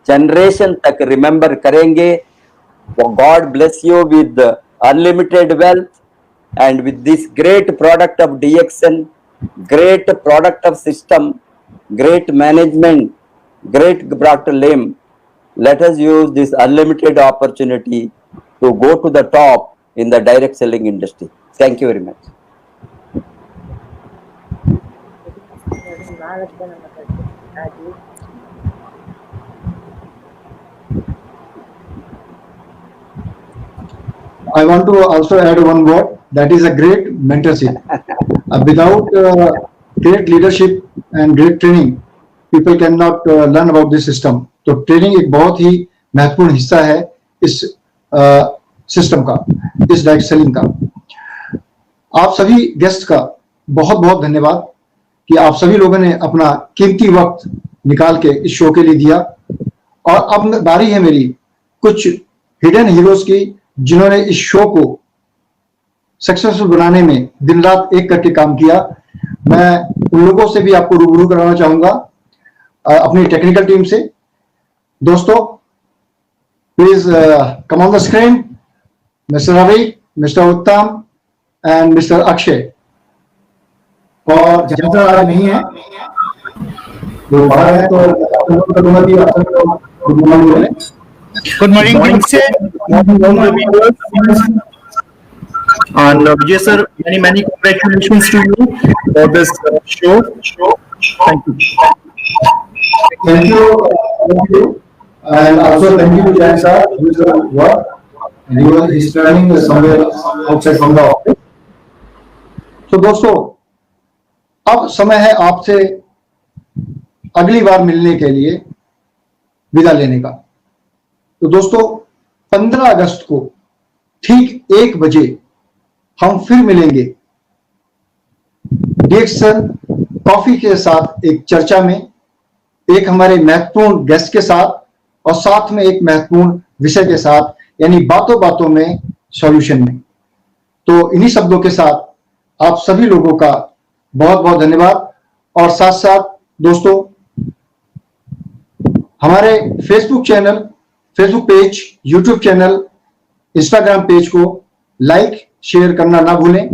जनरेशन तक रिमेंबर करेंगे। God bless you with unlimited wealth and with this great product of DXN, great product of system, great management, great Dr. Lim, let us use this unlimited opportunity to go to the top in the direct selling industry. Thank you very much. I want to also add one word, that is a great mentorship. Without great leadership and great training, people cannot learn about this system. तो training एक बहुत ही महत्वपूर्ण हिस्सा है इस system का, इस direct selling का। आप सभी गेस्ट का बहुत बहुत धन्यवाद कि आप सभी लोगों ने अपना कीमती वक्त निकाल के इस शो के लिए दिया। और अब बारी है मेरी कुछ हिडन हीरोज की, जिन्होंने इस शो को सक्सेसफुल बनाने में दिन रात एक करके काम किया। मैं उन लोगों से भी आपको रूबरू कराना चाहूंगा, अपनी टेक्निकल टीम से। दोस्तों, please come on the screen, mister Ravi, mister Uttam and mister Akshay. और जनता आज नहीं है, वो बाहर है, तो good morning. Good morning, and Vijay sir, many congratulations to you for this show. Thank you. Thank you, and also thank you to Jain sir, who is at work, and he is traveling somewhere outside from the office. So दोस्तों, अब समय है आपसे अगली बार मिलने के लिए विदा लेने का। तो दोस्तों, 15 अगस्त को ठीक 1 बजे हम फिर मिलेंगे DXN कॉफी के साथ एक चर्चा में, एक हमारे महत्वपूर्ण गेस्ट के साथ, और साथ में एक महत्वपूर्ण विषय के साथ, यानी बातों बातों में सॉल्यूशन में। तो इन्हीं शब्दों के साथ आप सभी लोगों का बहुत बहुत धन्यवाद। और साथ साथ दोस्तों, हमारे Facebook page, YouTube channel, Instagram page को लाइक शेयर करना ना भूलें।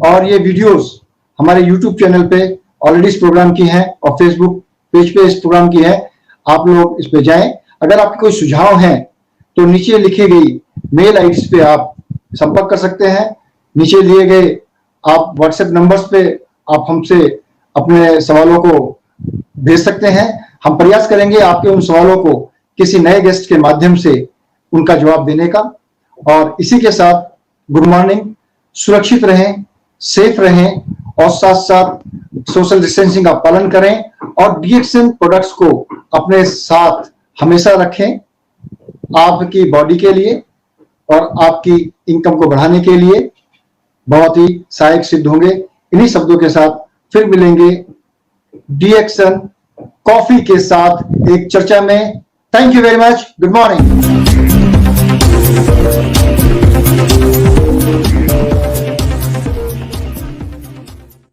और ये वीडियोस हमारे यूट्यूब चैनल पे ऑलरेडी इस प्रोग्राम की हैं और फेसबुक पेज पे इस प्रोग्राम की है। आप लोग इस पे जाएं। अगर आपके कोई सुझाव हैं तो नीचे लिखी गई मेल आईडी पे आप संपर्क कर सकते हैं। नीचे दिए गए आप व्हाट्सएप नंबर्स पे आप हमसे अपने सवालों को भेज सकते हैं। हम प्रयास करेंगे आपके उन सवालों को किसी नए गेस्ट के माध्यम से उनका जवाब देने का। और इसी के साथ गुड मॉर्निंग, सुरक्षित रहें, सेफ रहें, और साथ साथ सोशल डिस्टेंसिंग का पालन करें, और DXN प्रोडक्ट्स को अपने साथ हमेशा रखें, आपकी बॉडी के लिए और आपकी इनकम को बढ़ाने के लिए बहुत ही सहायक सिद्ध होंगे। इन्हीं शब्दों के साथ फिर मिलेंगे DXN कॉफी के साथ एक चर्चा में। Thank you very much, good morning.